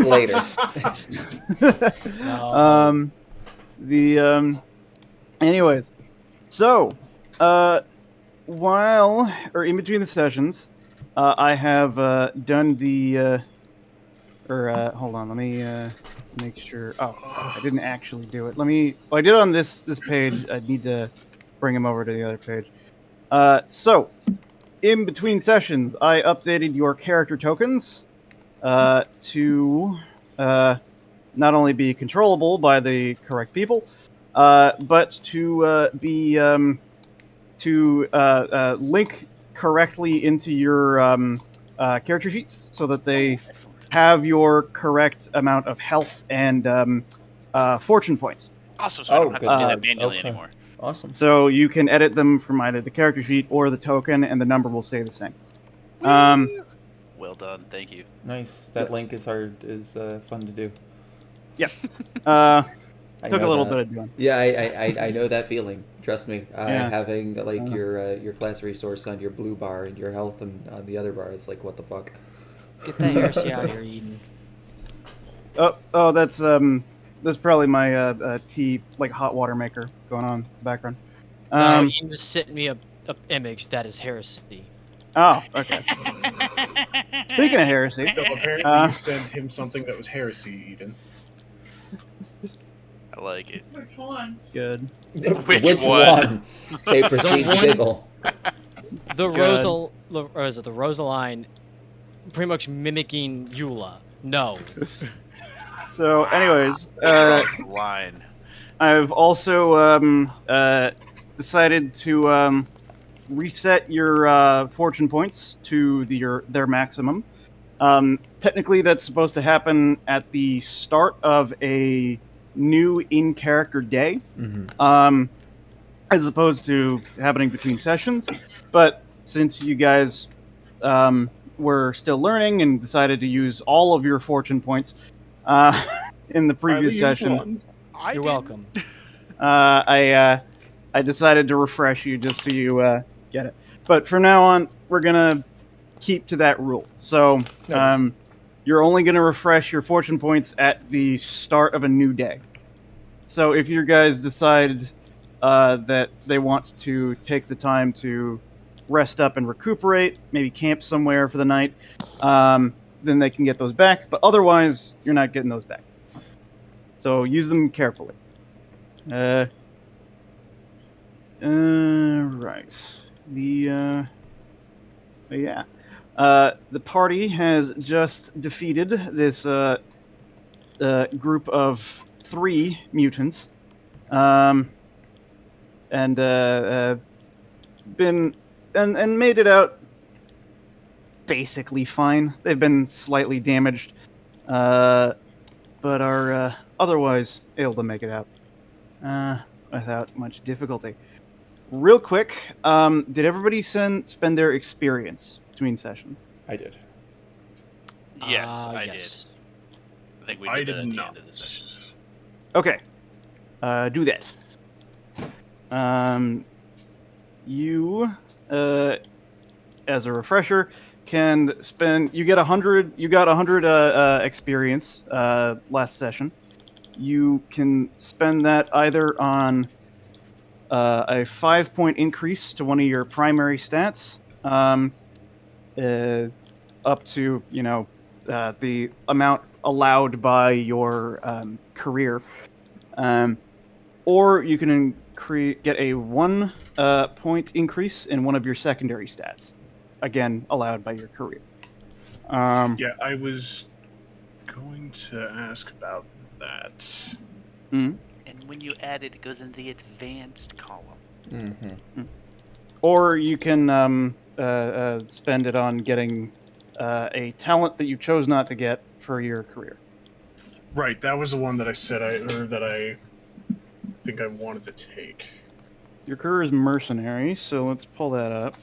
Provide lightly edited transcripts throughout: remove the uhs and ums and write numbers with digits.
Later. No. Anyways, so while or in between the sessions, I have done the hold on, let me make sure. Oh, I didn't actually do it. I did it on this page. I need to bring him over to the other page. So in between sessions, I updated your character tokens to not only be controllable by the correct people, but to be link correctly into your character sheets so that they have your correct amount of health and fortune points. Awesome, so I don't have to do that manually okay. anymore. Awesome. So you can edit them from either the character sheet or the token, and the number will stay the same. Well done, thank you. Nice. That link is fun to do. Yeah. I Took a know little that. bit of doing. Yeah, I know that feeling. Trust me. Yeah. Having like your class resource on your blue bar and your health and on the other bar, it's like, what the fuck? Get that heresy out of here, Eden. Oh, that's probably my tea, like hot water maker going on in the background. No, Eden just sent me a image that is heresy. Oh, okay. Speaking of heresy, So apparently you sent him something that was heresy, Eden. I like it. Which one? good. Which one? They proceed to giggle. The Good. the Rosaline, pretty much mimicking Eula. No. So, anyways, Line. I've also decided to reset your fortune points to their maximum. Technically, that's supposed to happen at the start of a new in-character day, as opposed to happening between sessions. But since you guys were still learning and decided to use all of your fortune points in the previous session, You're welcome. I decided to refresh you just so you get it. But from now on, we're gonna keep to that rule. So you're only gonna refresh your fortune points at the start of a new day. So if you guys decide that they want to take the time to rest up and recuperate, maybe camp somewhere for the night, then they can get those back. But otherwise, you're not getting those back. So use them carefully. Right. The party has just defeated this group of 3 mutants, and been and made it out basically fine. They've been slightly damaged, but are otherwise able to make it out without much difficulty. Real quick, did everybody spend their experience between sessions? I did. Yes, I yes. did. I think we I did that did at the not. end of the session. Okay. Do that. You, as a refresher, can spend. You get 100. You got 100 experience last session. You can spend that either on a 5-point increase to one of your primary stats, up to the amount allowed by your career, or you can get a 1-point increase in one of your secondary stats, again allowed by your career. Yeah, I was going to ask about that. And when you add it, it goes in the advanced column. Or you can spend it on getting a talent that you chose not to get for your career. Right, that was the one that I said I think I wanted to take. Your career is mercenary, so let's pull that up.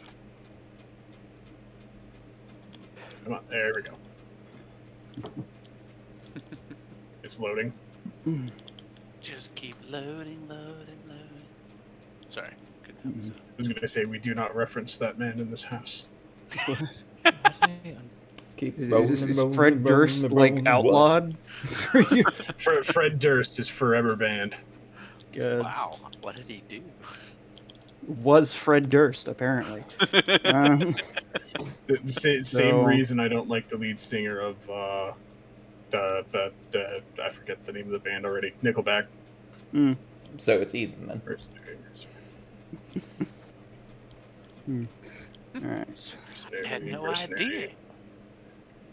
Come on, there we go. It's loading. Just keep loading. Sorry. I was going to say, we do not reference that man in this house. Keep Keep Is Fred Durst like outlawed for you? Fred Durst is forever banned. Good. Wow, what did he do? Was Fred Durst apparently? Um, Same So- reason I don't like the lead singer of I forget the name of the band already. Nickelback. So it's Eden then. all right. I had no idea.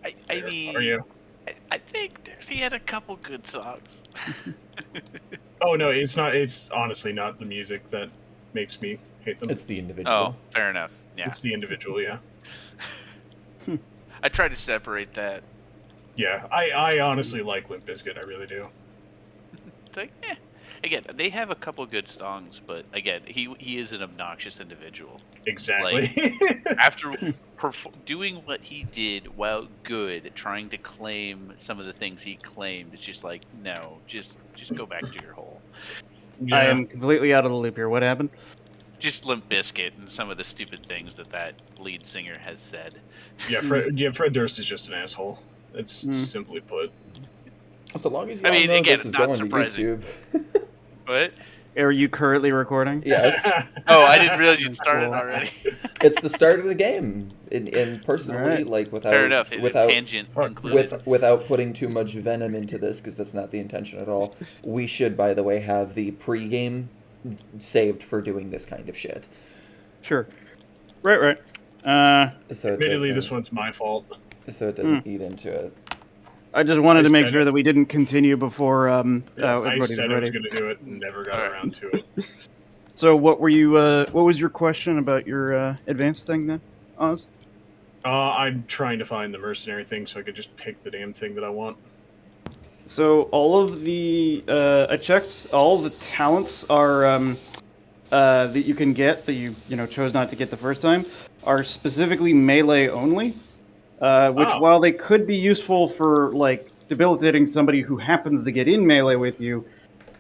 I Are mean, you? I think he had a couple good songs. Oh no, it's not. It's honestly not the music that makes me hate them. It's the individual. Oh, fair enough. Yeah, It's the individual. Yeah. I try to separate that. Yeah. I honestly like Limp Bizkit. I really do. It's like, again, they have a couple good songs, but again, he is an obnoxious individual. Exactly. After doing what he did, while good, trying to claim some of the things he claimed, it's just like, no, just go back to your hole. Yeah. I am completely out of the loop here. What happened? Just Limp Bizkit and some of the stupid things that lead singer has said. Yeah. Fred Durst is just an asshole. It's simply put. So long as you I all mean, know again, this is not going surprising. to YouTube. But Are you currently recording? Yes. oh, I didn't realize you'd started already. It's the start of the game. And personally, Alright. like without Fair enough. without Tangent included. without putting too much venom into this, because that's not the intention at all. We should, by the way, have the pre-game saved for doing this kind of shit. Sure. Right. So it Admittedly, this doesn't- one's my fault. so it doesn't eat into it. I just wanted to make said sure it. that we didn't continue before I everybody's said I was ready. going to do it and never got Alright. around to it. So what were you? What was your question about your advanced thing then, Oz? I'm trying to find the mercenary thing so I could just pick the damn thing that I want. So all of the I checked. All the talents are that you can get that you chose not to get the first time are specifically melee only. Which Oh. while they could be useful for like debilitating somebody who happens to get in melee with you,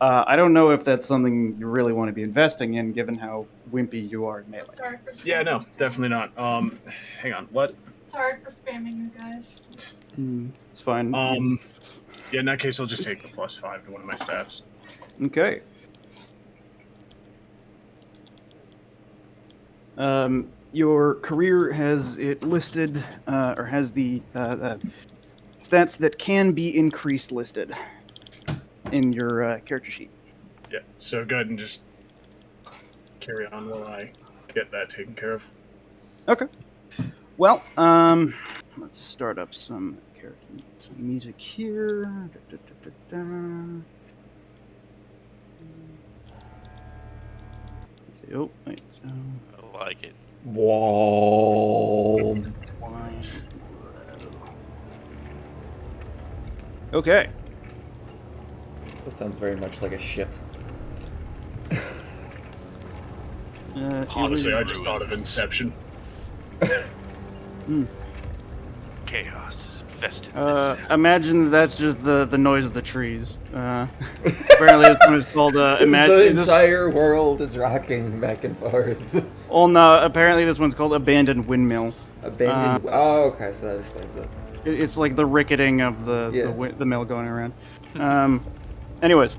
I don't know if that's something you really want to be investing in, given how wimpy you are in melee. Sorry for spamming. Yeah, no, you definitely guys. not. Hang on, what? Sorry for spamming you guys. It's fine. Yeah, in that case, I'll just take the +5 to one of my stats. Okay. Your career has it listed, or has the stats that can be increased listed in your character sheet. Yeah, so go ahead and just carry on while I get that taken care of. Okay. Well, let's start up some character music here. Da, da, da, da, da. Let's see. Oh, wait. I like it. Whoa. Okay. This sounds very much like a ship. Honestly, I just thought of Inception. Chaos is infested. this. Imagine that's just the noise of the trees. Apparently, this one is called The Imagine. entire world is rocking back and forth. Oh no! Apparently, this one's called Abandoned Windmill. Abandoned. Oh, okay, so that explains it. It's like the ricketing of the mill going around. Anyways,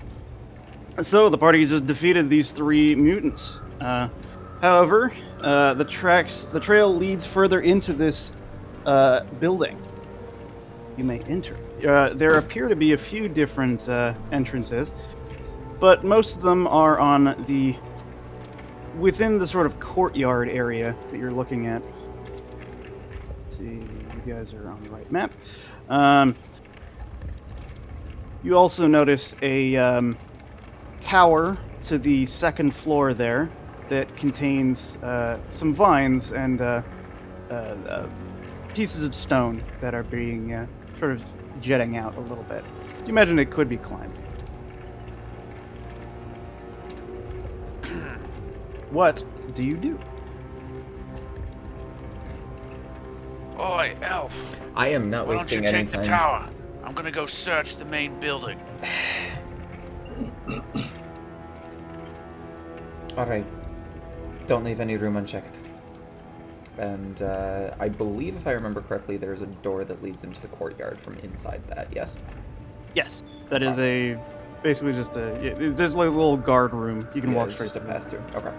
so the party just defeated these 3 mutants. However, the trail leads further into this building. You may enter. There appear to be a few different entrances, but most of them are on within the sort of courtyard area that you're looking at. Let's see, you guys are on the right map. You also notice a tower to the second floor there that contains some vines and pieces of stone that are being sort of jetting out a little bit. You imagine it could be climbed. What do you do? Oi, elf! I am not Why don't you wasting any take the time. tower? I'm gonna go search the main building. Alright. Don't leave any room unchecked. And I believe, if I remember correctly, there's a door that leads into the courtyard from inside that, yes? Yes, that is basically just there's like a little guard room. You can walk it's straight just a through. pass-through. Okay.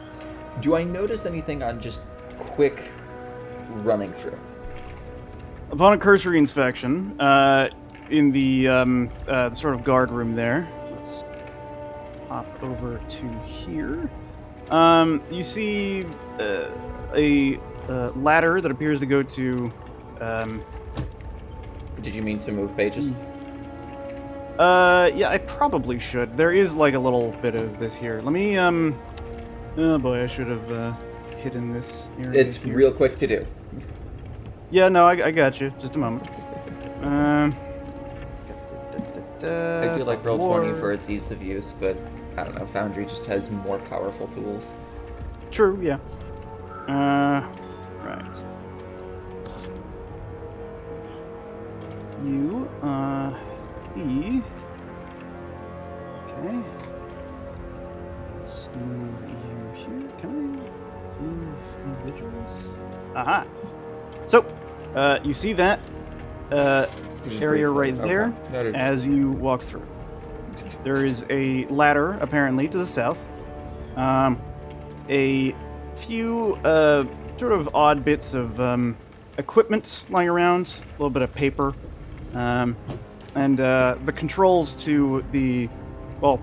Do I notice anything on just quick running through? Upon a cursory inspection, in the sort of guard room there, let's hop over to here. You see a ladder that appears to go to. Did you mean to move pages? Yeah, I probably should. There is like a little bit of this here. Let me. Oh boy, I should have hidden this area. It's here. real quick to do. Yeah, no, I got you. Just a moment. I do like Roll20 for its ease of use, but I don't know, Foundry just has more powerful tools. True, yeah. Right. You, E. Okay. Let's move you here. Can I move individuals? Aha! So, you see that area right there Noted. as you walk through. There is a ladder, apparently, to the south. A few sort of odd bits of equipment lying around, a little bit of paper, and the controls to the, well,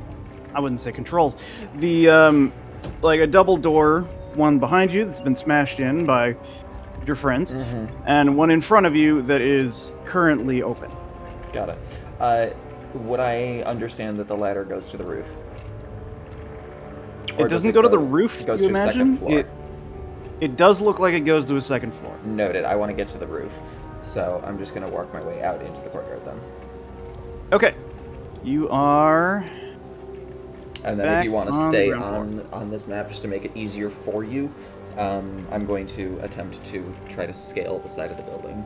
I wouldn't say controls, the like a double door, one behind you that's been smashed in by your friends, and one in front of you that is currently open. Got it. Would I understand that the ladder goes to the roof? Or It does doesn't go to the roof, It goes you to a imagine? second floor. It does look like it goes to a second floor. Noted. I want to get to the roof. So I'm just going to work my way out into the courtyard then. Okay. You are... And then back if you want to on stay the ground on this map just to make it easier for you, I'm going to attempt to try to scale the side of the building.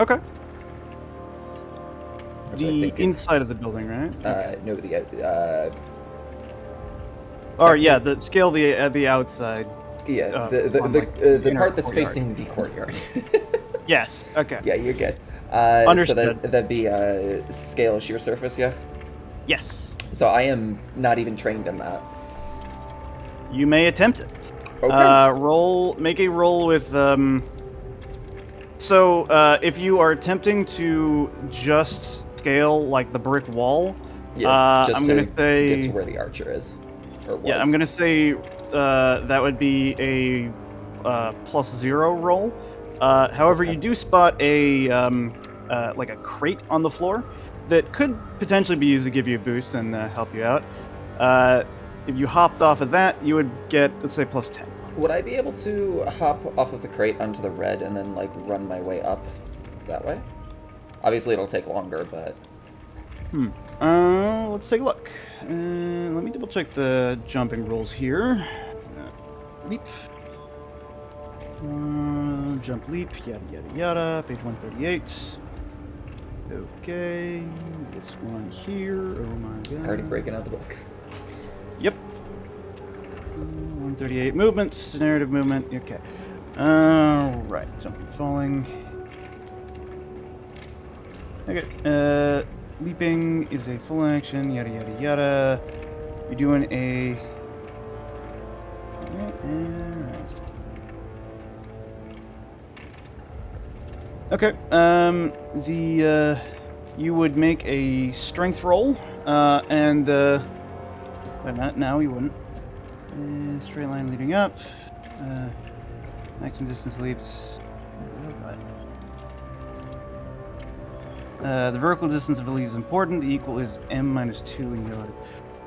Okay. Which I The think is- inside of the building, right? No, Or yeah, the scale the outside. yeah, on, like, the inner part that's courtyard. facing the courtyard. Yes. Okay. Yeah, you're good. Understood. So that'd be scale sheer surface, yeah? Yes. So I am not even trained in that. You may attempt it. Okay. Make a roll with So if you are attempting to just scale like the brick wall, just I'm to gonna say get to where the archer is. Or was. yeah, I'm gonna say that would be a +0 roll. However, Okay. you do spot a like a crate on the floor that could potentially be used to give you a boost and help you out. If you hopped off of that, you would get, let's say, +10. Would I be able to hop off of the crate onto the red and then like run my way up that way? Obviously, it'll take longer, but Let's take a look. Let me double check the jumping rules here. Leap. Jump leap, yada yada yada, page 138. Okay, this one here, oh my god. already breaking out the book. Yep. 138 movements, narrative movement, okay. Alright, jumping, falling. Okay, leaping is a full action, yada yada yada. You're doing a... Alright. Okay, you would make a strength roll, and, wait a minute, no, you wouldn't. Straight line leading up, maximum distance leaps, the vertical distance of the leap is important, the equal is m minus 2 in your...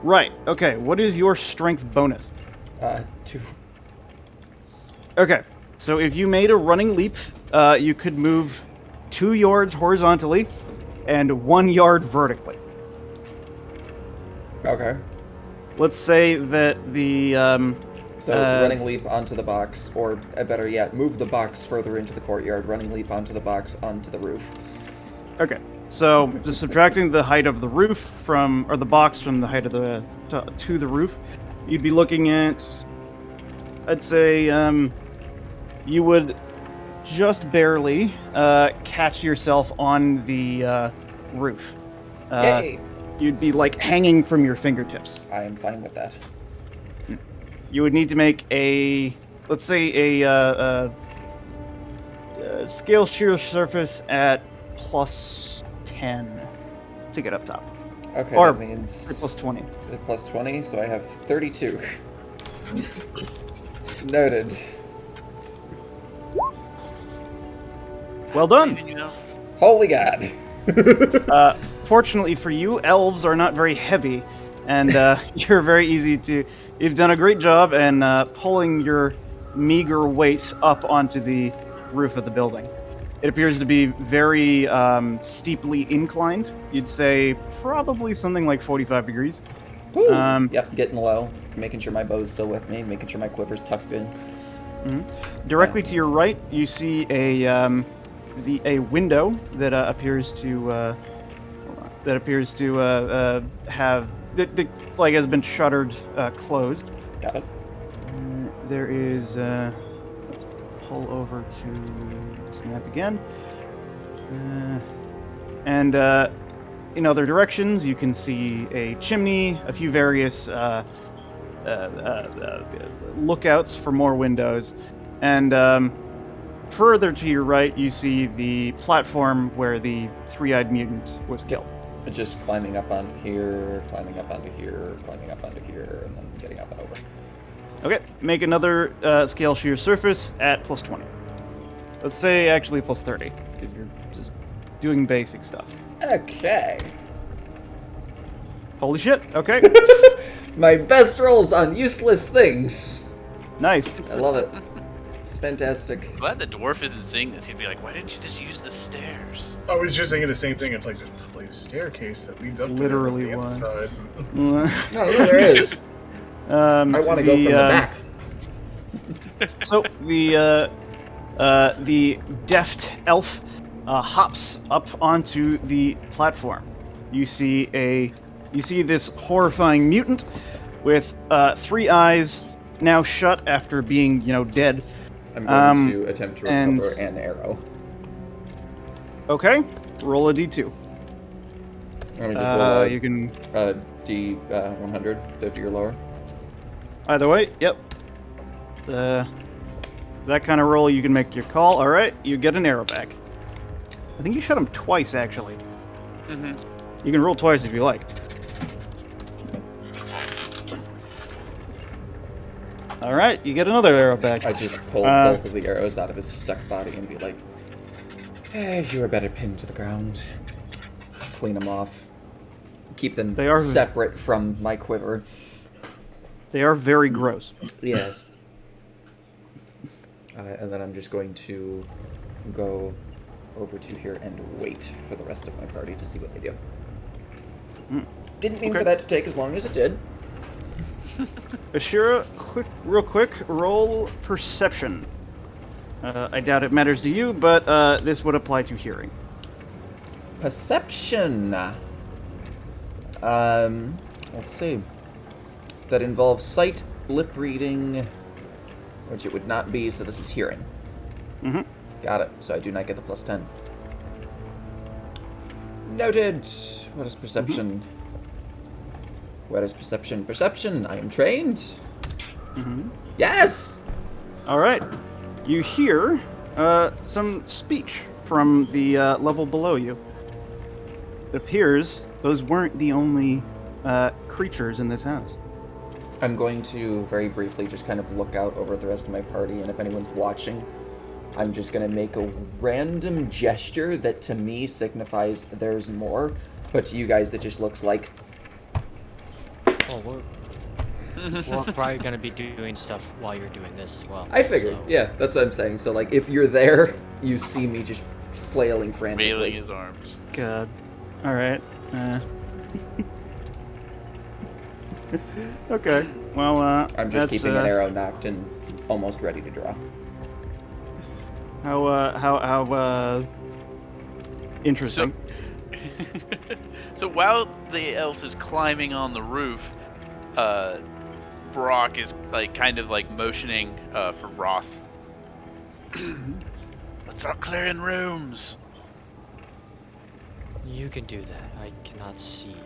Right, okay, what is your strength bonus? 2. Okay, so if you made a running leap, you could move 2 yards horizontally and 1 yard vertically. Okay. Let's say that the So running leap onto the box, or better yet, move the box further into the courtyard. Running leap onto the box onto the roof. okay, so just subtracting the height of the roof from, or the box from the height of the to the roof, you'd be looking at, I'd say you would just barely catch yourself on the roof. Yay! You'd be like hanging from your fingertips. I am fine with that. You would need to make a, let's say, a scale shear surface at +10 to get up top. Okay, Or that means +20. Plus 20, so I have 32. Noted. Well done. Even you know. Holy God. Fortunately for you, elves are not very heavy, and you're very easy to. You've done a great job in pulling your meager weight up onto the roof of the building. It appears to be very steeply inclined. You'd say probably something like 45 degrees. Woo. Yep, getting low, making sure my bow's still with me, making sure my quiver's tucked in. Directly to your right, you see a window that appears to have like has been shuttered closed. Got it. There is let's pull over to this map again, and in other directions you can see a chimney, a few various lookouts for more windows, and further to your right you see the platform where the three-eyed mutant was killed. It's just climbing up onto here, climbing up onto here, climbing up onto here, and then getting up and over. Okay, make another scale shear surface at +20. Let's say actually +30, because you're just doing basic stuff. Okay. Holy shit, okay. My best rolls on useless things. Nice. I love it. It's fantastic. Glad the dwarf isn't seeing this. He'd be like, "Why didn't you just use the stairs?" I was just thinking the same thing. It's like there's probably a staircase that leads up Literally to the one. inside. No, there is. I want to go from the back. So the deft elf hops up onto the platform. You see this horrifying mutant with 3 eyes now shut after being dead. I'm going to attempt to and- recover an arrow. Okay, roll a d2. Let me just roll You can D 100, 50 or lower. either way. Yep. That kind of roll, you can make your call. All right, you get an arrow back. I think you shot him twice, actually. Mm-hmm. You can roll twice if you like. All right, you get another arrow back. I just pull both of the arrows out of his stuck body and be like, "Hey, you are better pinned to the ground." Clean them off. Keep them They are- separate from my quiver. They are very gross. Yes. And then I'm just going to go over to here and wait for the rest of my party to see what they do. Didn't mean for that to take as long as it did. Ashura, real quick, roll perception. I doubt it matters to you, but this would apply to hearing. Perception. Let's see. That involves sight, lip reading, which it would not be, so this is hearing. Mm-hmm. Got it. So I do not get the +10. Noted. What is perception? What is perception? Perception. I am trained. Mm-hmm. Yes. All right. You hear some speech from the level below you. It appears those weren't the only creatures in this house. I'm going to very briefly just kind of look out over the rest of my party, and if anyone's watching, I'm just going to make a random gesture that to me signifies there's more, but to you guys it just looks like... Oh, we're probably gonna be doing stuff while you're doing this as well. I figured, so- yeah, that's what I'm saying. So, like, if you're there, you see me just flailing frantically. Mailing his arms. God. All right. Okay. Well, I'm just that's, keeping an arrow knocked and almost ready to draw. How interesting. So while the elf is climbing on the roof, Brock is kind of motioning for Roth Let's start clearing rooms. You can do that. I cannot see.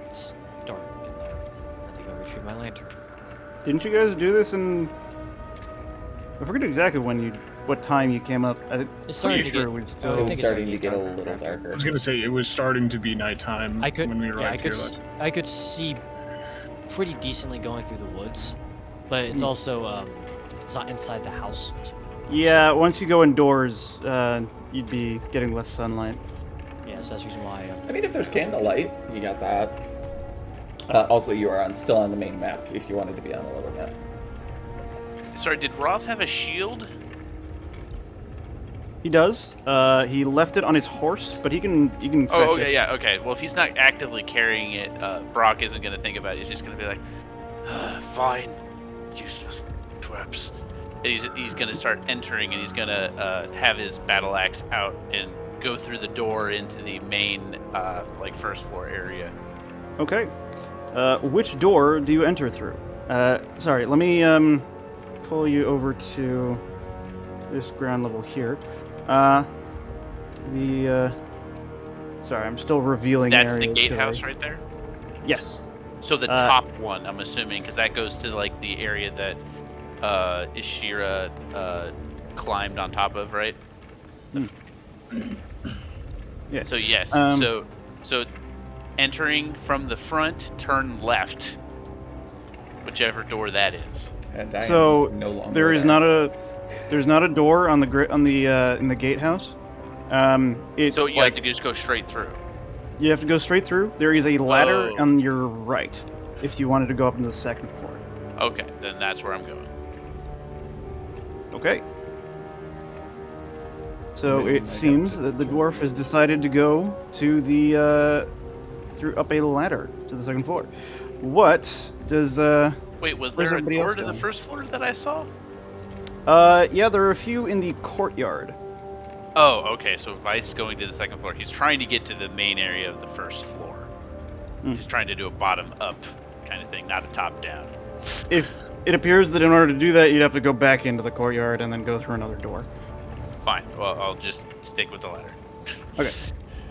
It's dark in there. I think I'll retrieve my lantern. Didn't you guys do this in? I forget exactly what time you came up. It's starting to sure get. it was It still. I was think it's starting to get a darker. little darker. I was gonna say it was starting to be nighttime I could. when we Yeah, arrived here. Last. I could see pretty decently going through the woods, but it's also it's not inside the house. Yeah, once you go indoors, you'd be getting less sunlight. Yeah, so that's the reason why. I mean, if there's candlelight, you got that. Also, you are still on the main map if you wanted to be on the lower map. Sorry, did Roth have a shield? He does. He left it on his horse, but he can fetch Oh, okay, it. yeah, okay. Well, if he's not actively carrying it, Brock isn't going to think about it. He's just going to be like, fine, useless twerps. And he's going to start entering, and he's going to have his battle axe out and go through the door into the main, first floor area. Okay. Which door do you enter through? Sorry, let me pull you over to this ground level here. Sorry, I'm still revealing That's the areas. gatehouse right there? Yes. So the top one, I'm assuming, because that goes to, like, the area that Ishira climbed on top of, right? Yeah. So yes, so entering from the front, turn left, whichever door that is. And I So am no longer there is there. there's not a door on the in the gatehouse. So you have to just go straight through. You have to go straight through. There is a ladder Oh. on your right if you wanted to go up into the second floor. Okay, then that's where I'm going. Okay. So Then I it got seems to that the dwarf has decided to go to the through up a ladder to the second floor. What does Wait, was Where's there a everybody door else to the going? first floor that I saw? yeah, there are a few in the courtyard. Oh, okay, so Vice going to the second floor. He's trying to get to the main area of the first floor. He's trying to do a bottom-up kind of thing, not a top-down. If it appears that in order to do that, you'd have to go back into the courtyard and then go through another door. Fine, well, I'll just stick with the ladder. Okay.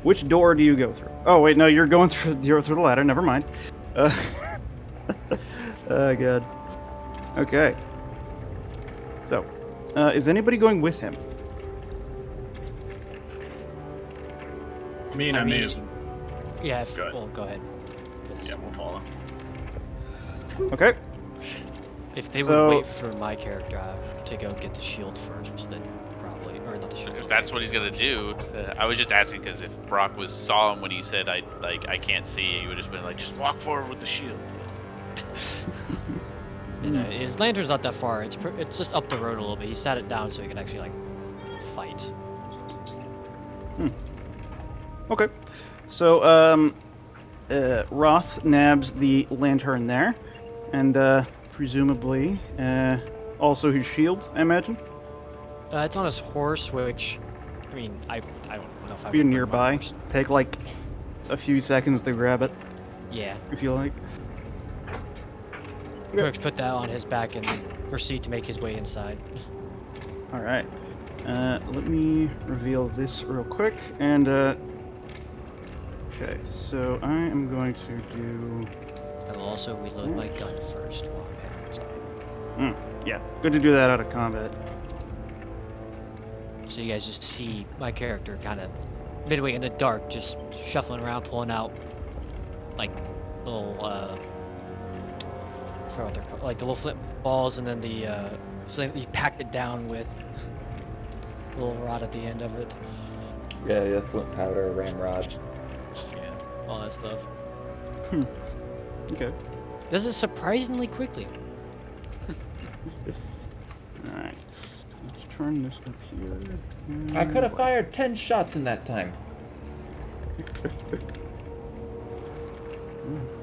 Which door do you go through? Oh wait, no, you're going through the ladder. Never mind. Oh god. Okay. So, is anybody going with him? I mean, I may mean- as Yeah. Go ahead. Well, go ahead. yeah, we'll follow. Okay. If they So- would wait for my character to go get the shield first, then probably, or not the shield. If that's what he's gonna do, I was just asking because if Brock saw him when he said I can't see, he would have been like, just walk forward with the shield. His lantern's not that far. It's just up the road a little bit. He sat it down so he can actually like fight. Okay. So, Roth nabs the lantern there, and presumably also his shield, I imagine. It's on his horse, which, I mean, I don't know if I Be would bring my nearby. horse. Take like a few seconds to grab it, Yeah. if you like. Brooks put that on his back and proceed to make his way inside. All right. Let me reveal this real quick, and okay. So I am going to do. I will also reload my gun first while I'm inside. Yeah, good to do that out of combat. So you guys just see my character kind of midway in the dark, just shuffling around, pulling out like little I forgot what they're called, like the little flip balls, and then the so he packed it down with a little rod at the end of it. Yeah, flint powder, ramrod. Yeah, all that stuff. Okay. Does it surprisingly quickly. All right. Let's turn this up here. I could have fired 10 shots in that time.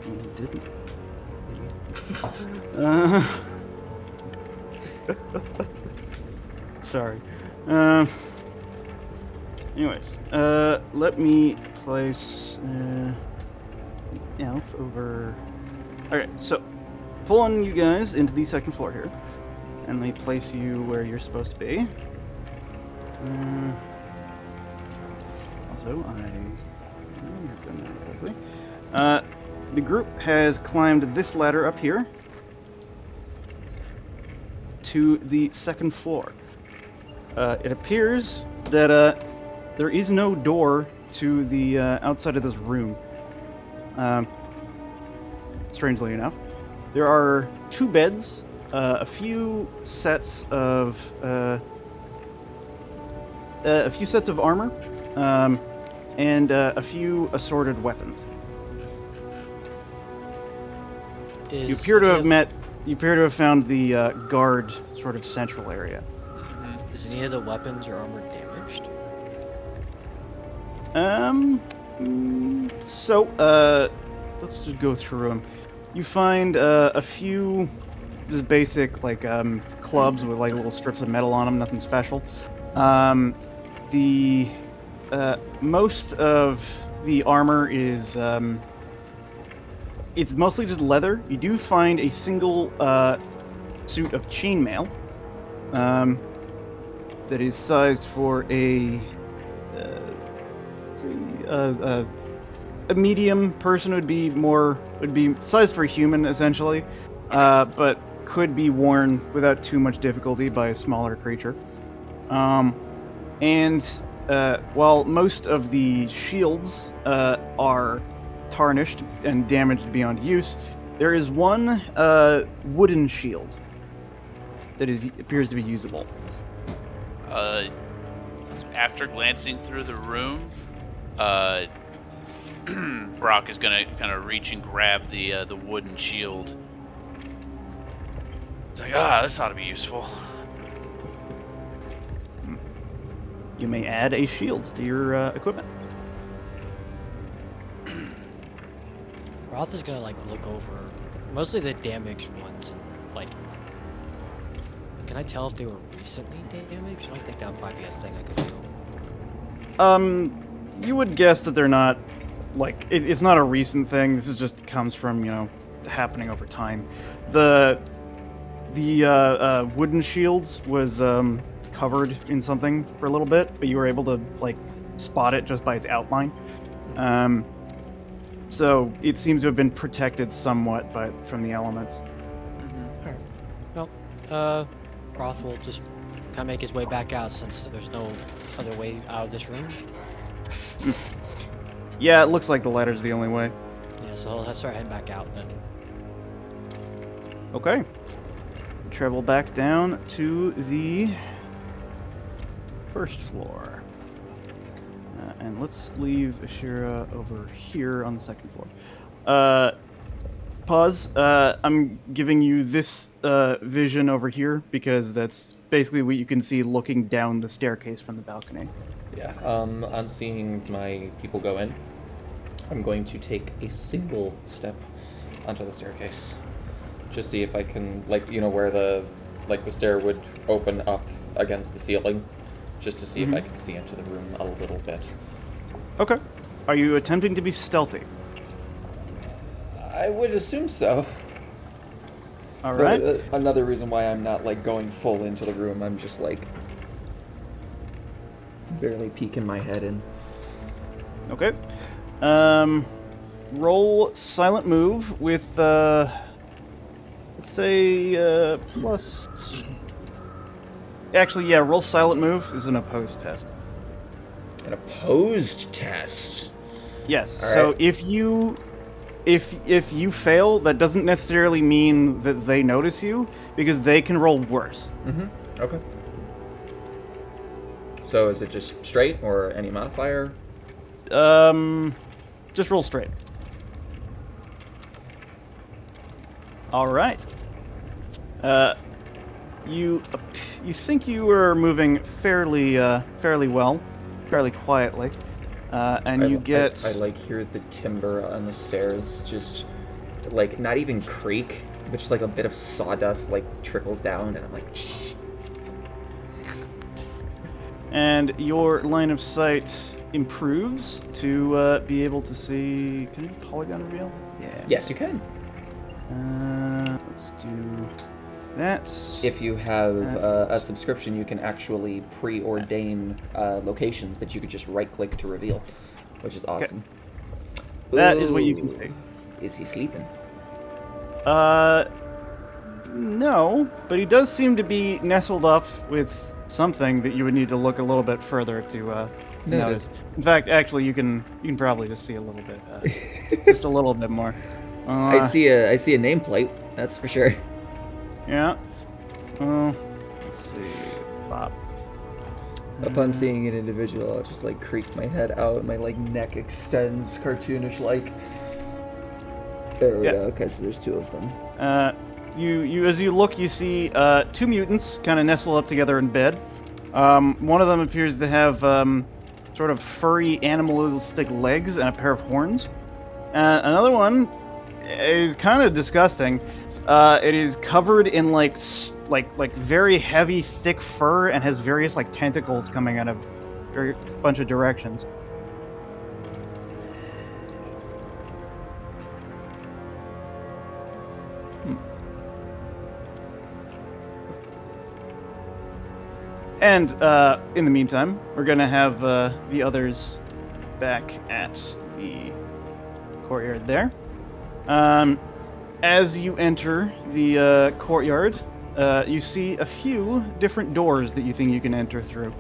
You didn't. Sorry. Anyways, let me place the elf over. Okay, so pulling you guys into the second floor here, and let me place you where you're supposed to be. Also, I've done that quickly. The group has climbed this ladder up here to the second floor. It appears that there is no door to the outside of this room. Strangely enough, there are 2 beds, a few sets of armor, and a few assorted weapons. You appear to have found the guard sort of central area. Is any of the weapons or armor damaged? Let's just go through them. You find a few just basic like clubs with like little strips of metal on them, nothing special. The most of the armor is it's mostly just leather. You do find a single suit of chainmail that is sized for a medium person. Would be sized for a human essentially, but could be worn without too much difficulty by a smaller creature. While most of the shields are tarnished and damaged beyond use, there is one wooden shield that appears to be usable. After glancing through the room, Brock is gonna kind of reach and grab the wooden shield. It's like, this ought to be useful. You may add a shield to your equipment. Roth is gonna like look over mostly the damaged ones and like. Can I tell if they were recently damaged? I don't think that would probably be a thing I could do. You would guess that they're not, like, it's not a recent thing. This is just comes from, happening over time. The wooden shields was covered in something for a little bit, but you were able to like spot it just by its outline. So it seems to have been protected somewhat from the elements. Alright. Well, Roth will just kind of make his way back out since there's no other way out of this room. Yeah, it looks like the ladder's the only way. Yeah, so he'll start heading back out then. Okay. Travel back down to the first floor. And let's leave Ashira over here on the second floor. Pause. I'm giving you this vision over here because that's basically what you can see looking down the staircase from the balcony. Yeah, on seeing my people go in, I'm going to take a single step onto the staircase. Just see if I can, where the stair would open up against the ceiling, just to see if I can see into the room a little bit. Okay. Are you attempting to be stealthy? I would assume so. All right. Another reason why I'm not going full into the room. I'm just barely peeking my head in. Okay. Roll silent move with let's say plus. Actually, yeah. Roll silent move is an opposed test. An opposed test. Yes. All So right. if you fail, that doesn't necessarily mean that they notice you, because they can roll worse. Okay. So is it just straight or any modifier? Just roll straight. All right. You think you were moving fairly well, fairly quietly, and you get. I hear the timber on the stairs just not even creak, but just a bit of sawdust trickles down, and I'm like. Shh. And your line of sight improves to be able to see. Can you polygon reveal? Yeah. Yes, you can. Let's do. that. If you have a subscription, you can actually preordain locations that you could just right-click to reveal, which is awesome. That is what you can Ooh. see. Is he sleeping? No, but he does seem to be nestled up with something that you would need to look a little bit further to notice. In fact, actually, you can probably just see a little bit, just a little bit more. I see a nameplate. That's for sure. Yeah. Let's see. Bob. Upon seeing an individual, I'll just like creep my head out, my like neck extends, cartoonish like. There we go. Okay, so there's two of them. You as you look, you see two mutants kind of nestled up together in bed. One of them appears to have sort of furry animalistic legs and a pair of horns. Another one is kind of disgusting. It is covered in like very heavy, thick fur and has various like tentacles coming out of a bunch of directions. And in the meantime, we're gonna have the others back at the courtyard there. As you enter the courtyard, you see a few different doors that you think you can enter through.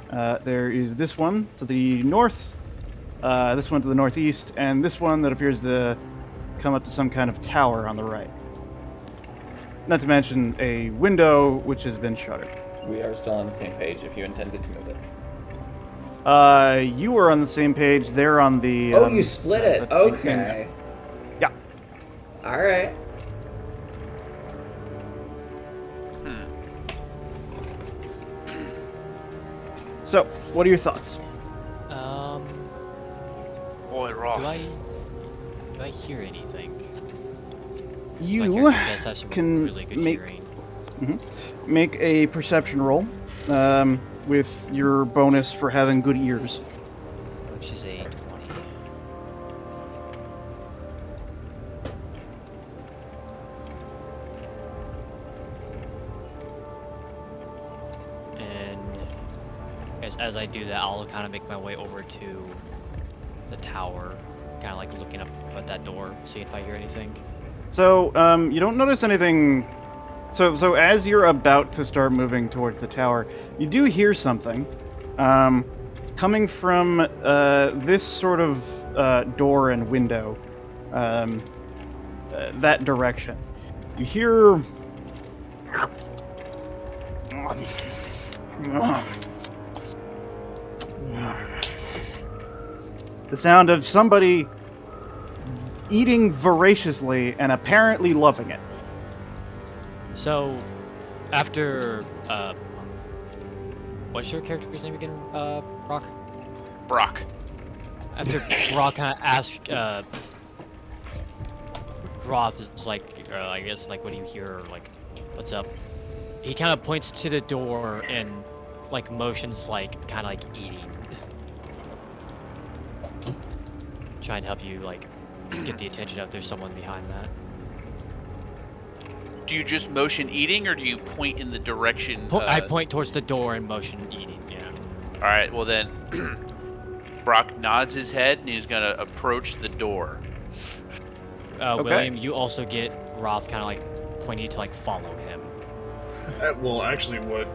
There is this one to the north, this one to the northeast, and this one that appears to come up to some kind of tower on the right. Not to mention a window which has been shuttered. We are still on the same page if you intended to move it. You were on the same page. They're on the. Oh, you split it. Okay. Yeah. All right. So, what are your thoughts? Boy, Roth. Do I hear anything? You My character does have some can really good make hearing. make a perception roll with your bonus for having good ears. Which is a 20. And as I do that, I'll kind of make my way over to the tower, kind of like looking up at that door, see if I hear anything. So, you don't notice anything. So as you're about to start moving towards the tower, you do hear something coming from this sort of door and window, that direction. You hear the sound of somebody eating voraciously and apparently loving it. So, after, what's your character's name again, Brock? Brock. After Brock kind of asks, Groth is like, I guess, like, what do you hear, or, like, what's up? He kind of points to the door and, like, motions, like, kind of like eating. Trying to help you, like, get the attention of there's someone behind that. Do you just motion eating, or do you point in the direction? I point towards the door and motion eating, yeah. All right, well then, Brock nods his head and he's gonna approach the door. Okay. William, you also get Groth kind of like pointing to like follow him. Well, actually, what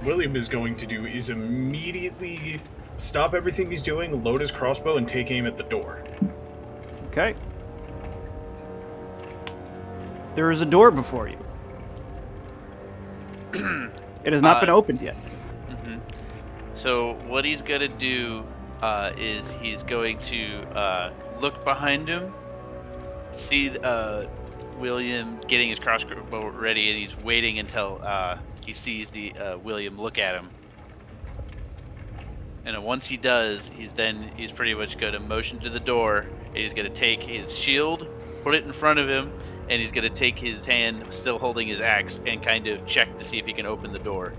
William is going to do is immediately stop everything he's doing, load his crossbow, and take aim at the door. Okay. There is a door before you. It has not been opened yet. So what he's gonna do is he's going to look behind him, see William getting his crossbow ready, and he's waiting until he sees the William look at him. And then once he does, he's pretty much going to motion to the door, and he's going to take his shield, put it in front of him, and he's going to take his hand, still holding his axe, and kind of check to see if he can open the door.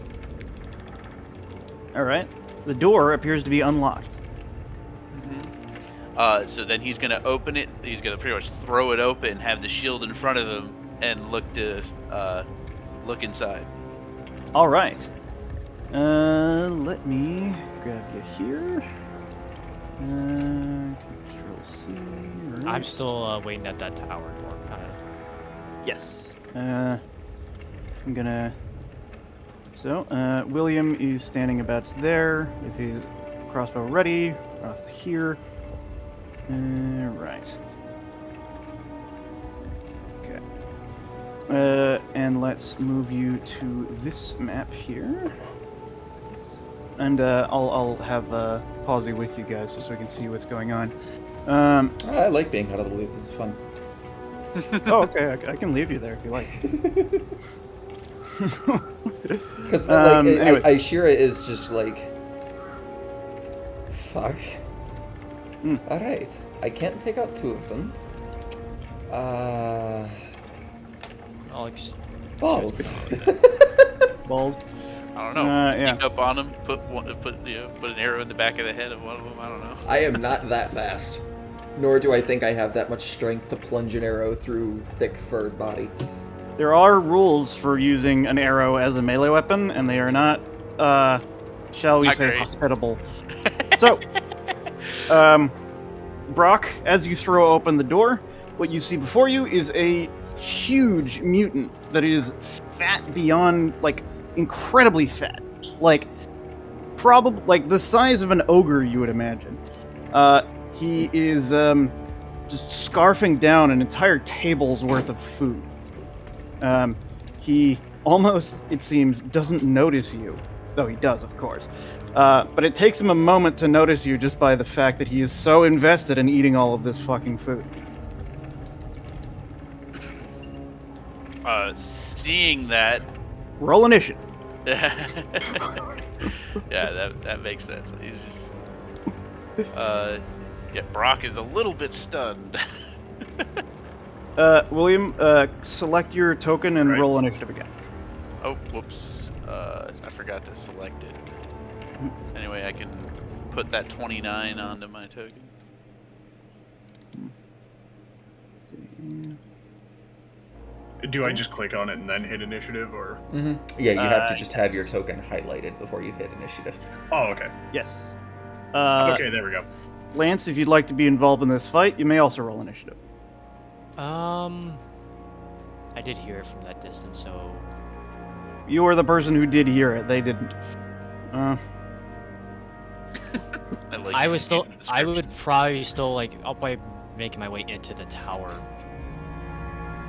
All right. The door appears to be unlocked. So then he's going to open it. He's going to pretty much throw it open, have the shield in front of him, and look inside. All right. Let me grab you here. Control C. Right. I'm still waiting at that tower door, kind of. Yes. I'm gonna. So, William is standing about there with his crossbow ready. Roth here. Right. Okay. And let's move you to this map here. And I'll have Pawsey with you guys just so we can see what's going on. I like being out of the loop. This is fun. Oh, okay. I can leave you there if you like. Because anyway. Ishira is just like, fuck. All right, I can't take out 2 of them. Alex. Balls. Balls. I don't know. Yeah. Sneak up on them, put an arrow in the back of the head of one of them. I don't know. I am not that fast, nor do I think I have that much strength to plunge an arrow through thick furred body. There are rules for using an arrow as a melee weapon, and they are not, shall we say, Great. hospitable. So, Brock, as you throw open the door, what you see before you is a huge mutant that is fat beyond, like, incredibly fat. Like, probably, like, the size of an ogre, you would imagine. He is, just scarfing down an entire table's worth of food. He almost, it seems, doesn't notice you. Though he does, of course. But it takes him a moment to notice you just by the fact that he is so invested in eating all of this fucking food. Seeing that, Roll initiative. yeah, that makes sense. He's just, yeah, Brock is a little bit stunned. William, select your token and Right. roll initiative again. Oh, whoops. I forgot to select it. Anyway, I can put that 29 onto my token. Do I just click on it and then hit initiative, or? Yeah, you have to just have your token highlighted before you hit initiative. Oh, okay. Yes. Okay, there we go. Lance, if you'd like to be involved in this fight, you may also roll initiative. I did hear it from that distance, so You were the person who did hear it. They didn't. I was still. I would probably still like. I'll probably making my way into the tower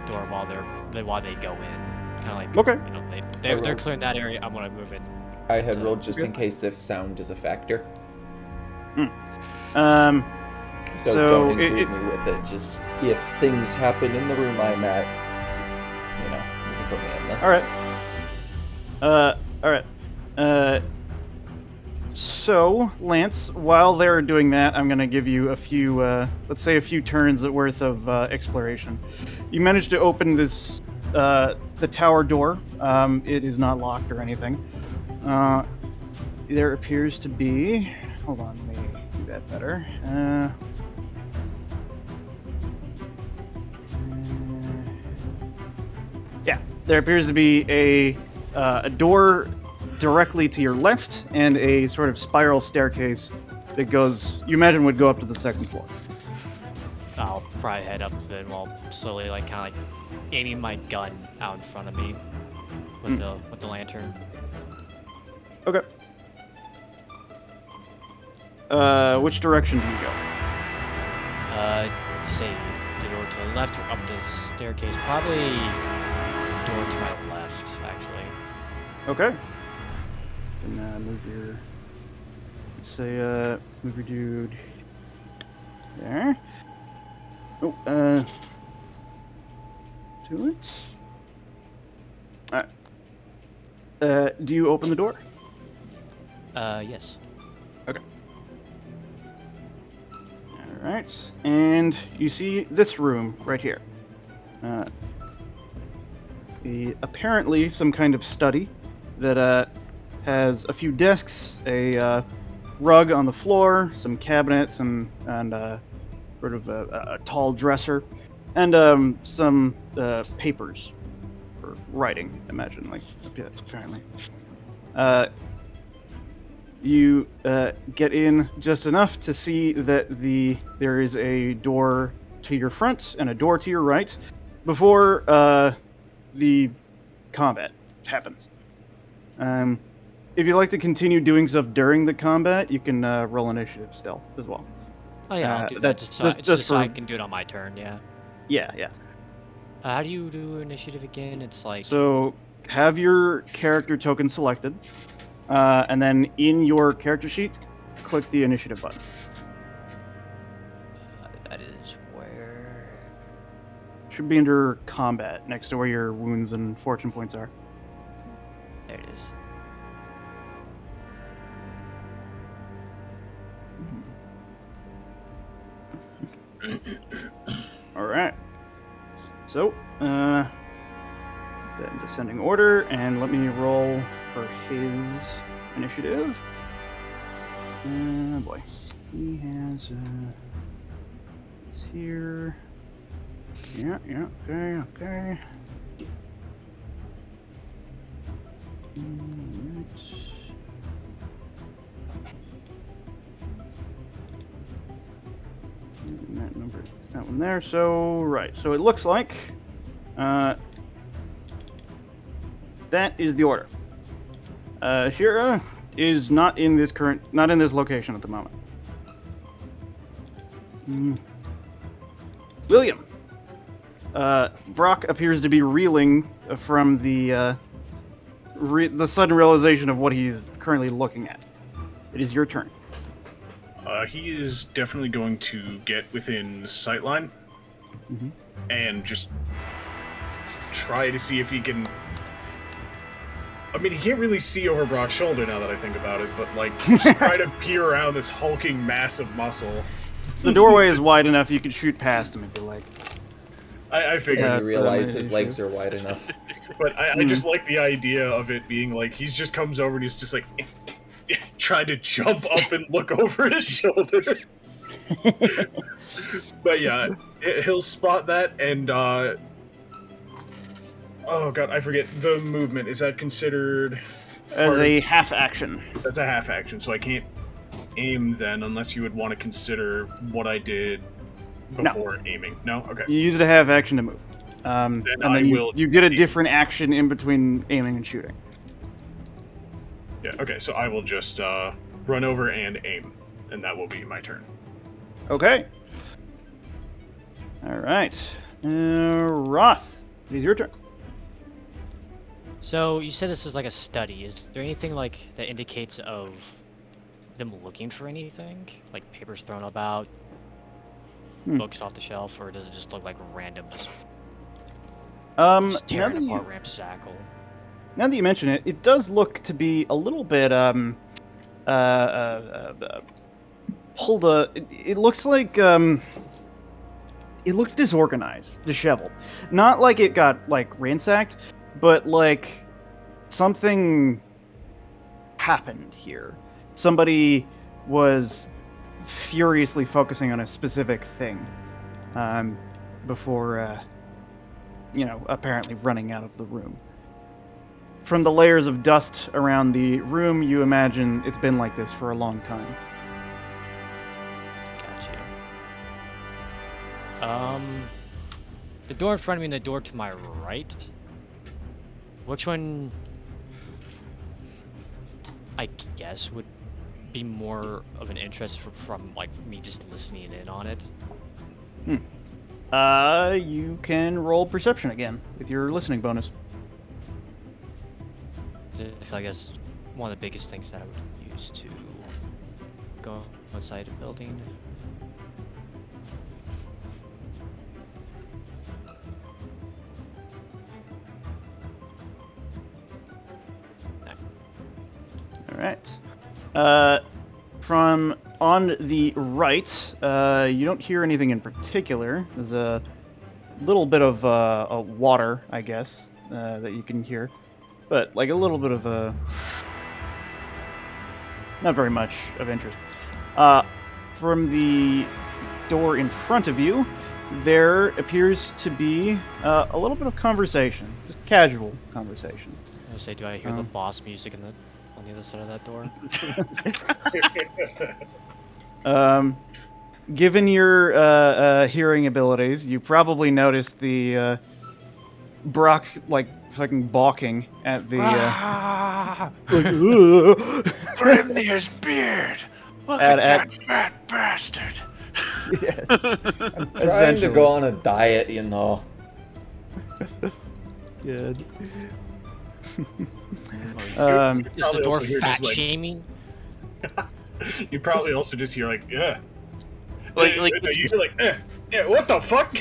door while they go in. Kind of like. Okay. You know, they're clearing that area. I'm gonna move in. I had rolled just in case if sound is a factor. So don't include me with it. Just if things happen in the room I'm at, you know, you can put me in there. All right. So, Lance, while they're doing that, I'm going to give you a few, let's say a few turns worth of exploration. You managed to open this, the tower door. It is not locked or anything. There appears to be... Hold on, let me do that better. Yeah, there appears to be a door directly to your left and a sort of spiral staircase that goes, you imagine, would go up to the second floor. I'll probably head up then while slowly, like, kind of like aiming my gun out in front of me with the lantern. Okay. Which direction do you go? Say the door to the left or up the staircase. Probably door to my left, actually. Okay. Then move your, say, move your dude there. Oh, to it. Alright. Do you open the door? Yes. Okay. Alright, and you see this room right here. Apparently some kind of study that has a few desks, a rug on the floor, some cabinets, and sort of a tall dresser. and some papers for writing. Imagine, like, apparently. You get in just enough to see that there is a door to your front and a door to your right before the combat happens. If you'd like to continue doing stuff during the combat, you can roll initiative still as well. Oh yeah, I'll do that. That's Just so I for- can do it on my turn. Yeah. Yeah. How do you do initiative again? It's like. So have your character token selected, and then in your character sheet, click the initiative button. That is where. Should be under combat, next to where your wounds and fortune points are. There it is. All right. So, then descending order, and let me roll for his initiative. Boy, he has it's here. Yeah, okay. Alright. And that number is that one there. So, right. So it looks like that is the order. Shira is not in this location at the moment. William. Brock appears to be reeling from the sudden realization of what he's currently looking at. It is your turn. He is definitely going to get within sightline and just try to see if he can. I mean, he can't really see over Brock's shoulder now that I think about it, but like, just try to peer around this hulking mass of muscle. The doorway is wide enough you could shoot past him if you like. I figured. When you realize his legs are wide enough. But I just like the idea of it being like, he just comes over and he's just like, trying to jump up and look over his shoulder. But yeah, he'll spot that and, oh god, I forget, the movement, is that considered... As a half action. That's a half action, so I can't aim then, unless you would want to consider what I did before aiming. No? Okay. You used a half action to move. And then you did a different action in between aiming and shooting. Yeah, okay, so I will just run over and aim, and that will be my turn. Okay. Alright. Roth, it is your turn. So you said this is like a study. Is there anything like that indicates of them looking for anything? Like papers thrown about, books off the shelf, or does it just look like random, just tearing apart ramshackle? Now that you mention it, it does look to be a little bit it looks like it looks disorganized, disheveled. Not like it got like ransacked, but like something happened here. Somebody was furiously focusing on a specific thing before apparently running out of the room. From the layers of dust around the room, you imagine it's been like this for a long time. Gotcha. The door in front of me and the door to my right. Which one, I guess, would be more of an interest from like me just listening in on it? You can roll perception again with your listening bonus. I guess one of the biggest things that I would use to go outside a building. All right. From on the right, you don't hear anything in particular. There's a little bit of water, I guess, that you can hear. But, like, a little bit of not very much of interest. From the door in front of you, there appears to be a little bit of conversation, just casual conversation. I was gonna say, do I hear the boss music on the other side of that door? Given your hearing abilities, you probably noticed the Brock like fucking balking at the like, Grimnir's beard! Look at that fat bastard! yes. I'm trying to go on a diet, you know. Good. Is Probably the door also hear fat just, like- shaming? You probably also just hear like, yeah. Like, you hear like, yeah, what the fuck?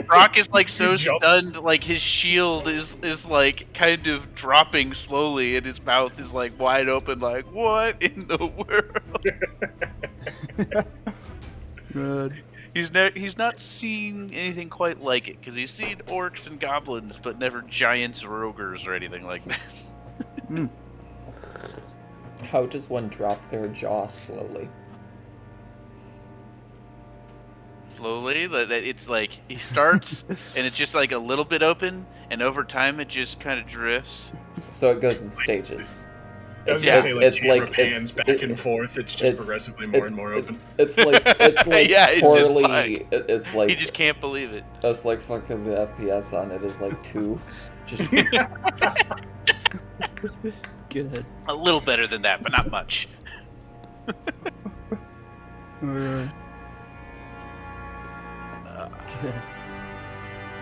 Brock is like so He jumps. stunned, like his shield is like kind of dropping slowly, and his mouth is like wide open, like what in the world? Good. He's not seen anything quite like it, because he's seen orcs and goblins, but never giants or ogres or anything like that. How does one drop their jaw slowly? Slowly, that it's like he starts and it's just like a little bit open, and over time it just kind of drifts. So it goes in stages. I was Yeah. gonna say like it's camera like- pans it's- back and forth. It's just progressively more and more open. It's like Yeah, it's just poorly. like- It's like He just can't believe it. It's like fucking the FPS on it is like 2. Just Good. A little better than that, but not much. Good.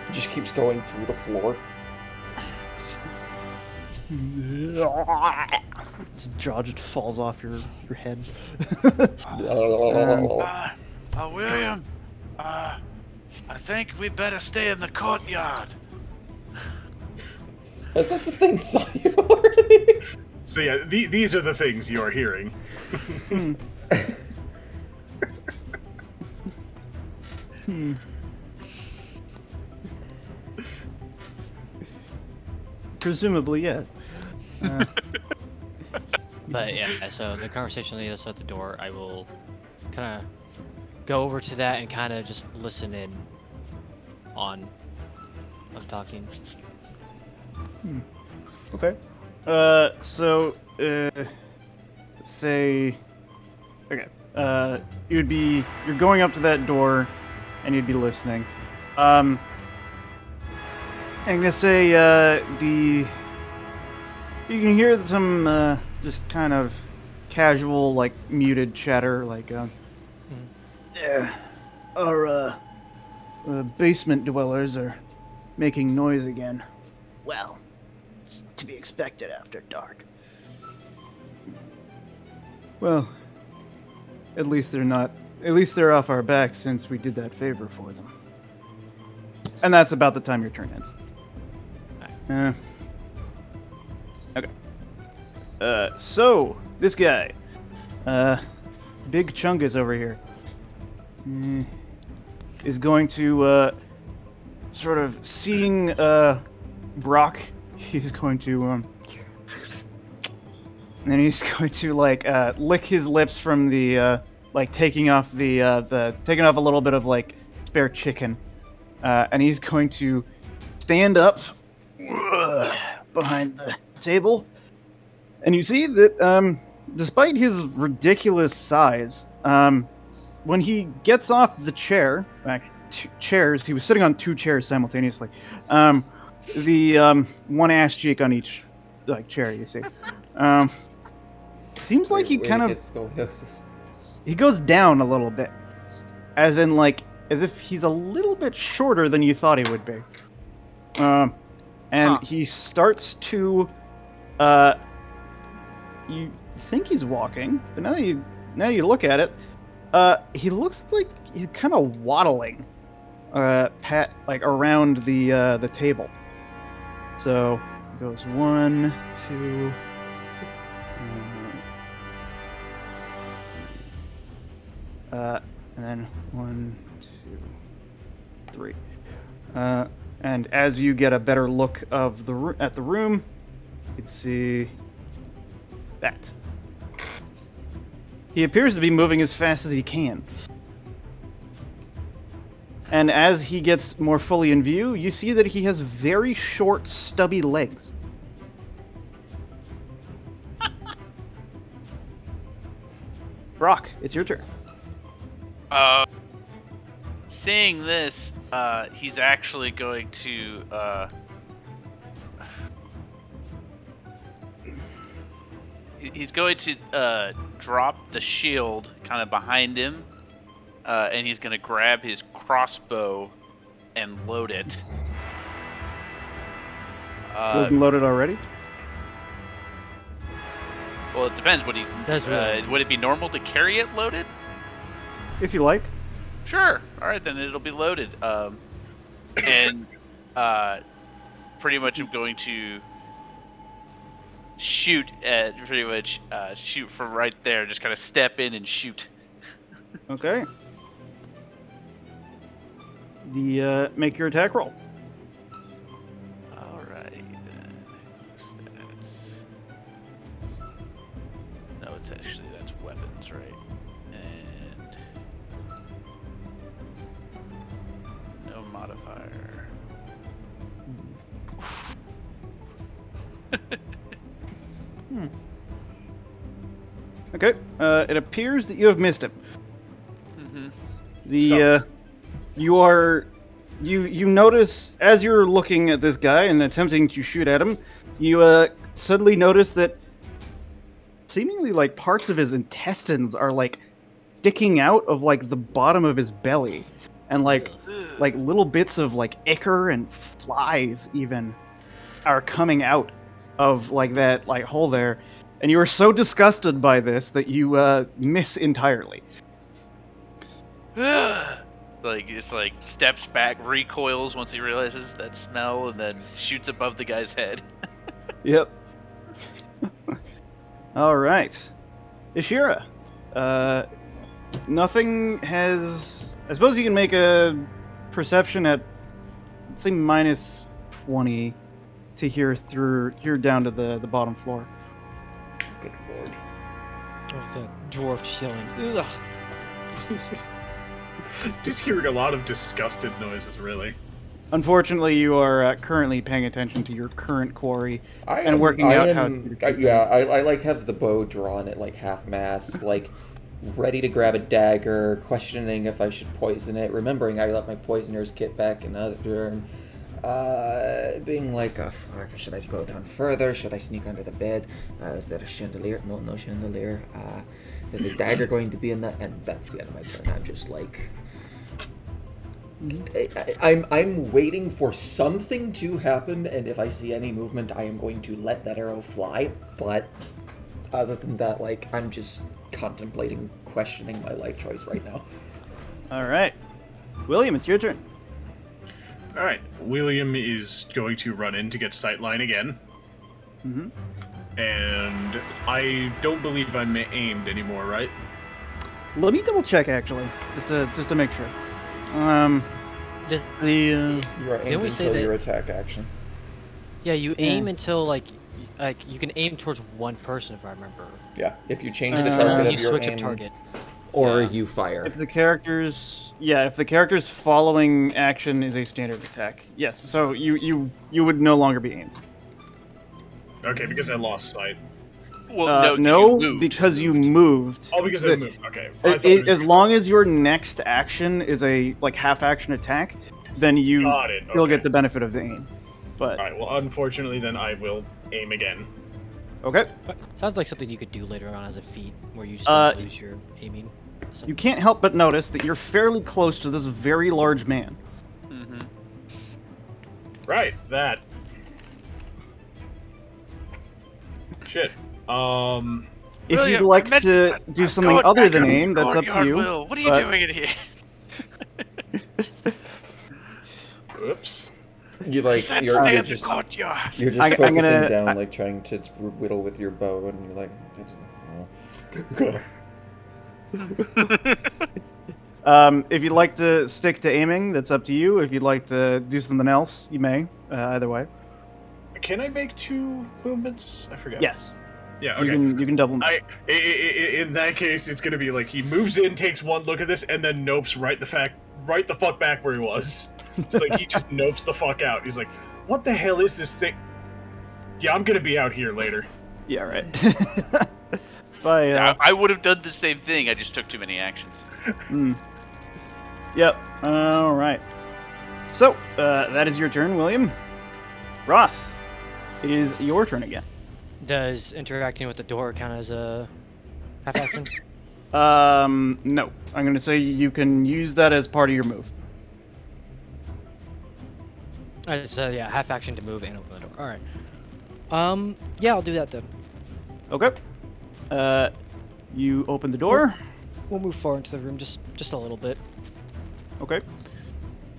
it just keeps going through the floor. His jaw just falls off your head. William, I think we better stay in the courtyard. That's like the thing saw you already. So yeah, these are the things you are hearing. Presumably, yes. But yeah, so the conversation on the other side of the door, I will kind of go over to that and kind of just listen in on talking. Okay. So, say, okay. You're going up to that door, and you'd be listening. I'm gonna say, you can hear some, just kind of casual, like, muted chatter, like, our, basement dwellers are making noise again. Well, it's to be expected after dark. Well, at least they're off our backs since we did that favor for them. And that's about the time your turn ends. Okay. So, this guy, Big Chungus over here, is going to, sort of seeing, Brock, he's going to, and then he's going to, like, lick his lips from the, like, taking off a little bit of, like, spare chicken. And he's going to stand up behind the table. And you see that, despite his ridiculous size, when he gets off the chair, he was sitting on 2 chairs simultaneously. The one ass cheek on each chair, you see. Seems like he kind of scoliosis. he goes down a little bit, as if he's a little bit shorter than you thought he would be. And he starts to you think he's walking, but now you look at it, he looks like he's kind of waddling around the table. So it goes 1, 2, and then 1, 2, 3. And as you get a better look of at the room, you can see that he appears to be moving as fast as he can. And as he gets more fully in view, you see that he has very short, stubby legs. Brock, it's your turn. Seeing this, he's actually going to he's going to drop the shield kind of behind him, and he's going to grab his crossbow and load it. Wasn't loaded already? Well, it depends. Would he? That's really- Would it be normal to carry it loaded? If you like. Sure. All right, then it'll be loaded. And pretty much I'm going to shoot at shoot from right there. Just kind of step in and shoot. Okay. Make your attack roll. All right. No, that's weapons, right? And no modifier. Okay. It appears that you have missed him. Mm-hmm. You notice as you're looking at this guy and attempting to shoot at him, you suddenly notice that seemingly like parts of his intestines are like sticking out of like the bottom of his belly, and like little bits of like ichor and flies even are coming out of like that like hole there, and you are so disgusted by this that you miss entirely. It's like steps back, recoils once he realizes that smell, and then shoots above the guy's head. Yep. All right, Ishira. Nothing has. I suppose you can make a perception at, let's say, -20 to hear down to the bottom floor. Good lord. Oh, the dwarf chilling. Ugh. Just hearing a lot of disgusted noises, really. Unfortunately, you are currently paying attention to your current quarry I and working out how. I like have the bow drawn at like half mast, like ready to grab a dagger, questioning if I should poison it, remembering I left my poisoner's kit back in the other room, being like, oh fuck, should I go down further? Should I sneak under the bed? Is there a chandelier? No chandelier. Is the dagger going to be in that? And that's the end of my turn. I'm just like, I'm waiting for something to happen, and if I see any movement, I am going to let that arrow fly. But other than that, like, I'm just contemplating, questioning my life choice right now. All right, William, it's your turn. All right, William is going to run in to get sightline again. Mm-hmm. And I don't believe I'm aimed anymore, right? Let me double check actually, just to make sure. Does- You are Didn't aimed we say until that- your attack action. Yeah, you aim until like you can aim towards one person if I remember. Yeah, if you change the Or target You of your switch aim, up target. or Yeah. you fire. If the character's following action is a standard attack, yes. So you would no longer be aimed. Okay, because I lost sight. Well, No, you moved. because you moved. Oh, because I The- moved. Okay. I thought it was As long as your next action is a like half action attack, then you Got it. you'll Okay. get the benefit of the aim. But Alright, well, unfortunately, then I will aim again. okay, Sounds like something you could do later on as a feat, where you just Uh, don't lose your aiming. So, you can't help but notice that you're fairly close to this very large man. Mm-hmm. Right, that. Shit. If William, you'd like I meant- to do I'm something going other back than in the aim, that's up to courtyard, you. Will. What are you but- doing in here? Oops. You like Said you're stay in the just courtyard. you're just I'm focusing gonna- down, like trying to whittle with your bow, and you're like. If you'd like to stick to aiming, that's up to you. If you'd like to do something else, you may. Either way. Can I make 2 movements? I forget. Yes. Yeah, okay. You can double. In that case, it's gonna be like he moves in, takes one look at this, and then nopes right the right the fuck back where he was. It's like he just nopes the fuck out. He's like, what the hell is this thing? Yeah, I'm gonna be out here later. Yeah, right. Bye. I would have done the same thing. I just took too many actions. Yep. All right. So that is your turn, William. Roth, it is your turn again. Does interacting with the door count as a half action? No. I'm going to say you can use that as part of your move. So yeah, half action to move and open the door. All right. Yeah, I'll do that then. Okay. You open the door. We'll move forward into the room just a little bit. Okay.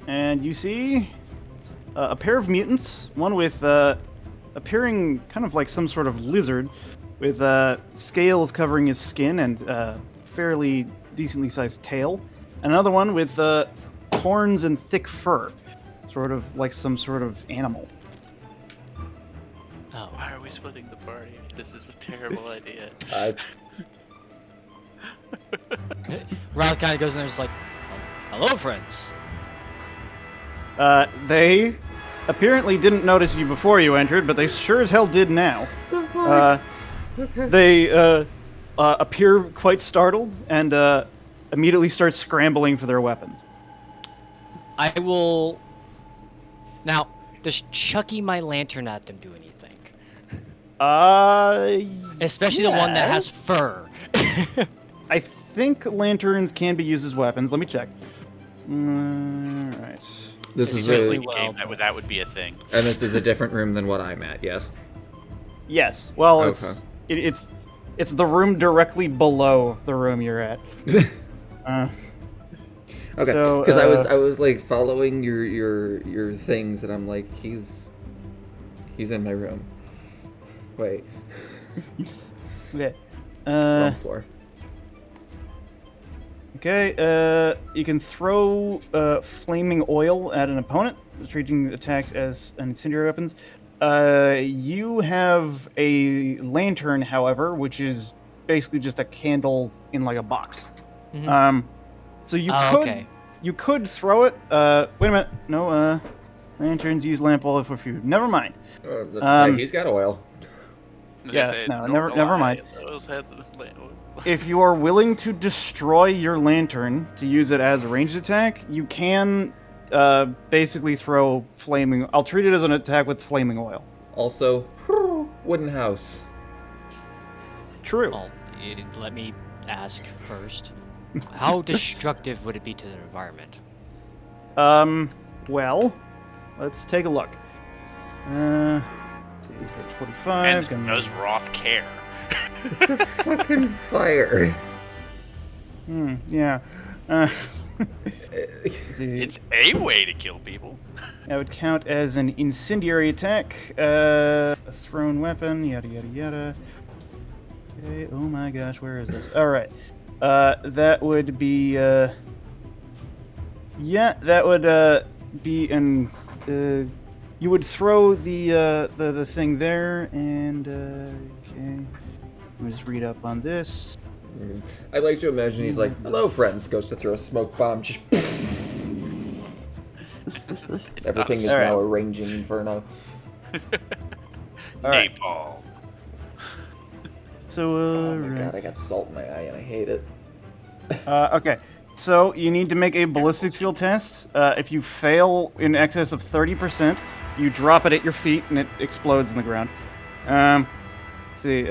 And you see a pair of mutants, one with appearing kind of like some sort of lizard with scales covering his skin and fairly decently sized tail. And another one with horns and thick fur, sort of like some sort of animal. Oh. Why are we splitting the party? This is a terrible idea. Riley kind of goes in there and is like, oh, hello, friends. They apparently didn't notice you before you entered, but they sure as hell did now. They appear quite startled and immediately start scrambling for their weapons. I will... Now, does chucking my lantern at them do anything? Especially the one that has fur. I think lanterns can be used as weapons. Let me check. Alright. This is really a, well. That would be a thing. and this is a different room than what I'm at. Yes. Yes. Well, Okay. it's the room directly below the room you're at. Okay. So, Because I was like following your things, and I'm like, he's in my room. Wait. Okay. Wrong floor. Okay, you can throw flaming oil at an opponent, treating attacks as incendiary weapons. You have a lantern, however, which is basically just a candle in like a box. Mhm. So you Okay. could throw it. Wait a minute, no. Lanterns use lamp oil for food. Never mind. I was about to say, he's got oil. Yeah, never mind. If you are willing to destroy your lantern to use it as a ranged attack, you can basically throw flaming... I'll treat it as an attack with flaming oil. Also, wooden house. True. Well, let me ask first. How destructive would it be to the environment? Well, let's take a look. Let's see, page 45. And does Roth care? It's a fucking fire. Yeah. It's a way to kill people. That would count as an incendiary attack. A thrown weapon, yada yada yada. Okay, oh my gosh, where is this? Alright. That would be, yeah, that would, be an, you would throw the thing there, and, okay. Let me just read up on this. I like to imagine he's like, hello, friends, goes to throw a smoke bomb, just everything is now a raging inferno. Alright. Napalm. So, Oh my god, I got salt in my eye and I hate it. okay. So, you need to make a ballistic skill test. If you fail in excess of 30%, you drop it at your feet and it explodes in the ground. Let's see,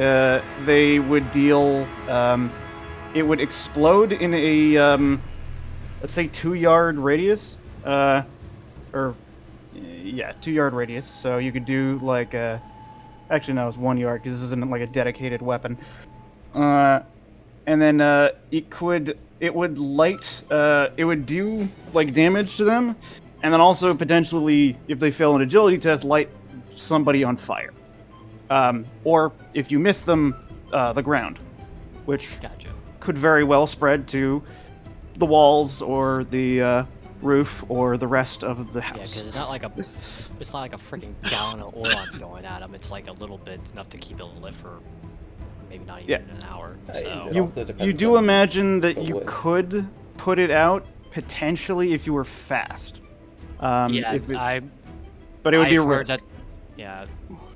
they would deal, it would explode in a, let's say 2-yard radius, yeah, 2-yard radius, so you could do like, actually no, it's 1 yard, because this isn't like a dedicated weapon, and then, it would light, it would do, like, damage to them, and then also potentially, if they fail an agility test, light somebody on fire. Or if you miss them, the ground, which Gotcha. could very well spread to the walls or the roof or the rest of the Yeah, house. because it's not like a freaking gallon of oil I'm throwing at them. It's like a little bit, enough to keep it lit for maybe not even an hour. So It also depends You do on imagine that the you wood. could put it out potentially if you were fast. Yeah, But it would be a I've heard risk. that. Yeah,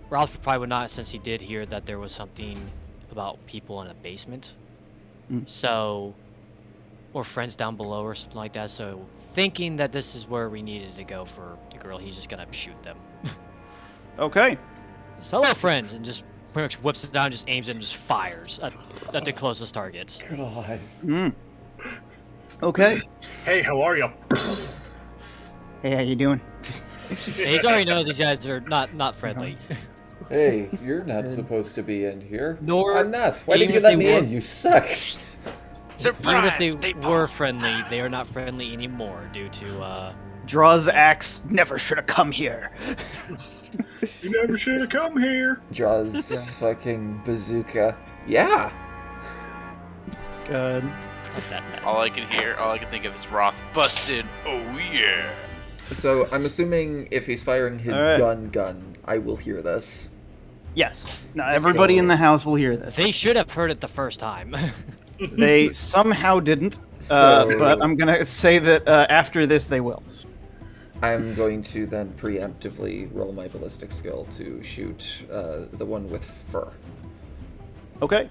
Ralph probably would not, since he did hear that there was something about people in a basement. So, or friends down below or something like that. So, thinking that this is where we needed to go for the girl, he's just gonna shoot them. Okay. So, hello, friends, and just pretty much whips it down, just aims it, and just fires at the closest targets. God. Okay. Hey, how are you? Hey, how you doing? He's already knows these guys are not friendly. Hey, you're not supposed to be in here. Nor I'm not. Why did even you if let they me were- in? You suck. Surprise! Even if they people! were friendly, they are not friendly anymore due to Draws axe. Never should have come here. You never should have come here. Draws fucking bazooka. Yeah. Good. All I can think of is Roth busted. Oh yeah. So I'm assuming if he's firing his Alright. gun, I will hear this. Yes. Now everybody in the house will hear this. They should have heard it the first time. They somehow didn't, So but I'm gonna say that after this they will. I'm going to then preemptively roll my ballistic skill to shoot the one with fur, Okay.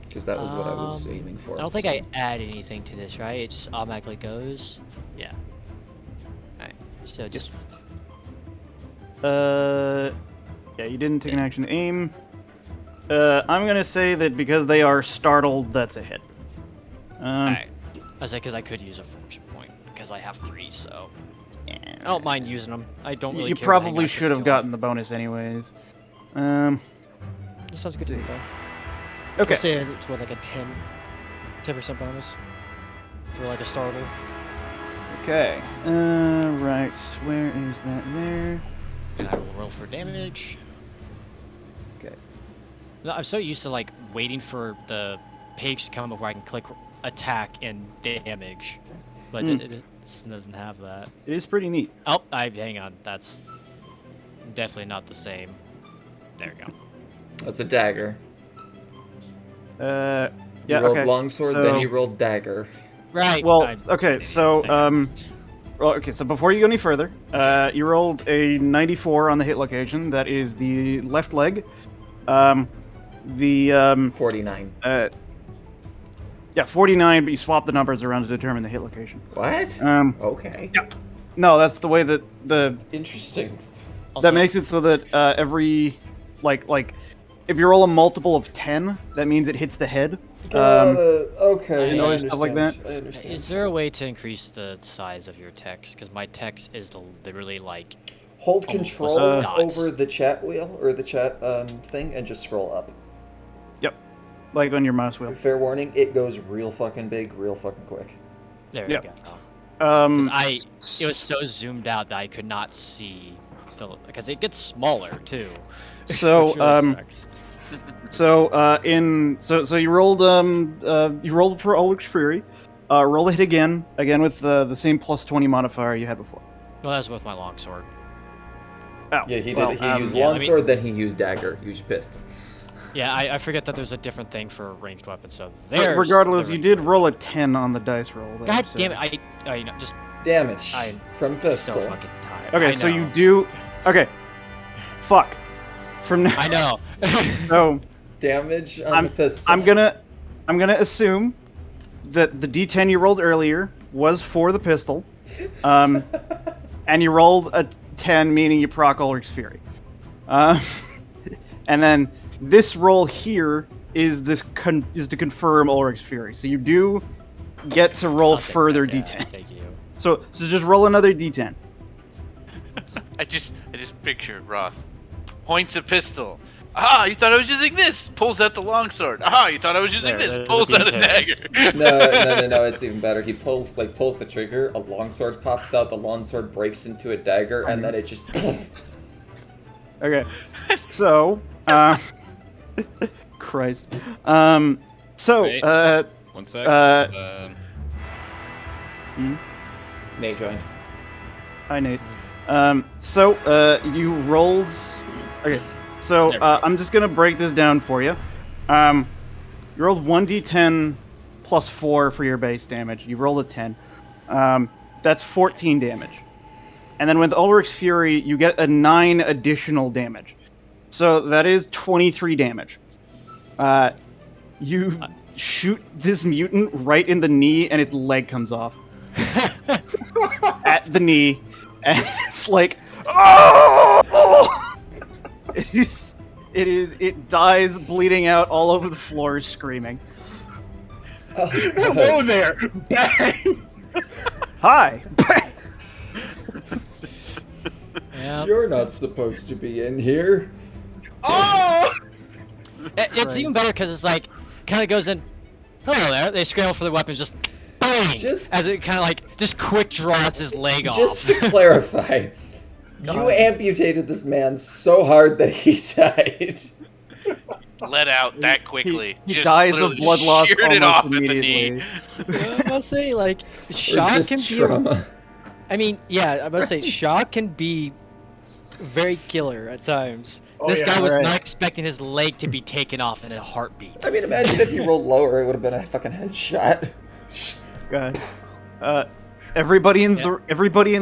because that was what I was aiming for. I don't think I add anything to this, right? It just automatically goes. Yeah. Alright. So just Yeah, you didn't take an action to aim. I'm gonna say that because they are startled, that's a hit. alright. I was like, because I could use a function point because I have 3, so I don't mind using them. I don't really. You care to hang probably out should have till- gotten the bonus anyways. This sounds good to me though. Okay. I'll say it's what, like a 10% bonus for like a startle. Okay. Right. Where is that there? And I will roll for damage. Okay. No, I'm so used to like waiting for the page to come up where I can click attack and damage, but it doesn't have that. It is pretty neat. Oh, hang on. That's definitely not the same. There we go. That's a dagger. Yeah. You rolled Okay. longsword, so, then you rolled dagger. Right. Well, okay. So well, okay. So before you go any further, you rolled a 94 on the hit location. That is the left leg. The 49. Yeah, 49, but you swap the numbers around to determine the hit location. What? Okay. Yeah. No, that's the way that Interesting. Also, that makes it so that every like if you roll a multiple of 10, that means it hits the head. Okay. You know, I stuff like understand. that. I understand. Is there a way to increase the size of your text? Because my text is literally like. Hold almost control dots. over the chat wheel or the chat thing and just scroll up. Yep. Like on your mouse wheel. Fair warning, it goes real fucking big, real fucking quick. There Yep. we go. 'Cause it was so zoomed out that I could not see because it gets smaller too. So which really sucks. so you rolled for Ulrich's Fury. Roll a hit again with the same plus 20 modifier you had before. Well, that was with my longsword. Oh, Yeah, he did. well, He used yeah, let me- longsword, then he used dagger. He used pistol. Yeah, I forget that there's a different thing for ranged weapons. So But there's. regardless, the you ranged did weapon. roll a 10 on the dice roll. There, God so. damn it! I just Damage I'm from pistol. so fucking tired. Okay, I so you know. do. Okay. Fuck. From now. I know. So Damage on the pistol. I'm gonna assume that the D10 you rolled earlier was for the pistol, and you rolled a 10, meaning you proc Ulrich's Fury. And then this roll here is to confirm Ulrich's Fury. So you do get to roll I'll take further that, yeah, D10. Thank you. So just roll another D10. I just pictured Roth. Points a pistol. Aha, you thought I was using this. Pulls out the longsword. Aha, you thought I was using There's this. Pulls a out a D10. dagger. No, it's even better. He pulls the trigger, a longsword pops out, the longsword breaks into a dagger, and then it just Okay. So, Christ. So, Wait. 1 sec. Nate joined. hi Nate. You rolled. Okay. So I'm just gonna break this down for you. You rolled 1d10 plus 4 for your base damage. You rolled a 10. That's 14 damage. And then with Ulrich's Fury, you get a 9 additional damage. So that is 23 damage. You shoot this mutant right in the knee, and its leg comes off. At the knee, and it's like, oh! It dies, bleeding out all over the floor, screaming. Oh, Hello there! Bang! Hi! Yeah. You're not supposed to be in here. Oh! It's even better because it's like, kind of goes in, hello there, they scramble for the weapons, just bang! Just- as it kind of like, just quick draws his leg off. Just to clarify, you amputated this man so hard that he died. Let out that quickly. He Just dies of literally blood loss sheared it almost off at the knee. immediately. I must say, like, Or shock just can be. trauma. I mean, yeah, I must say, shock can be very killer at times. Oh, This yeah, guy was right. not expecting his leg to be taken off in a heartbeat. I mean, imagine if you rolled lower, it would have been a fucking headshot. God. Everybody in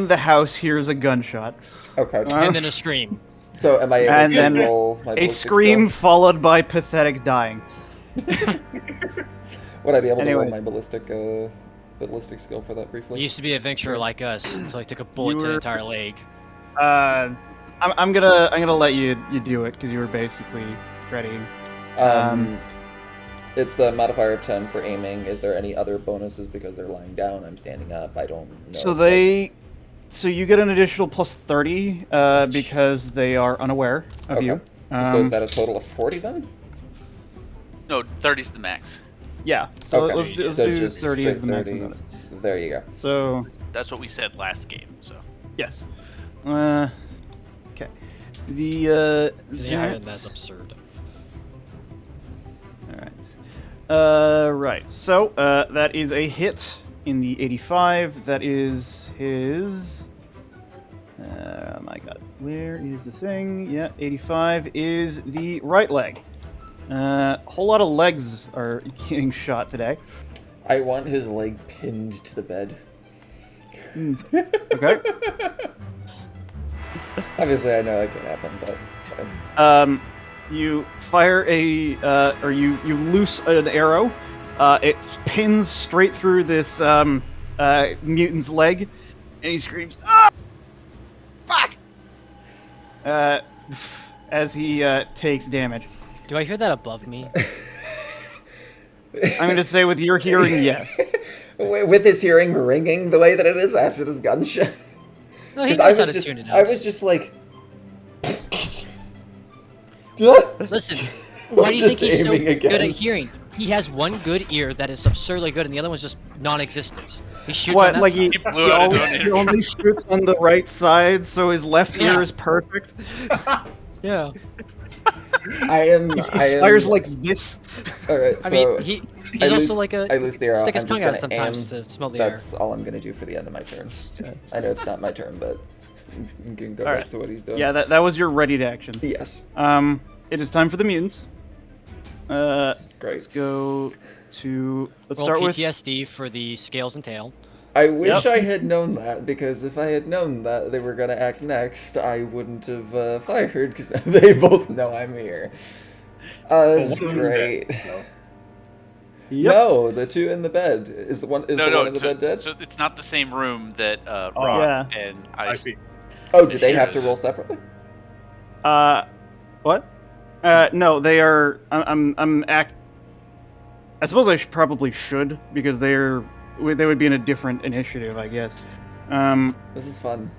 the house hears a gunshot. Okay. And then a scream. So am I able And to then roll my A ballistic scream skill? followed by pathetic dying. Would I be able to roll Anyways. my ballistic skill for that He briefly? used to be an adventurer like us until he took a bullet to the were- entire leg. I'm gonna let you do it because you were basically ready. It's the modifier of 10 for aiming. Is there any other bonuses because they're lying down? I'm standing up. I don't know. So you get an additional plus 30 because they are unaware of Okay. you. So is that a total of 40 then? No, 30's the max. Yeah. So Okay. let's So do just 30 as straight the maximum 30. bonus. There you go. So That's what we said last game. So yes. Okay. The Anything higher than that's absurd. Alright. Right. So, that is a hit in the 85. That is his... Oh my god. Where is the thing? Yeah, 85 is the right leg. Whole lot of legs are getting shot today. I want his leg pinned to the bed. Okay. Obviously, I know that can happen, but it's fine. You fire or you loose an arrow. It pins straight through this mutant's leg, and he screams, "Ah, fuck!" As he takes damage. Do I hear that above me? I'm gonna say with your hearing, yes. With his hearing ringing the way that it is after this gunshot. No, he Because knows how to tune it out. I was just like... Listen, why do you think Just he's so aiming good at again. hearing? He has one good ear that is absurdly good, and the other one's just non-existent. He shoots What? on that Like side. he blew out his own he ear. only shoots on the right side, so his left Yeah. ear is perfect. Yeah. He fires like this. Alright, I so... mean, he's I also lose- like a. I lose the arrow. Stick his I'm tongue just out gonna sometimes aim. to smell the That's all I'm gonna do for the end of my turn. I know it's not my turn, but you can go back Alright. to what he's doing. Yeah, that was your ready to action. Yes. It is time for the mutants. Great. Let's go to. Let's Roll start with. PTSD for the scales and tail. I wish Yep. I had known that, because if I had known that they were gonna act next, I wouldn't have fired, because they both know I'm here. That's one of them's great. dead, so. Yep. No, the two in the bed. Is the one in the bed dead? So it's not the same room that Rock Yeah. and I see. Oh, do they have to Shares. roll separately? What? No, they are. I suppose I probably should because they would be in a different initiative, I guess. This is fun.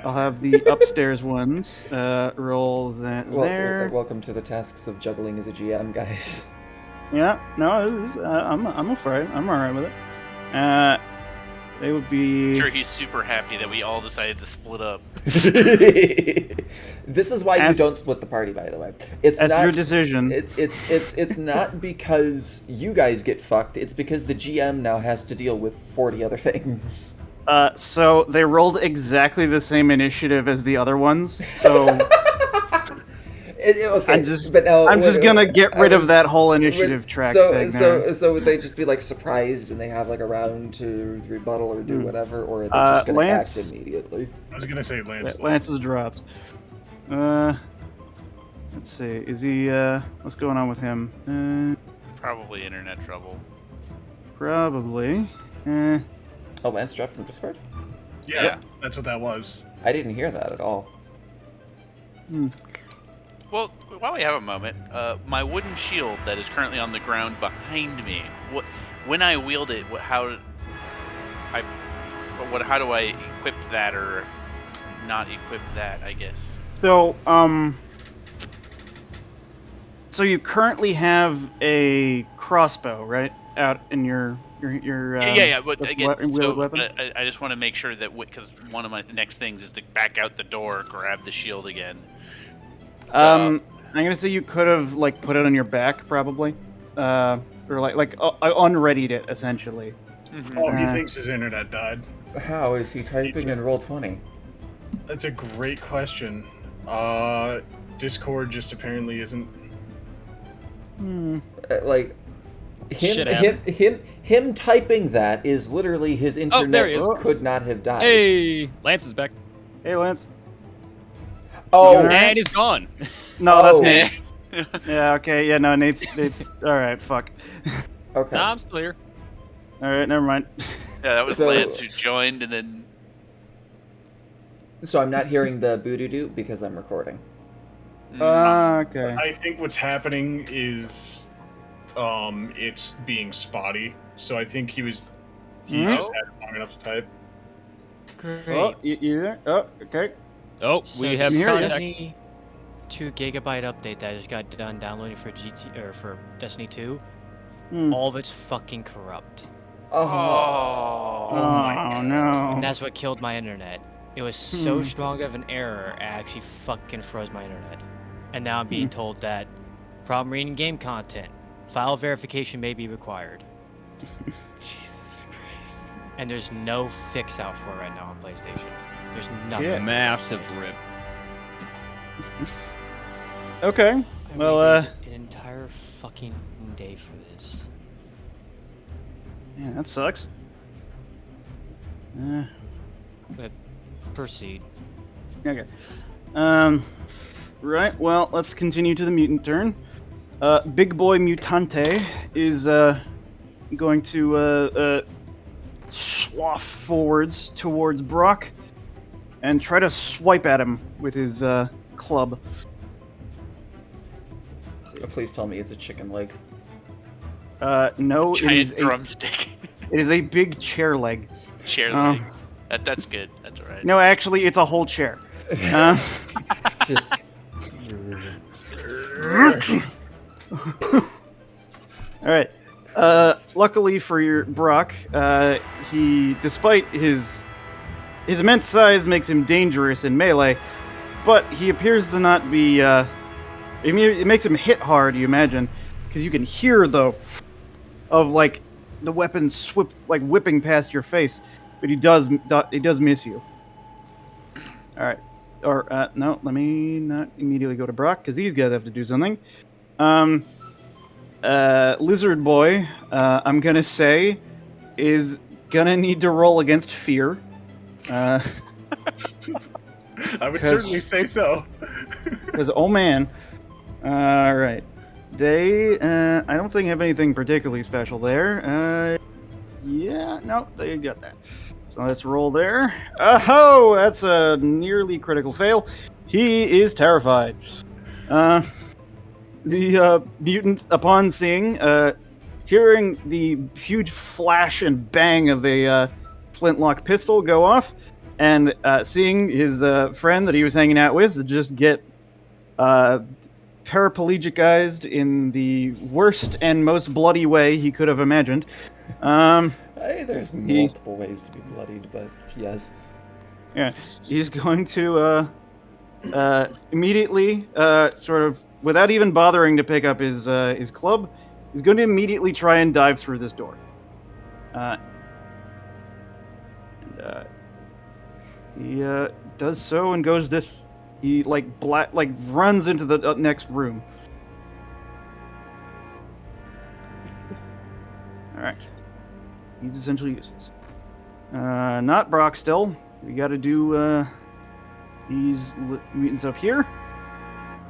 I'll have the upstairs ones. Roll that there. Welcome to the tasks of juggling as a GM, guys. Yeah, no, I'm afraid. I'm alright with it. They would be. I'm sure he's super happy that we all decided to split up. This is why As- you don't split the party, by the way. It's That's not your decision. It's not because you guys get fucked. It's because the GM now has to deal with 40 other things. So they rolled exactly the same initiative as the other ones. So Okay, I'm just but no, I'm just gonna get rid of that whole but- initiative track so, thing there. So would they just be like surprised and they have like a round to rebuttal or do whatever, or are they just gonna Lance- act immediately? I was gonna say Lance. Lance is dropped. Let's see. Is he? What's going on with him? Probably internet trouble. Probably. Oh, Lance dropped from Discord? Yeah, Yeah. that's what that was. I didn't hear that at all. Well, while we have a moment, my wooden shield that is currently on the ground behind me. When I wield it, how do I equip that or not equip that? I guess. So, so you currently have a crossbow, right? Out in your Yeah. But again, wielded weapon. I just want to make sure that because one of my next things is to back out the door, grab the shield again. I'm gonna say you could have like put it on your back, probably, or like unreadied it essentially. Oh, he thinks his internet died. How is he typing in Roll20? That's a great question. Discord just apparently isn't. Like, Shit happened. him typing that is literally his internet there he is. could not have died. Hey, Lance is back. Hey, Lance. Oh, Alright. And he's gone. No, that's Oh. Nate. Yeah. Okay. Yeah. No, Nate's. All right. Fuck. okay. Nah, I'm still here. All right. Never mind. Yeah, that was So- Lance who joined, and then So I'm not hearing the boo-doo-doo because I'm recording. Okay. I think what's happening is, it's being spotty. So I think he just had it long enough to type. Great. Oh, you there? Oh, okay. Oh, So we the have Here you go. contact. Destiny 2 gigabyte update that I just got done downloading for for Destiny 2. All of it's fucking corrupt, Oh, Oh no. and that's what killed my internet. It was so strong of an error, it actually fucking froze my internet. And now I'm being told that problem reading game content, file verification may be required, Jesus Christ. and there's no fix out for it right now on PlayStation. There's nothing. Yeah. Massive rip. Okay. I Well, waited an entire fucking day for this. Yeah, that sucks. But proceed. Okay. Right. Well, let's continue to the mutant turn. Big Boy Mutante is going to slough forwards towards Brock and try to swipe at him with his club. Please tell me it's a chicken leg. No, giant drumstick, it is a big chair leg. chair Oh. leg. That's good. That's all right. No, actually, it's a whole chair. Uh, Just All right. Luckily for your Brock, he, despite his immense size, makes him dangerous in melee, but he appears to not be. It makes him hit hard, you imagine, because you can hear the of like the weapon whipping past your face, but he does miss you. All right. Or no, let me not immediately go to Brock because these guys have to do something. Lizard Boy, I'm gonna say, is gonna need to roll against fear. I would certainly say so. Because oh man, all right, they I don't think have anything particularly special there. Yeah, no, they got that. So let's roll there. Oh, that's a nearly critical fail. He is terrified. The mutant, upon hearing the huge flash and bang of a flintlock pistol go off, and seeing his friend that he was hanging out with just get paraplegicized in the worst and most bloody way he could have imagined. hey, there's multiple ways to be bloodied, but yes. Yeah, he's going to immediately, sort of, without even bothering to pick up his club, he's going to immediately try and dive through this door. He does so and goes this He like runs into the next room. All right. He's essentially useless. Not Brock still. We got to do these mutants up here.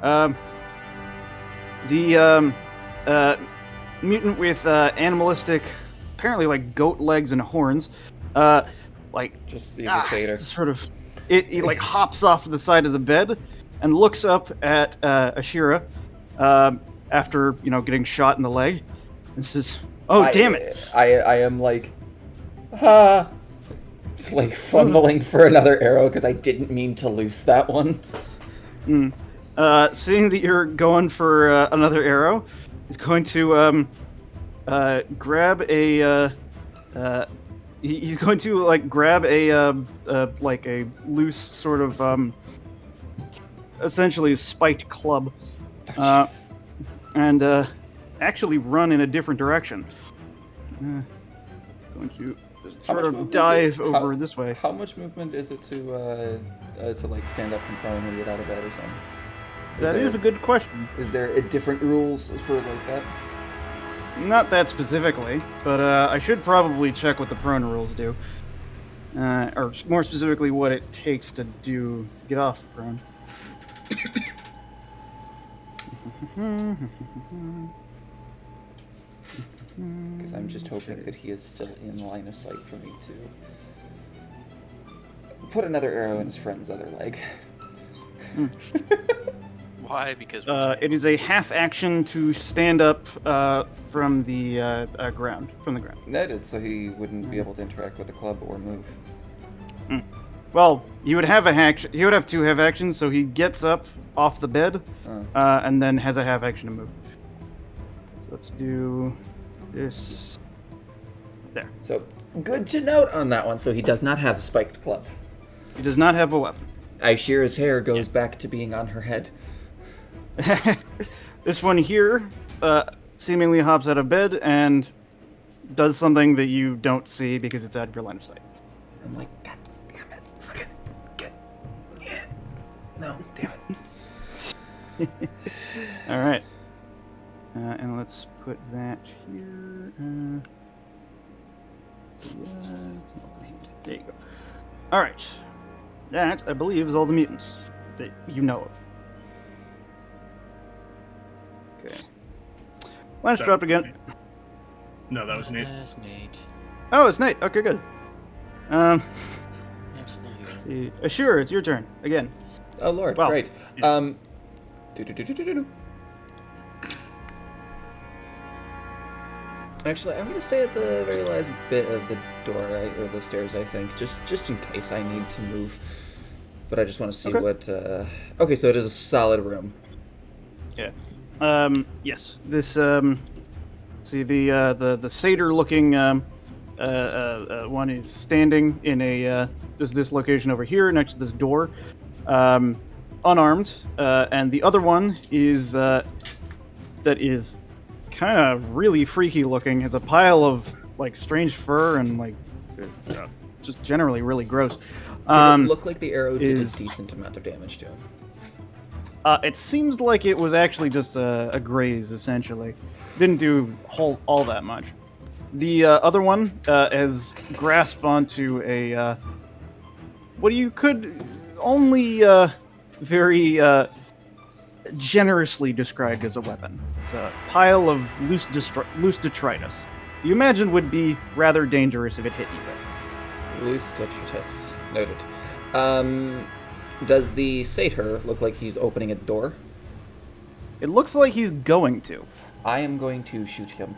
The mutant with animalistic, apparently like goat legs and horns, Just use a satyr. sort of, it like hops off the side of the bed and looks up at Ashira after getting shot in the leg, and says, "Oh, damn it!" I am like, like fumbling for another arrow because I didn't mean to loose that one. Seeing that you're going for another arrow, he's going to grab a. He's going to like grab a like a loose sort of essentially a spiked club, and actually run in a different direction. Going to sort of dive over this way. How much movement is it to like stand up from prone or get out of bed or something? That is a good question. Is there different rules for like that? Not that specifically, but I should probably check what the prone rules do. Or more specifically, what it takes to get off the prone. Because I'm just hoping that he is still in line of sight for me to put another arrow in his friend's other leg. Why? Because it is a half action to stand up from the ground. Netted, so he wouldn't be able to interact with the club or move. Well, he would have He would have two half actions, so he gets up off the bed, and then has a half action to move. Let's do this. There. So good to note on that one. So he does not have a spiked club. He does not have a weapon. Aishira's hair goes back to being on her head. This one here seemingly hops out of bed and does something that you don't see because it's out of your line of sight. I'm like, God damn it, fucking get, yeah, no, damn it. All right, and let's put that here. There you go. All right, that I believe is all the mutants that you know of. Okay. Lance dropped again. No, that was Nate. That's Nate. Oh, it's Nate. Okay, good. Absolutely. Sure, it's your turn again. Oh Lord, Well, great. yeah. Actually, I'm gonna stay at the very last bit of the door, or the stairs. I think, just in case I need to move. But I just want to see what. Okay, so it is a solid room. Yeah. Yes. This. See the satyr-looking one is standing in a this location over here next to this door, unarmed, and the other one is that is kind of really freaky looking. Has a pile of like strange fur and like just generally really gross. Did it look like the arrow did a is- decent amount of damage to him? It seems like it was actually just a graze, essentially. Didn't do all that much. The other one has grasped onto a what you could only very generously describe as a weapon. It's a pile of loose detritus. You imagine would be rather dangerous if it hit you. Loose detritus. Noted. Does the satyr look like he's opening a door? It looks like he's going to. I am going to shoot him.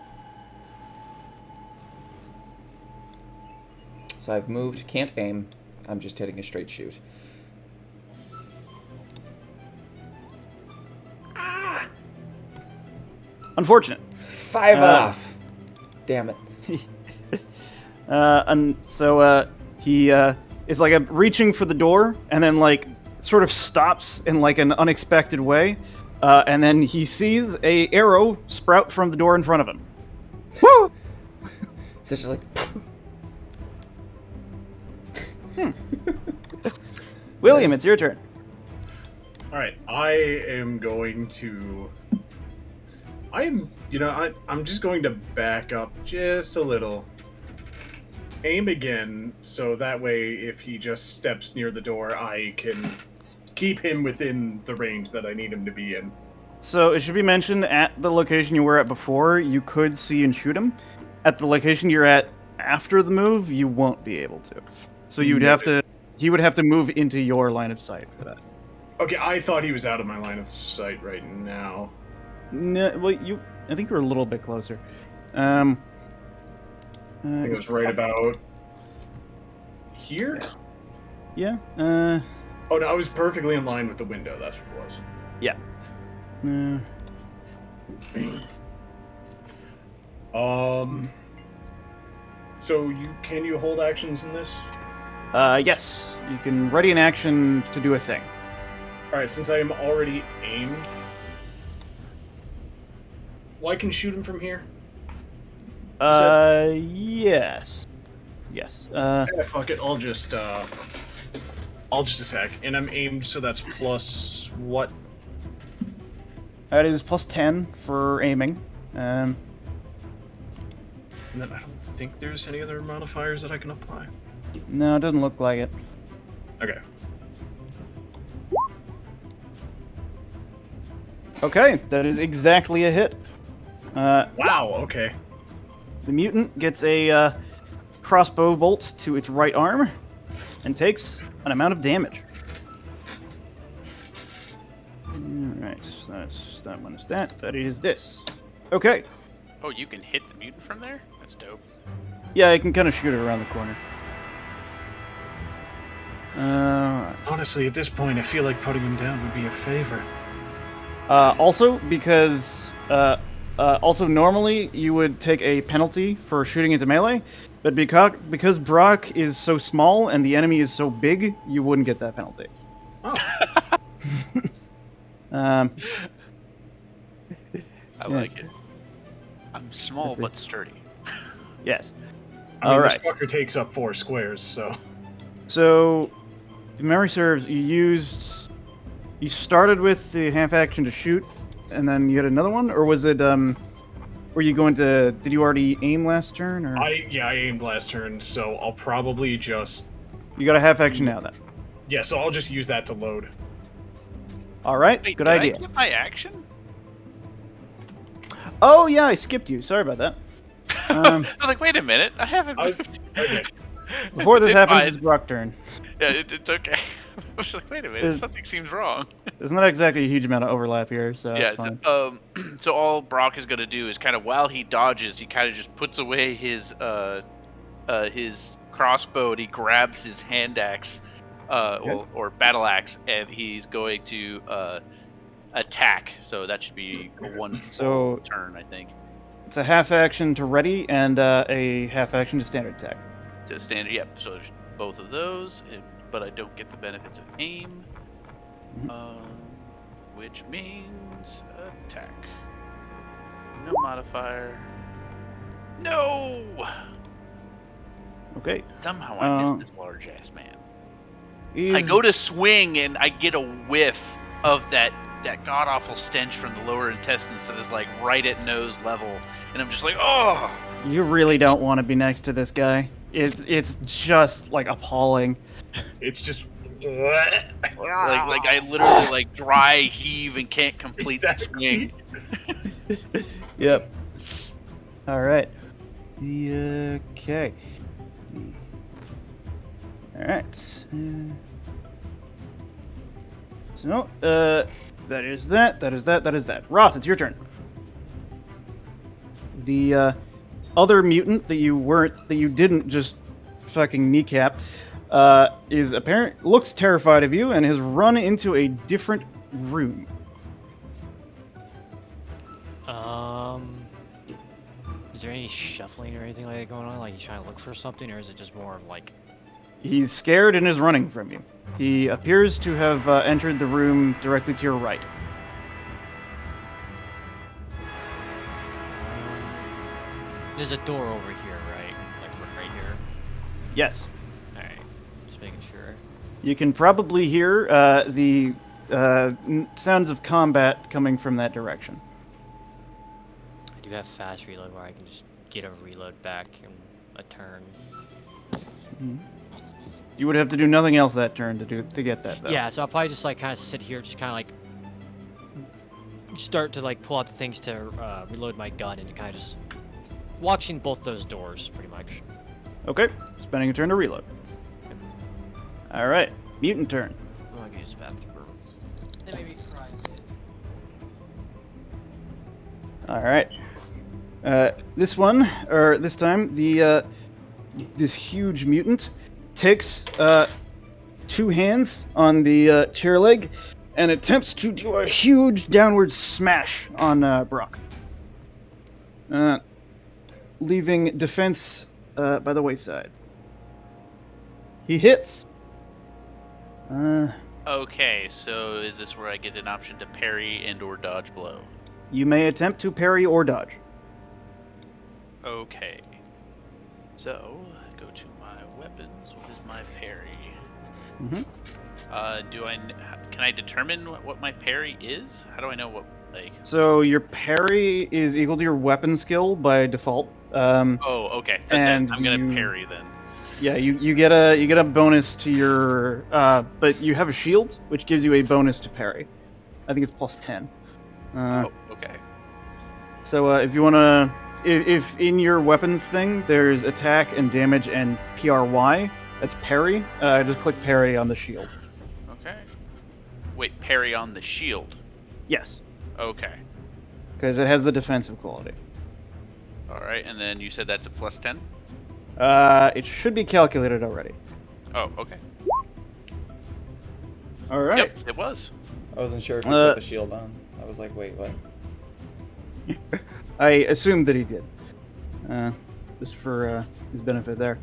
So I've moved, can't aim. I'm just hitting a straight shoot. Unfortunate. 5 off. Damn it. And so he is like reaching for the door, and then like sort of stops in like an unexpected way, and then he sees a arrow sprout from the door in front of him. Woo! So it's just like. William, it's your turn. All right, I am going to. I'm just going to back up just a little. Aim again, so that way, if he just steps near the door, I can keep him within the range that I need him to be in. So it should be mentioned, at the location you were at before, you could see and shoot him. At the location you're at after the move, you won't be able to. So you'd have to. He would have to move into your line of sight for that. Okay, I thought he was out of my line of sight right now. No, well, I think you were a little bit closer. I think it was right about here. Yeah. Oh no, I was perfectly in line with the window. That's what it was. Yeah. So can you hold actions in this? Yes. You can ready an action to do a thing. All right, since I am already aimed, well, I can shoot him from here. Yes. Yes. Yeah, fuck it. I'll just attack, and I'm aimed, so that's plus what? That is plus 10 for aiming. And then I don't think there's any other modifiers that I can apply. No, it doesn't look like it. Okay. Okay, that is exactly a hit. Wow. Okay. The mutant gets a crossbow bolt to its right arm and takes an amount of damage. Alright, that's that one is that. That is this. Okay. Oh, you can hit the mutant from there? That's dope. Yeah, I can kind of shoot it around the corner. Alright. Honestly, at this point, I feel like putting him down would be a favor. Also, because also normally you would take a penalty for shooting into melee, but because Brock is so small and the enemy is so big, you wouldn't get that penalty. Oh. Um, I like it. I'm small but sturdy. yes. I mean, Alright. this fucker takes up 4 squares, so. So, if memory serves, you started with the half action to shoot, and then you had another one, or was it were you going to? Did you already aim last turn, or I aimed last turn, so I'll probably just. you got a half action now then? Yeah, so I'll just use that to load. All right, Wait, good did idea. I get my action? Oh yeah, I skipped you. Sorry about that. I was like, wait a minute, I haven't I was- moved. Okay. Before this It's happens, fine. it's Brock's turn. Yeah, it's okay. I was like, wait a minute, something seems wrong. There's not exactly a huge amount of overlap here, so that's fine. So all Brock is gonna do is kind of while he dodges, he kind of just puts away his crossbow and he grabs his hand axe, or battle axe, and he's going to attack. So that should be a one So- turn, I think. It's a half action to ready and a half action to standard attack. So standard, yep. So there's both of those, but I don't get the benefits of aim, which means attack. No modifier. No. Okay. Somehow I missed this large ass man. He's- I go to swing and I get a whiff of that god awful stench from the lower intestines that is like right at nose level, and I'm just like, oh. You really don't want to be next to this guy. It's just like appalling. It's just. Like I literally like dry heave and can't complete Exactly. the swing. Yep. All right. Okay. All right. So, that is that. That is that. That is that. Roth, it's your turn. The other mutant that you didn't just fucking kneecap, looks terrified of you and has run into a different room. Is there any shuffling or anything like that going on? Like he's trying to look for something, or is it just more of like? He's scared and is running from you. He appears to have entered the room directly to your right. There's a door over here, right? Like right here. Yes. All right, just making sure. You can probably hear the sounds of combat coming from that direction. I do have fast reload where I can just get a reload back in a turn. You would have to do nothing else that turn to get that, though. Yeah, so I'll probably just like kind of sit here, just kind of like start to like pull out the things to reload my gun and kind of just watching both those doors, pretty much. Okay, spending a turn to reload. All right, mutant turn. I'm gonna use the bathroom. And maybe cry a bit. All right. This time, this huge mutant takes 2 hands on the chair leg and attempts to do a huge downward smash on Brock, leaving defense by the wayside. He hits. Okay, so is this where I get an option to parry and/or dodge blow? You may attempt to parry or dodge. Okay. So, go to my weapons. What is my parry? Mm-hmm. Can I determine what my parry is? How do I know what, like... So your parry is equal to your weapon skill by default. Oh, okay. So and I'm gonna parry then. Yeah, you get a bonus to your but you have a shield, which gives you a bonus to parry. I think it's plus 10. Oh, okay. So if you wanna, if in your weapons thing there's attack and damage and PRY, that's parry. Just click parry on the shield. Okay. Wait, parry on the shield. Yes, Okay. because it has the defensive quality. All right, and then you said that's a plus 10. It should be calculated already. Oh, okay. All right. Yep, it was. I wasn't sure if he put the shield on. I was like, wait, what? I assumed that he did. Just for his benefit there.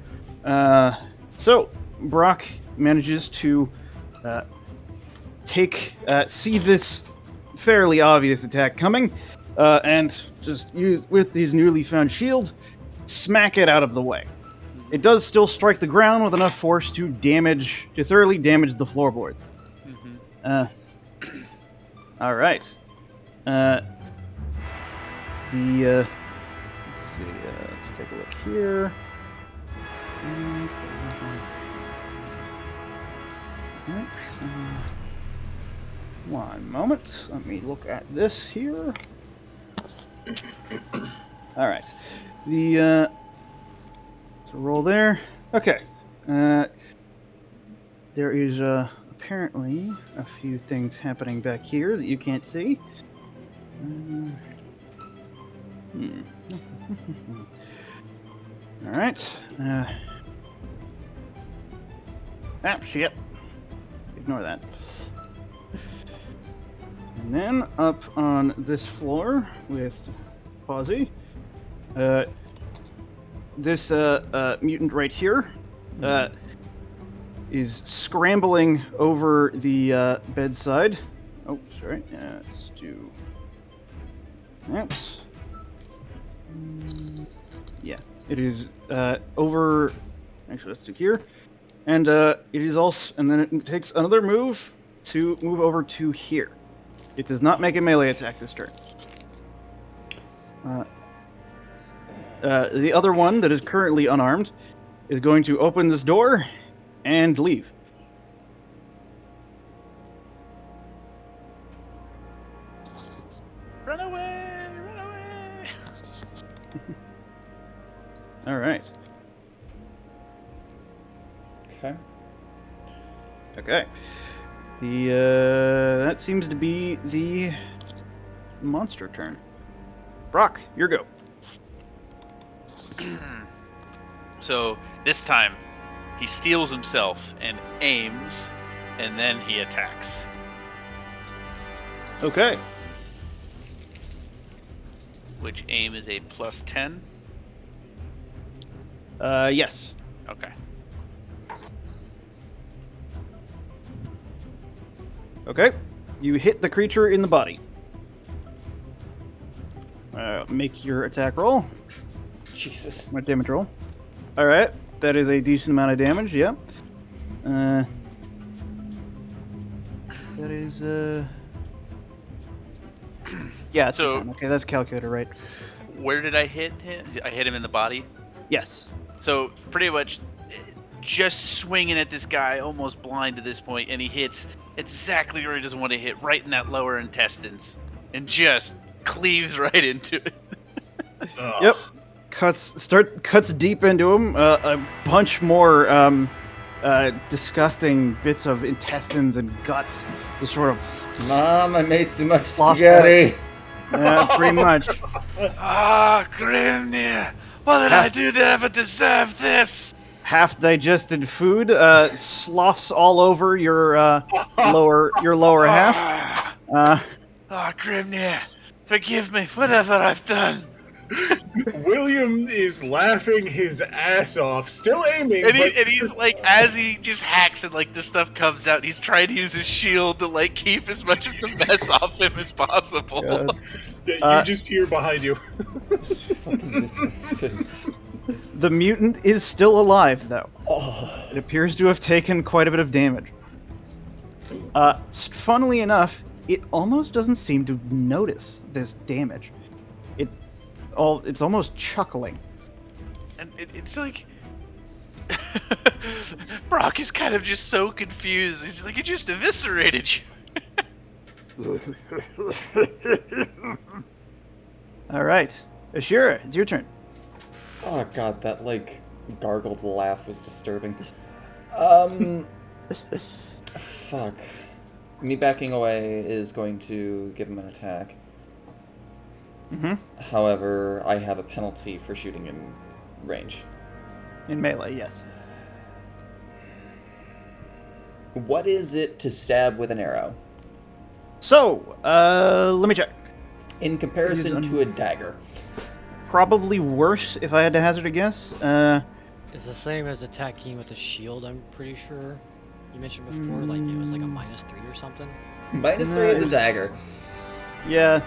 So, Brock manages to see this fairly obvious attack coming, and just with his newly found shield, smack it out of the way. It does still strike the ground with enough force to thoroughly damage the floorboards. Mm-hmm. All right. Let's see. Let's take a look here. Right. One moment. Let me look at this here. All right. So roll there. Okay. There is apparently a few things happening back here that you can't see. All right. Shit. Ignore that. And then up on this floor with Pawsey, this mutant right here is scrambling over the bedside. Oh, sorry. Let's do that. Yeah, it is over. Actually, let's do here, and it is also. And then it takes another move to move over to here. It does not make a melee attack this turn. The other one that is currently unarmed is going to open this door and leave. Run away! Run away! All right. Okay. Okay. That seems to be the monster turn. Brock, your go. So this time, he steals himself and aims, and then he attacks. Okay. Which aim is a plus 10? Yes. Okay. Okay. You hit the creature in the body. Make your attack roll. Jesus. My damage roll. Alright. That is a decent amount of damage, yeah. That is yeah, it's a So- 10. Okay, that's calculator, right? Where did I hit him? I hit him in the body. Yes. So pretty much, just swinging at this guy, almost blind to this point, and he hits exactly where he doesn't want to hit, right in that lower intestines, and just cleaves right into it. Ugh. Yep. Cuts deep into him. A bunch more disgusting bits of intestines and guts just sort of Mom, I made too much Lost spaghetti. pretty much. Ah, Grimnir! What did I do to ever deserve this? Half digested food sloughs all over your lower half. Grimnir, forgive me, whatever I've done. William is laughing his ass off, still aiming. And, but he's like, as he just hacks and like this stuff comes out, he's trying to use his shield to like keep as much of the mess off him as possible. God. you just hear behind you. Fucking disgusting. The mutant is still alive, though. Oh. It appears to have taken quite a bit of damage. Funnily enough, it almost doesn't seem to notice this damage. It's almost chuckling. And it's like Brock is kind of just so confused. He's like, it just eviscerated you. All right, Ashira, it's your turn. Oh god, that like gargled laugh was disturbing. Fuck. Me backing away is going to give him an attack. Mm-hmm. However, I have a penalty for shooting in range. In melee, yes. What is it to stab with an arrow? So, let me check. In comparison to a dagger. Probably worse if I had to hazard a guess. It's the same as attacking with a shield, I'm pretty sure. You mentioned before, like it was like a -3 or something. -3 is a dagger. Yeah.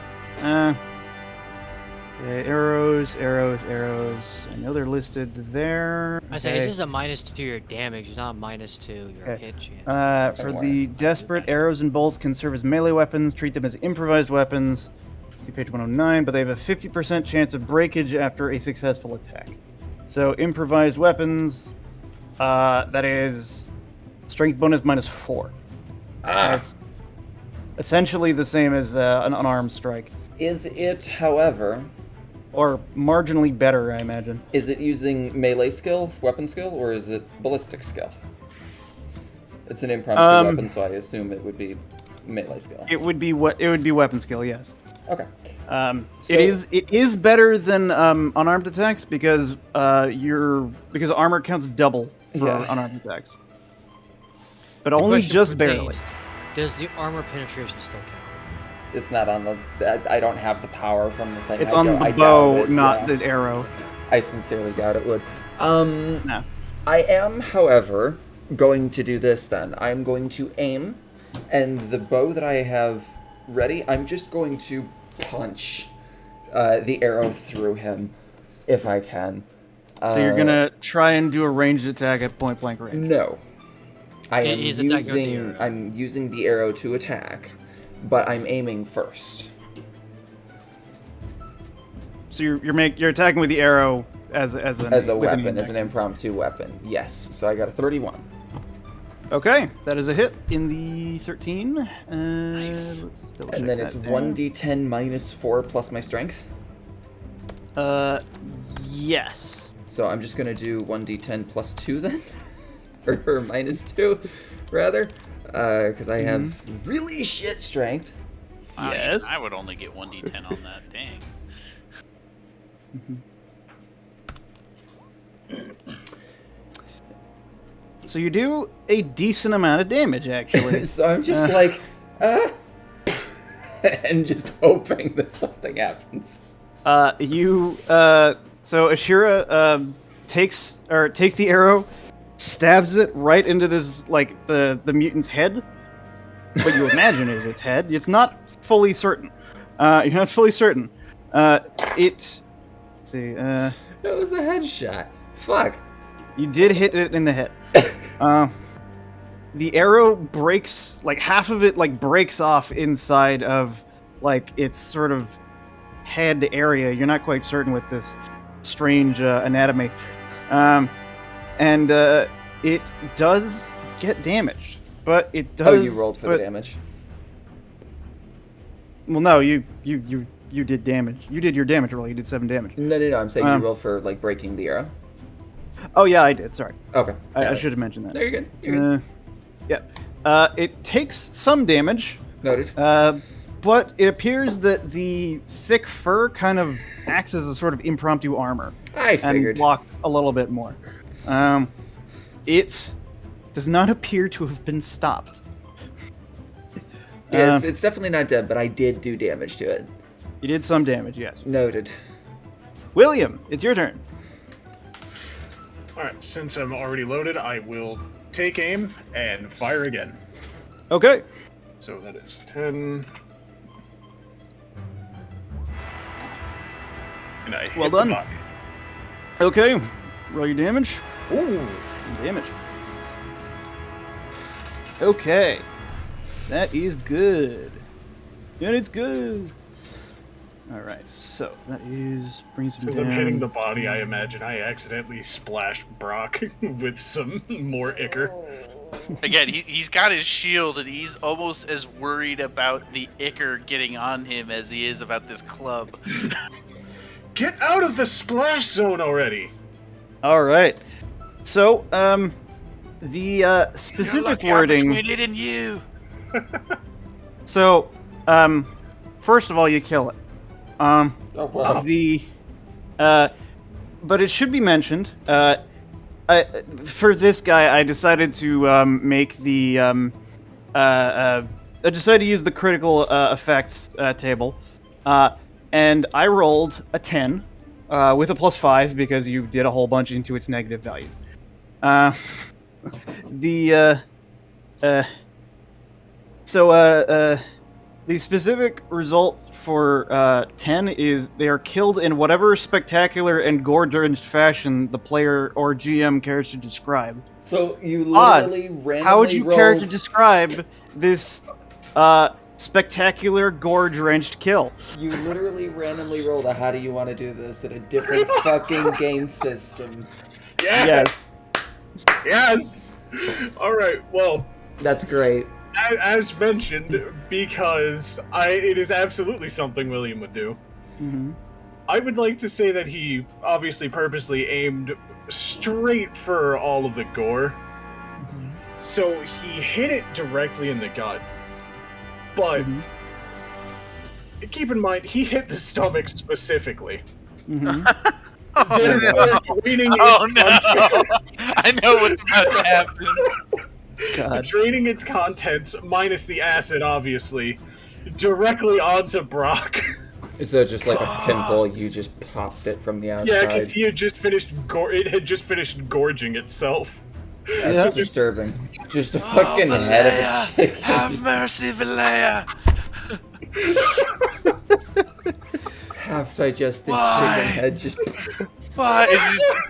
Okay, arrows. I know they're listed there. I say it's just a -2 to your damage, it's not a -2 your Okay. hit chance. For the desperate, arrows and bolts can serve as melee weapons. Treat them as improvised weapons. See page 109, but they have a 50% chance of breakage after a successful attack. So improvised weapons, that is strength bonus -4. That's essentially the same as an unarmed strike. Is it, however, Or marginally better, I imagine. is it using melee skill, weapon skill, or is it ballistic skill? It's an impromptu weapon, so I assume it would be melee skill. It would be weapon skill, yes. Okay. It is better than unarmed attacks because armor counts double for Yeah. unarmed attacks. But The only question just pertains, barely. Does the armor penetration still count? It's not on the... I don't have the power from the thing. It's I on doubt- the I doubt bow, it, not yeah. the arrow. I sincerely doubt it would. No. I am, however, going to do this then. I'm going to aim, and the bow that I have ready, I'm just going to punch the arrow through him, if I can. So you're gonna try and do a ranged attack at point blank range. No. He's attacking with the arrow. I'm using the arrow to attack, but I'm aiming first. So you're attacking with the arrow as a weapon, as an impromptu weapon. Yes. So I got a 31. Okay, that is a hit in the 13. Nice. Let's double And check then that it's there. 1d10 -4 plus my strength. Yes. So I'm just gonna do 1d10 +2 then, or -2, rather, because I have really shit strength. Yes. I would only get 1d10 on that. Dang. So you do a decent amount of damage, actually. So I'm just like, and just hoping that something happens. So Ashira takes the arrow, stabs it right into this the mutant's head. What you imagine is its head. It's not fully certain. You're not fully certain. Let's see. That was a headshot. Fuck. You did hit it in the head. the arrow breaks, like half of it like breaks off inside of like its sort of head area. You're not quite certain with this strange anatomy, and it does get damaged, but it does. Oh, you rolled for the damage. Well, no, you did damage. You did your damage roll. You did 7 damage. No. I'm saying you rolled for like breaking the arrow. Oh yeah, I did. Sorry. Okay. I should have mentioned that. No, you're good. You're good. Yeah. It takes some damage. Noted. But it appears that the thick fur kind of acts as a sort of impromptu armor. I figured. And blocks a little bit more. It does not appear to have been stopped. Yeah, it's definitely not dead, but I did do damage to it. You did some damage, yes. Noted. William, it's your turn. Alright, since I'm already loaded, I will take aim and fire again. Okay. So that is 10. And I hit Well the done. body. Okay. Roll your damage. Ooh. Damage. Okay. That is good. And it's good. Alright, so that is brings him Since down. I'm hitting the body, I imagine I accidentally splashed Brock with some more ichor. Again, he's got his shield, and he's almost as worried about the ichor getting on him as he is about this club. Get out of the splash zone already! Alright. So, the specific wording. Between it and you. So, first of all, you kill it. Oh, wow. But it should be mentioned. For this guy, I decided to make the. I decided to use the critical effects table, and I rolled a 10 with a plus 5 because you did a whole bunch into its negative values. The specific result for 10 is they are killed in whatever spectacular and gore-drenched fashion the player or GM cares to describe. So you literally randomly How would you rolled... care to describe this spectacular gore-drenched kill? You literally randomly rolled a how do you want to do this in a different fucking game system. Yes! Yes! Alright, well... That's great. As mentioned, because it is absolutely something William would do. Mm-hmm. I would like to say that he obviously purposely aimed straight for all of the gore. Mm-hmm. So he hit it directly in the gut. But keep in mind, he hit the stomach specifically. Mm-hmm. Therefore, draining Oh its no! contents, I know what's about to happen. God. draining its contents, minus the acid, obviously, directly onto Brock. So just like a pimple, you just popped it from the outside. Yeah, because he had just finished. It had just finished gorging itself. That's disturbing. Just a fucking head of a chicken. Have mercy, Valea! Half-digested Why? chicken head just... Why?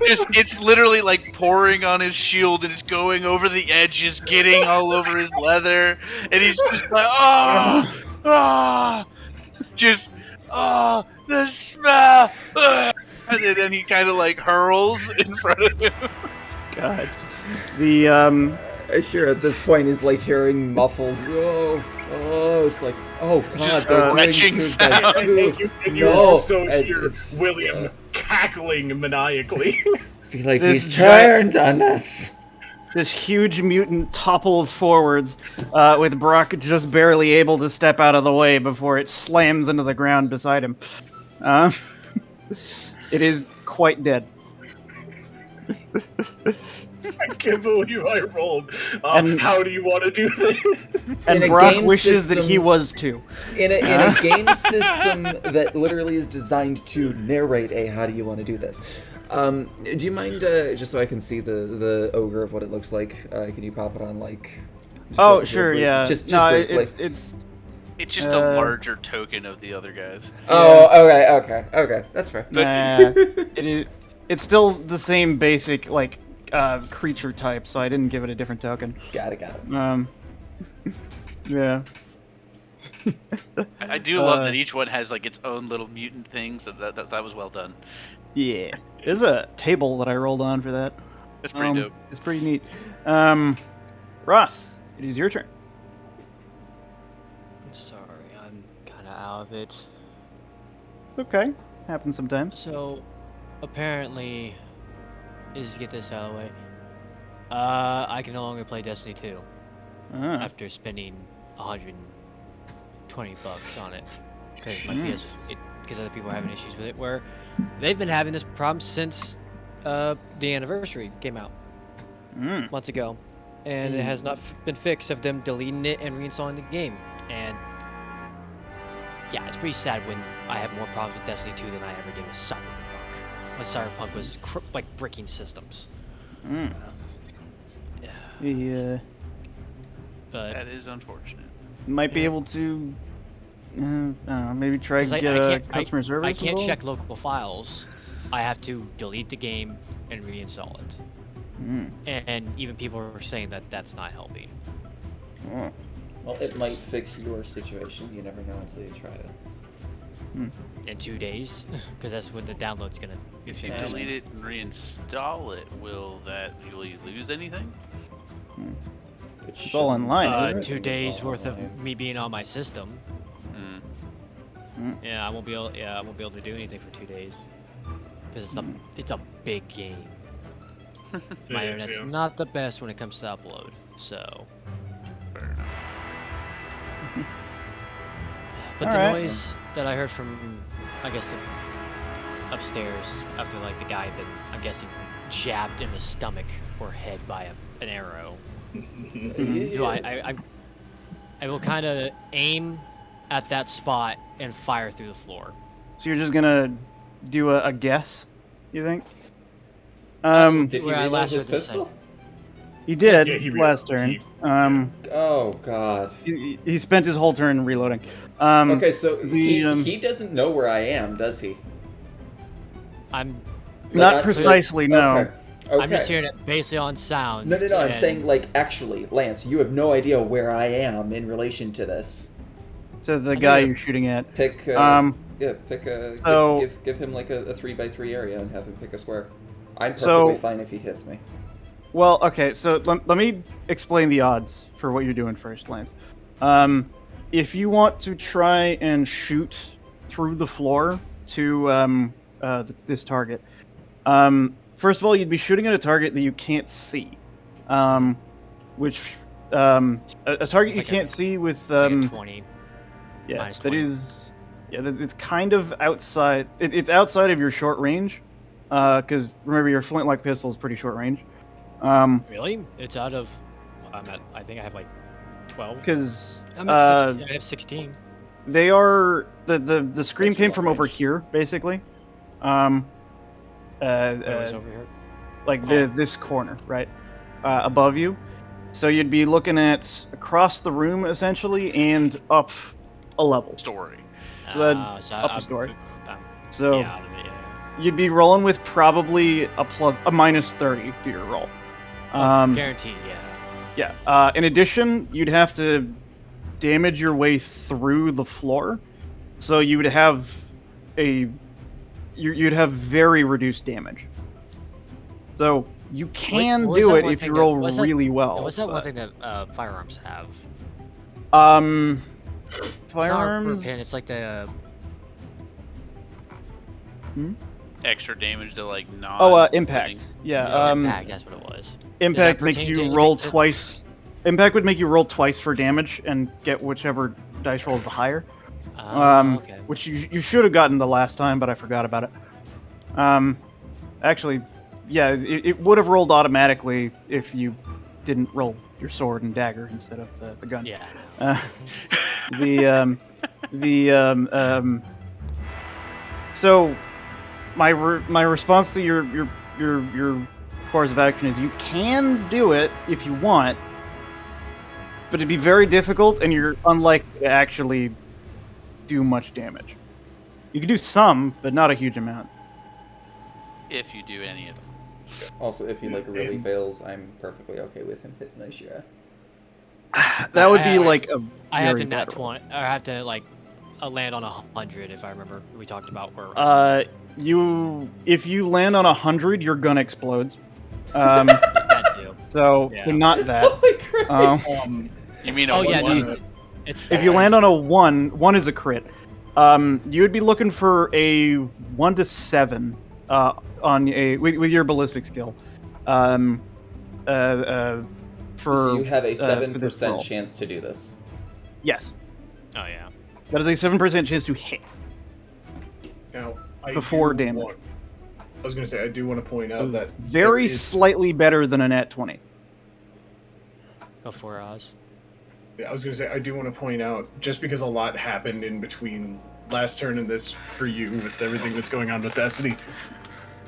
It's literally like pouring on his shield, and it's going over the edges, getting all over his leather, and he's just like, the smell, and then he kind of like hurls in front of him. God. The Sure, at this point he's like hearing muffled, it's like, oh god, Just they're doing retching too bad sound. too. And you No, also and hear it's- William cackling maniacally. I feel like This he's turned on us. this huge mutant topples forwards, with Brock just barely able to step out of the way before it slams into the ground beside him. It is quite dead. I can't believe I rolled. And- How do you want to do this? And In a Brock game wishes that he system- was too. In a game system that literally is designed to narrate a how do you want to do this. Do you mind, just so I can see the ogre of what it looks like, can you pop it on, like... just Oh, really sure, briefly? yeah. Just no, briefly. it's It's just a larger token of the other guys. Oh, okay, that's fair. it is. It's still the same basic, like, creature type, so I didn't give it a different token. Got it. Yeah. I do love that each one has like its own little mutant thing, so that was well done. Yeah. There's a table that I rolled on for that. That's pretty dope. It's pretty neat. Roth, it is your turn. Sorry, I'm kind of out of it. It's okay. Happens sometimes. So, apparently, is to get this out of the way. I can no longer play Destiny 2 after spending $120 on it because because other people are having issues with it. Where they've been having this problem since the anniversary came out months ago, and it has not been fixed of them deleting it and reinstalling the game. And yeah, it's pretty sad when I have more problems with Destiny 2 than I ever did with Cyberpunk. When Cyberpunk was like bricking systems. Yeah. But That is unfortunate. Might be able to, I don't know, maybe try to 'cause get a customer service. I can't involved? check local files. I have to delete the game and reinstall it. And even people are saying that that's not helping. Well, it might fix your situation. You never know until you try it. In 2 days, because that's when the download's gonna. If you delete it and reinstall it, will you lose anything? It's all online. 2 days worth of me being on my system. Yeah, I won't be able to do anything for 2 days because it's a big game. My internet's not the best when it comes to upload, so. Fair enough. But the noise that I heard from, I guess, upstairs after like the guy had been, I'm guessing, jabbed in the stomach or head by an arrow. I will kind of aim at that spot and fire through the floor. So you're just gonna do a guess, you think? Did he Where I reload last his heard this pistol? He did Yeah, he last turn. Oh god. He spent his whole turn reloading. Okay, so the, he doesn't know where I am, does he? I'm not precisely, no. Okay. Okay. I'm just hearing it basically on sound. No, I'm saying, like, actually, Lance, you have no idea where I am in relation to this. To the guy you're shooting at. Pick, give him, like, a 3x3 area and have him pick a square. I'm perfectly fine if he hits me. Well, okay, so let me explain the odds for what you're doing first, Lance. If you want to try and shoot through the floor to this target, first of all, you'd be shooting at a target that you can't see, which a target you can't see with 20. Yeah, minus that 20. is, it's kind of outside. It's outside of your short range, because remember your flintlock pistol is pretty short range. Really? It's out of. I think I have like 12. Because I'm at 16. I have 16. they are the scream That's came long from over range. here, basically. It's over here. Like this corner, right, above you. So you'd be looking at across the room essentially, and up a level. Story. So that So up a I'm- story. I'm So out of it, yeah. you'd be rolling with probably a minus 30 to your roll. Guaranteed, yeah. Yeah. In addition, you'd have to damage your way through the floor, so you would have you'd have very reduced damage. So you can What was do that it one if thing you that- roll what's that- really well. What's that one but- thing that firearms have? Firearms. It's like the. Extra damage to like non. Impact. Yeah. Impact, that's what it was. Impact Does that makes pertain to you roll anything that- twice. Impact would make you roll twice for damage and get whichever dice rolls the higher. Okay. Which you should have gotten the last time, but I forgot about it. Actually, yeah, it would have rolled automatically if you didn't roll your sword and dagger instead of the gun. Yeah. So my response to your course of action is you can do it if you want, but it'd be very difficult and you're unlikely to actually do much damage. You can do some, but not a huge amount. If you do any of them. Also, if he like really fails, I'm perfectly okay with him hitting a share. That would be like a. I have to very nat bad roll. 20. I have to like land on 100 if I remember. We talked about where. If you land on 100, your gun explodes. That too. So Yeah. not that. Holy Christ! You mean a Oh yeah, one? no, it's If you land on a 1 is a crit. You would be looking for a 1 to 7 on a with your ballistic skill. For So you have a for this 7% roll. chance to do this. Yes, Oh yeah. that is a 7% chance to hit. Now, I Before do damage. I was going to say, I do want to point out that Very there is- slightly better than a nat 20. Go for Oz. Yeah, I was going to say, I do want to point out, just because a lot happened in between last turn and this for you with everything that's going on with Destiny,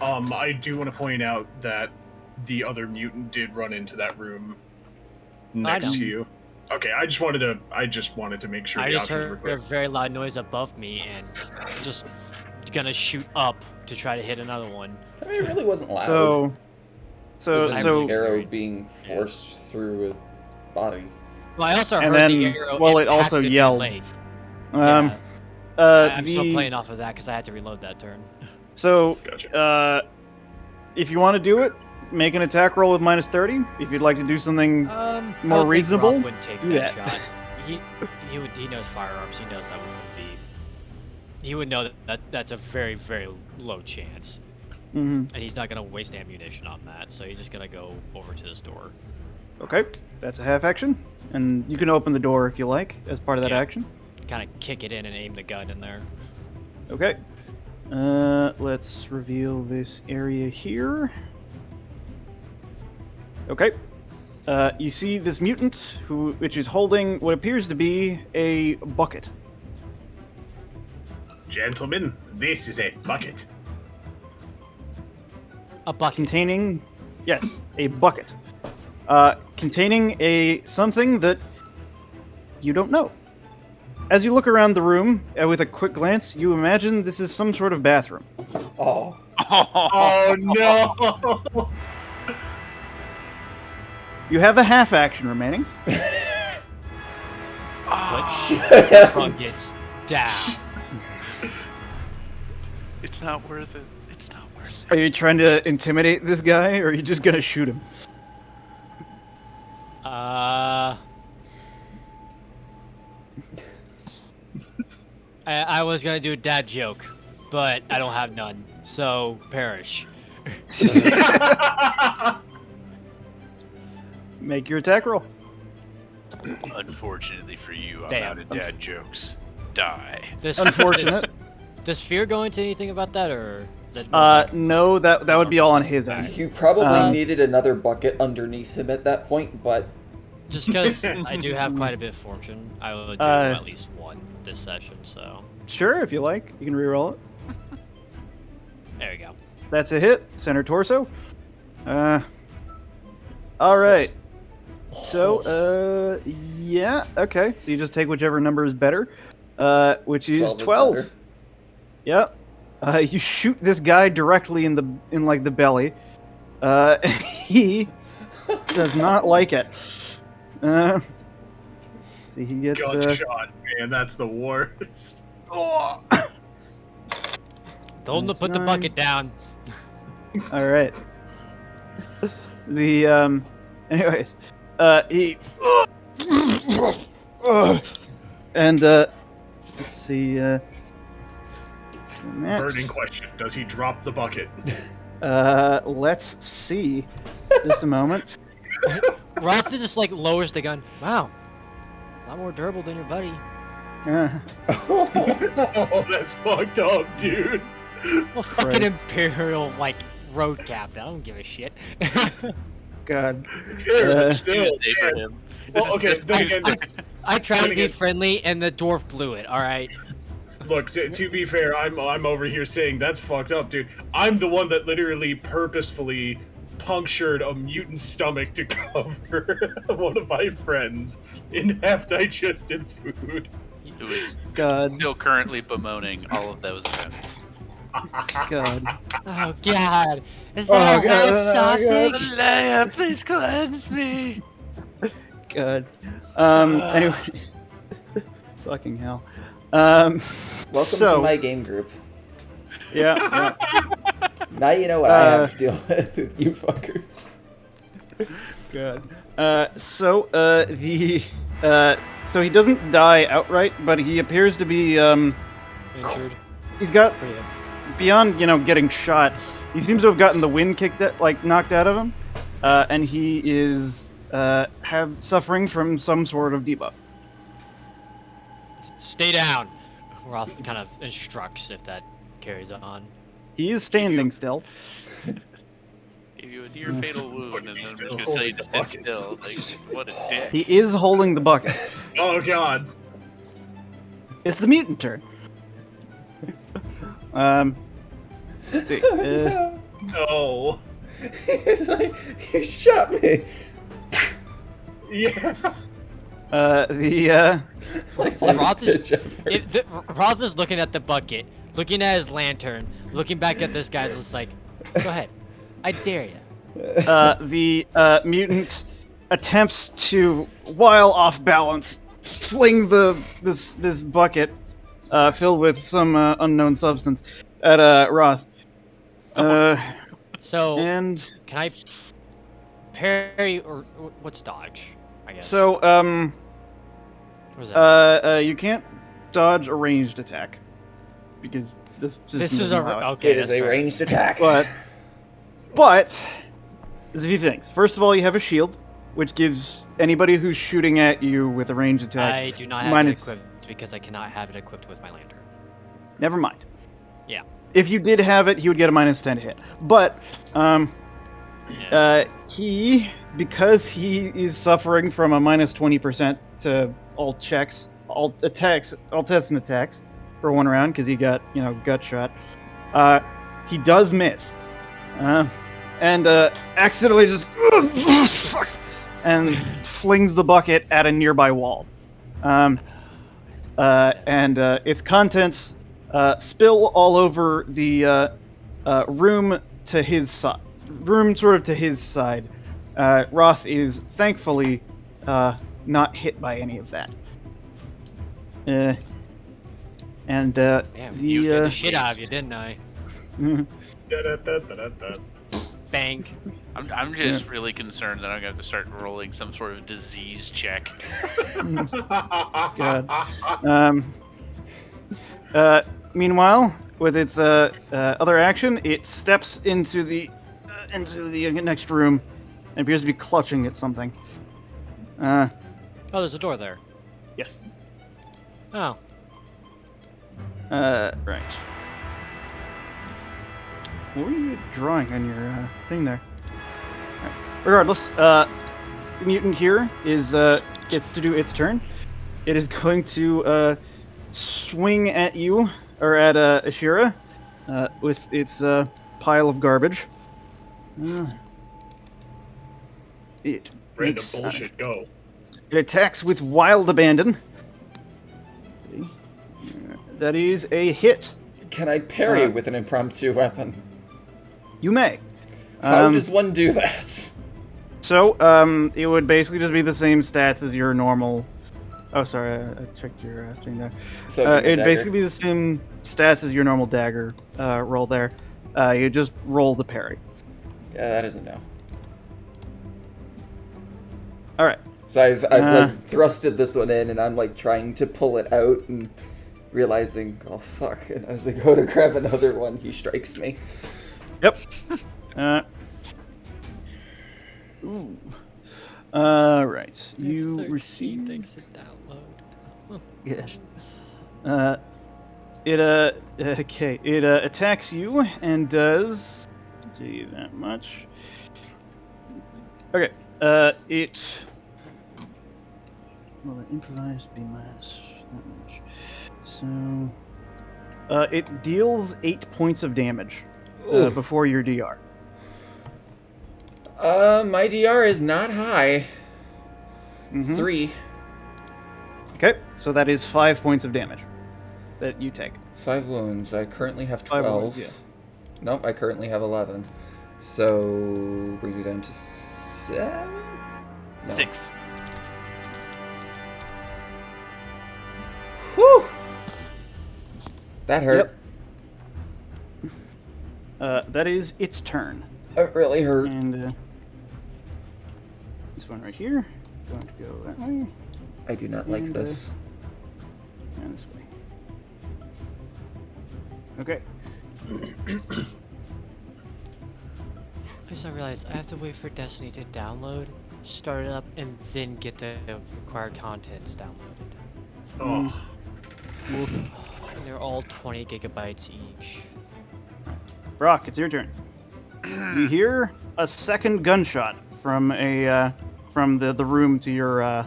I do want to point out that the other mutant did run into that room next know. to you. Okay, I just wanted to make sure I the just options were heard clear. a very loud noise above me and just gonna shoot up to try to hit another one. I mean, it really wasn't loud. So, It so, was an so, arrow being forced through a body. Well, I also And heard then- the arrow. well, it also impacted the yelled. leg. um, Yeah, I'm still the playing off of that because I had to reload that turn. so, Gotcha. if you want to do it, make an attack roll with minus 30. If you'd like to do something I more would think reasonable, Roth wouldn't take do that that. shot. He knows firearms. He knows that wouldn't be. He would know that that's a very very low chance, Mhm. and he's not gonna waste ammunition on that. So he's just gonna go over to the store. Okay, that's a half action, and you can open the door if you like as part of that Yeah. action. Kind of kick it in and aim the gun in there. Okay. Let's reveal this area here. Okay. You see this mutant which is holding what appears to be a bucket. Gentlemen, this is a bucket. A bucket. Containing, yes, a bucket. Containing something that you don't know. As you look around the room with a quick glance, you imagine this is some sort of bathroom. Oh. Oh no! You have a half action remaining. Bucket down. It's not worth it. It's not worth it. Are you trying to intimidate this guy, or are you just gonna shoot him? I was gonna do a dad joke, but I don't have none, so perish. Make your attack roll. Unfortunately for you, I'm Damn. out of dad jokes. Die. Unfortunate. Does Fear go into anything about that, or is that? more like- No, that would be all on his end. You probably Uh, needed another bucket underneath him at that point, but Just because I do have quite a bit of fortune, I will do at least one this session. So Sure, if you like, you can reroll it. there we go. That's a hit. Center torso. All right. So, yeah, okay. So you just take whichever number is better, which is 12. better. Yep. You shoot this guy directly in the belly. He does not like it. See, he gets Gunshot, man, that's the worst. Oh! Told him to That's put the 9. bucket down. All right. The anyways, he and let's see. Burning question: does he drop the bucket? Let's see. Just a moment. Roth just like lowers the gun. Wow, a lot more durable than your buddy. Oh, that's fucked up, dude. Well, fucking Right. Imperial like road captain. I don't give a shit. God. Still, Tuesday for man. him. Well, okay, then again, I tried to be again- friendly, and the dwarf blew it. All right. look. To be fair, I'm over here saying that's fucked up, dude. I'm the one that literally purposefully punctured a mutant's stomach to cover one of my friends in half-digested food. Who is God. still currently bemoaning all of those events. God. Oh God! Is that a God, last sausage? Leia, please cleanse me. God. Anyway. Fucking hell. Welcome Welcome to my game group. Yeah. Now you know what I have to deal with you fuckers. God. So he doesn't die outright, but he appears to be Injured. he's got Pretty. beyond getting shot. He seems to have gotten the wind knocked out of him, and he is suffering from some sort of debuff. Stay down. Roth kind of instructs if that carries on. He is standing still. Gave you a near fatal wound, and then I'm gonna tell you to sit still. Like, what a dick. He is holding the bucket. Oh god. It's the mutant turn. Let's see. Oh. He's like, you shot me. Yeah. Like Roth is, Stitch efforts. Roth is looking at the bucket, looking at his lantern, looking back at this guy, just like, go ahead, I dare you. The mutant attempts to, while off balance, fling this bucket filled with some unknown substance at Roth. So, And can I parry, or what's dodge, I guess? so What is that? you can't dodge a ranged attack because this system This is doesn't a, allow it. okay, It is that's a fair. ranged attack. But there's a few things. First of all, you have a shield, which gives anybody who's shooting at you with a ranged attack. I do not have minus- it equipped because I cannot have it equipped with my lantern. Never mind. Yeah. If you did have it, he would get a -10 to hit. But he, because he is suffering from a -20% to all checks, all attacks, all tests and attacks for one round because he got gut shot. He does miss, and accidentally just and flings the bucket at a nearby wall. And its contents spill all over the room to his side. Room sort of to his side. Roth is thankfully not hit by any of that. Damn, The you scared the shit out of you, didn't I? Da-da-da-da-da-da. Bang. I'm just really concerned that I'm gonna have to start rolling some sort of disease check. God. Meanwhile, with its other action, it steps into the next room and appears to be clutching at something. Oh, there's a door there. Yes. Oh. Right. What were you drawing on your thing there? Right. Regardless, the mutant here is gets to do its turn. It is going to swing at you, or at Ashira, with its pile of garbage. It Random makes, bullshit, go. It attacks with wild abandon. That is a hit. Can I parry with an impromptu weapon? You may. How does one do that? So, it would basically just be the same stats as your normal. Oh, sorry, I checked your thing there. So It'd basically be the same stats as your normal dagger roll there. You just roll the parry. Yeah, that isn't no. All right. So I've like thrusted this one in, and I'm like trying to pull it out, and realizing, oh fuck! And as I go to grab another one, he strikes me. Yep. Ooh. Right. You receive. Thanks to download. Yes. Okay. It attacks you and does. I'll tell you that much. Okay. It. Well, the improvised be minus that much. So. It deals 8 points of damage before your DR. My DR is not high. 3. Okay, so that is 5 points of damage. that you take. 5 wounds. I currently have 5 12. wounds, yes. Nope, I currently have 11. So bring you down to 7? No. 6. Whew! That hurt. That is its turn. It really hurt. And this one right here, going to go that way, I do not like and, this. and this way. Okay. I just realized I have to wait for Destiny to download, start it up, and then get the required contents downloaded. Oh, And they're all 20 gigabytes each. Brock, it's your turn. You hear a second gunshot from from the room to your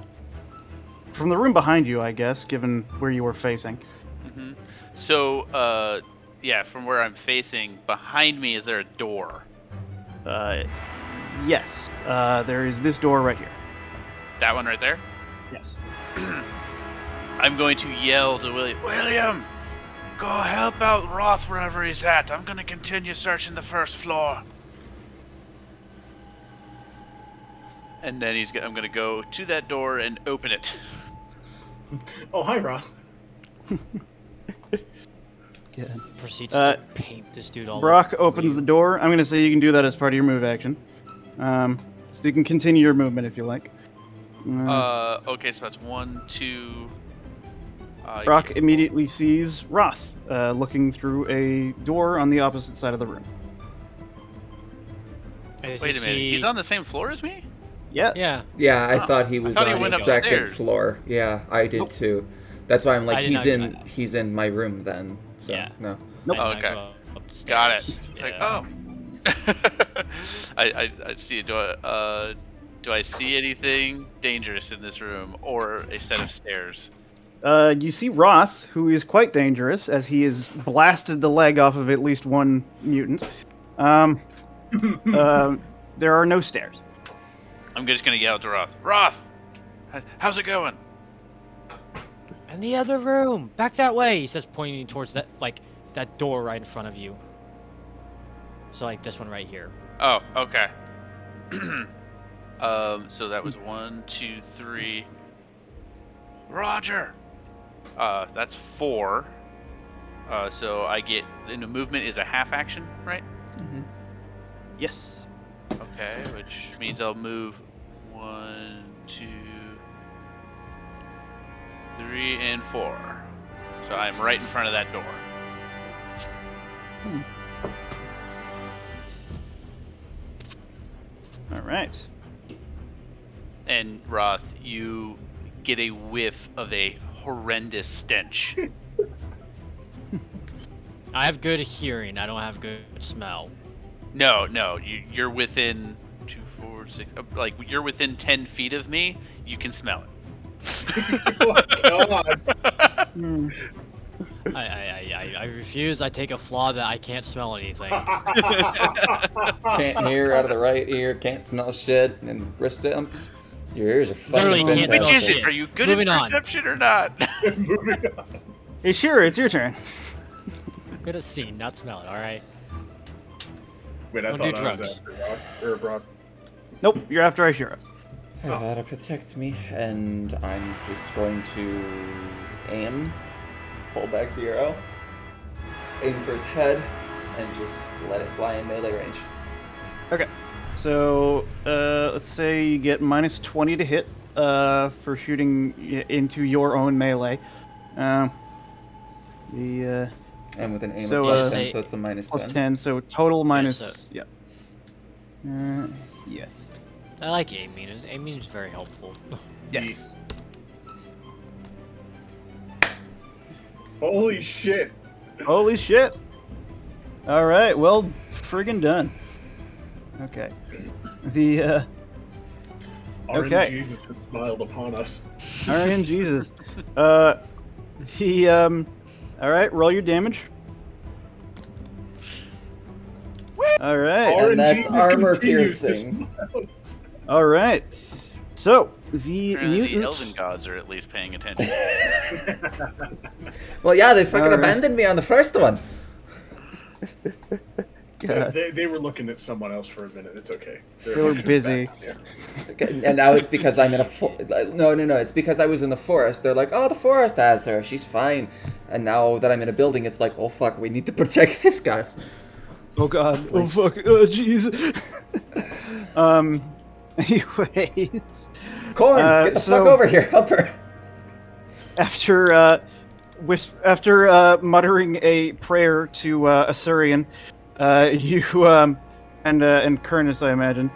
from the room behind you, I guess, given where you were facing. Mm-hmm. So, yeah, from where I'm facing, behind me, is there a door? Yes. There is this door right here. That one right there? Yes. I'm going to yell to William, go help out Roth wherever he's at. I'm going to continue searching the first floor. And then I'm going to go to that door and open it. oh, hi, Roth. Proceeds to paint this dude all Brock over opens you. the door. I'm going to say you can do that as part of your move action. So you can continue your movement if you like. Okay, so that's 1, 2. Brock immediately sees Roth looking through a door on the opposite side of the room. As Wait you a minute, see- he's on the same floor as me? Yes. Yeah. Yeah, I Oh, thought he was thought he on went the second upstairs. floor. Yeah, I did Nope. too. That's why I'm like, I did he's in my room then. So Yeah. no. Nope. I did not Okay. go up the Got it. stairs. It's like, Yeah. oh. I see. Do I see anything dangerous in this room or a set of stairs? You see Roth, who is quite dangerous, as he has blasted the leg off of at least one mutant. There are no stairs. I'm just gonna yell to Roth. Roth, how's it going? In the other room, back that way. He says, pointing towards that that door right in front of you. So like this one right here. Oh, okay. So that was 1, 2, 3. Roger. That's 4. So I get, and the movement is a half action, right? Mm-hmm. Yes. Okay, which means I'll move 1, 2, 3, and 4. So I'm right in front of that door. All right. And Roth, you get a whiff of a horrendous stench. I have good hearing. I don't have good smell. No, you're within 2, 4, 6. Like you're within 10 feet of me. You can smell it. oh, God. I refuse. I take a flaw that I can't smell anything. Can't hear out of the right ear, can't smell shit, and wrist stumps. Your ears are Literally fucking can't Which smell is fantastic. shit. it? Are you good Moving at on. perception or not? Moving on. Hey, sure, it's your turn. Good at seeing, not smelling. All right. Wait, I Don't thought do I was drugs. after Rock. Or Brock. Nope, you're after Ishira. That'll protect me, and I'm just going to aim, pull back the arrow, aim for his head, and just let it fly in melee range. Okay. So, let's say you get minus 20 to hit for shooting into your own melee. And with an aim So, of plus uh, 10, so it's a minus plus 10. 10, so total minus. so- Yep. Yes. I like aiming. Aiming is very helpful. Yes. Holy shit. Holy shit! Alright, well, friggin' done. Okay. The, Okay. Jesus has smiled upon us. Alright, Jesus. Alright, roll your damage. Alright. And that's Jesus armor continues to piercing. smile. Alright. So, The Apparently the mutant. elven gods are at least paying attention. Well, yeah, they fucking Alright. abandoned me on the first one. God, They were looking at someone else for a minute. It's okay. they were busy. Okay, and now it's because I'm in a no. It's because I was in the forest. They're like, oh, the forest has her. She's fine. And now that I'm in a building, it's like, oh fuck, we need to protect this guy. Oh god. Oh fuck. Oh jeez. Anyways. Corn, get the fuck over here. Help her. After muttering a prayer to Assyrian, you and Kurnus, I imagine,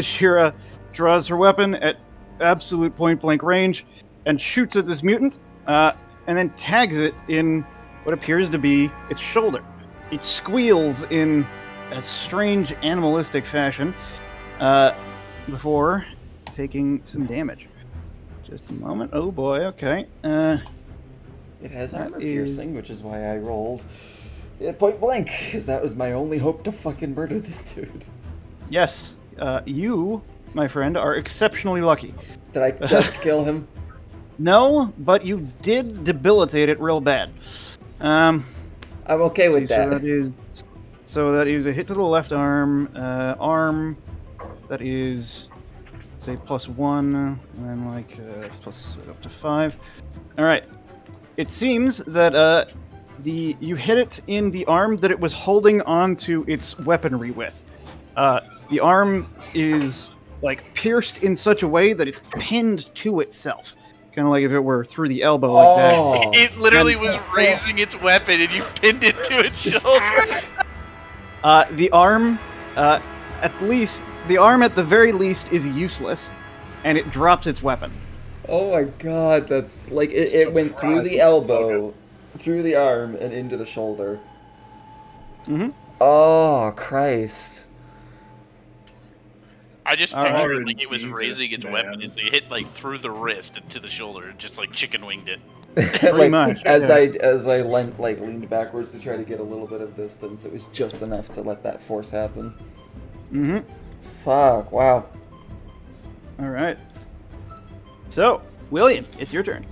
Shira draws her weapon at absolute point blank range and shoots at this mutant, and then tags it in what appears to be its shoulder. It squeals in a strange animalistic fashion before taking some damage. Just a moment. Oh boy, okay. It has armor piercing, which is why I rolled point blank, because that was my only hope to fucking murder this dude. Yes, you, my friend, are exceptionally lucky. Did I just kill him? No, but you did debilitate it real bad. I'm okay with that. So that is a hit to the left arm. Arm, that is, say, +1, and then like plus up to 5. All right. It seems that you hit it in the arm that it was holding onto its weaponry with. The arm is like pierced in such a way that it's pinned to itself, kind of like if it were through the elbow like that. It literally was raising its weapon, and you pinned it to its shoulder. The arm, at the very least, is useless, and it drops its weapon. Oh my god, that's like it went through the elbow, through the arm, and into the shoulder. Mm-hmm. Oh Christ! I just All pictured right. like it was Jesus, raising its man. weapon, and they hit like through the wrist and to the shoulder, and just like chicken winged it. Like, much, As yeah. I leaned backwards to try to get a little bit of distance, it was just enough to let that force happen. Mm-hmm. Fuck! Wow. All right. So, William, it's your turn.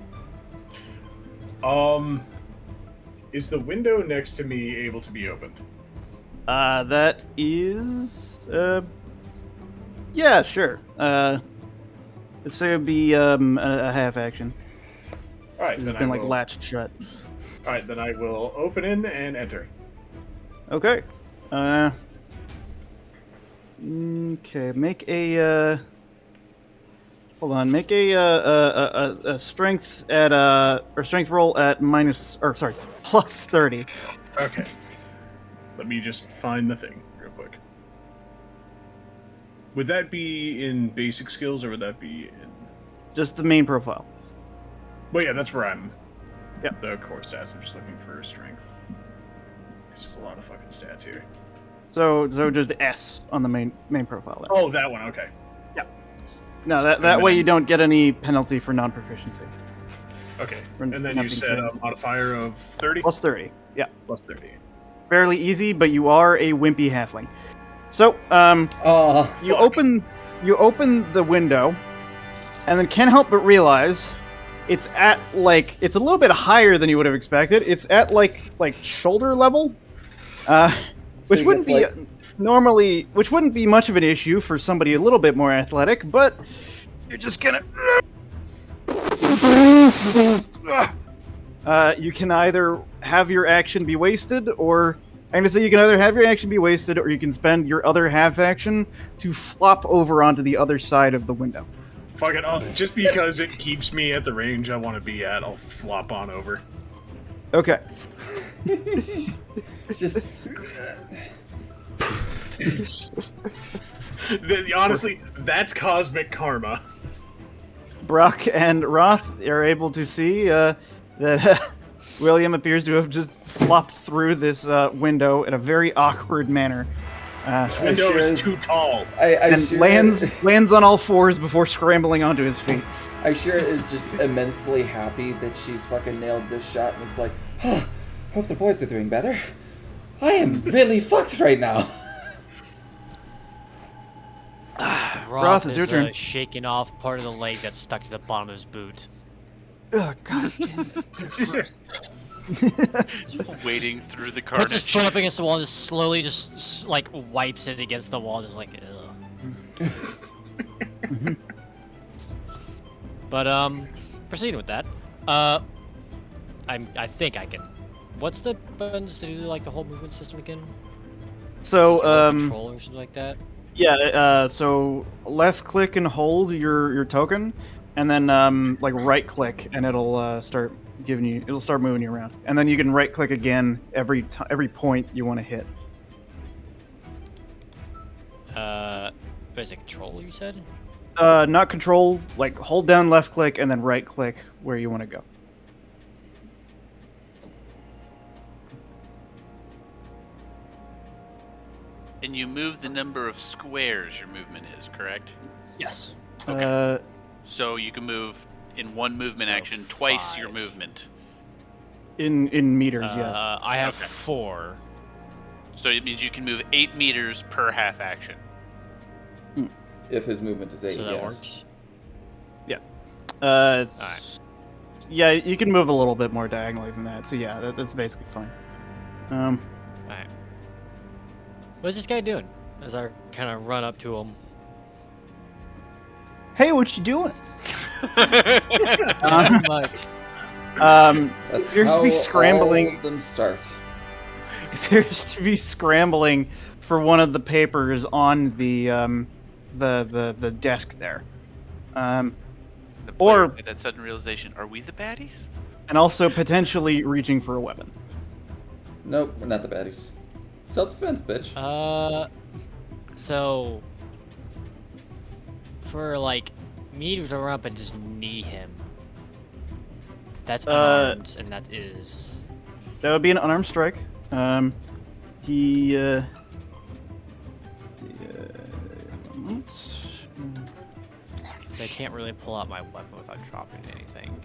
Is the window next to me able to be opened? That is, yeah, sure. Let's say it'd be a half action. All right, It's then been I like will. latched shut. All right, then I will open in and enter. Okay. Okay. Make a hold on. Make a strength at or strength roll at plus 30. Okay. Let me just find the thing real quick. Would that be in basic skills, or would that be in? Just the main profile. Well, yeah, that's where I'm. Yep. The core stats. I'm just looking for strength. There's just a lot of fucking stats here. So just S on the main profile there. Oh, that one. Okay. No, that And way then- you don't get any penalty for non-proficiency. Okay. For And then not you being said a trained. modifier of 30. Plus 30. Yeah. Plus 30. Fairly easy, but you are a wimpy halfling. So, Oh. you Fuck. open the window, and then can't help but realize it's at it's a little bit higher than you would have expected. It's at like shoulder level, which So wouldn't it's be normally, which wouldn't be much of an issue for somebody a little bit more athletic, but you're just gonna. You can either have your action be wasted, or I'm gonna say you can either have your action be wasted, or you can spend your other half action to flop over onto the other side of the window. Fuck it. Just because it keeps me at the range I want to be at, I'll flop on over. Okay. Just Honestly, that's cosmic karma. Brock and Roth are able to see that William appears to have just flopped through this window in a very awkward manner. Window sure is is- too tall. And lands on all fours before scrambling onto his feet. Ishira is just immensely happy that she's fucking nailed this shot, and it's like, huh, hope the boys are doing better. I am really fucked right now. Roth it's your is turn. shaking off part of the leg that's stuck to the bottom of his boot. Oh, God damn it. Wading through the Puts his carnage. foot up against the wall and just slowly like wipes it against the wall, just like ugh. But proceeding with that, I think I can. What's the buttons to do like the whole movement system again? So, Control or something like that. yeah, so left click and hold your token, and then like right click, and it'll start moving you around, and then you can right click again every point you want to hit. Is it control you said? Not control, like hold down left click and then right click where you want to go. And you move the number of squares your movement is, correct? Yes. Okay. So you can move in one movement So action twice 5. your movement. In meters, yes. I have Okay. 4. So it means you can move 8 meters per half action. If his movement is 8, So that yes. works. Alright. Yeah, you can move a little bit more diagonally than that, so yeah, that's basically fine. Alright. What's this guy doing? As I kind of run up to him. Hey, what you doing? Not much. That's appears how to be scrambling. all of them start. Appears to be scrambling for one of the papers on the desk there. The player Or- had that sudden realization: are we the baddies? And also potentially reaching for a weapon. Nope, we're not the baddies. Self-defense, bitch. So for like me to run up and just knee him. That's unarmed, and that is. That would be an unarmed strike. He I can't really pull out my weapon without dropping anything.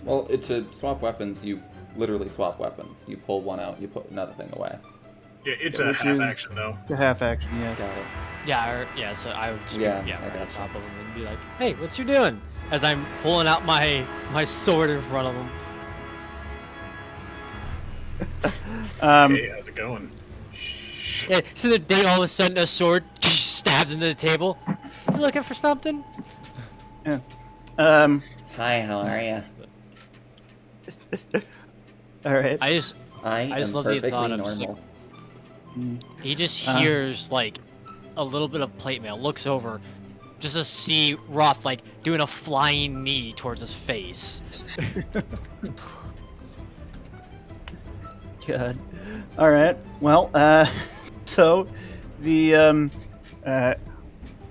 Well, to swap weapons, you literally swap weapons. You pull one out, you put another thing away. Yeah, it's a Which half is- action though. It's a half action, yes. Got it. Yeah, so I would just Yeah, right I on gotcha. top of him and be like, "Hey, what you doing?" As I'm pulling out my sword in front of him. Hey, how's it going? Yeah, so the day all of a sudden a sword stabs into the table. You looking for something? Yeah. Hi, how are you? All right. I just I just am love the perfectly thought of just, like, normal. he just hears like a little bit of plate mail, looks over, just to see Roth like doing a flying knee towards his face. God. All right. Well, so the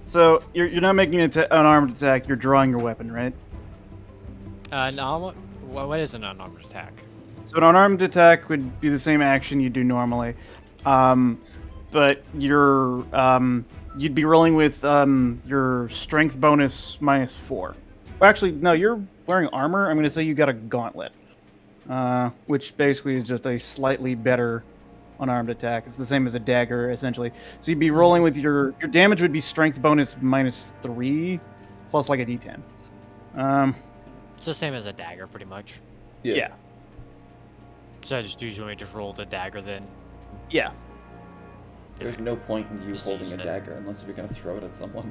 so you're not making an unarmed attack. You're drawing your weapon, right? No, what is an unarmed attack? So an unarmed attack would be the same action you do normally, but you'd be rolling with your strength bonus -4. Well, actually, no, you're wearing armor. I'm going to say you got a gauntlet, which basically is just a slightly better unarmed attack. It's the same as a dagger, essentially. So you'd be rolling with your damage would be strength bonus -3, plus like a d10. It's the same as a dagger, pretty much. Yeah. So I just usually just roll the dagger then. Yeah. There's no point in you Just holding use a it. dagger unless you're gonna throw it at someone.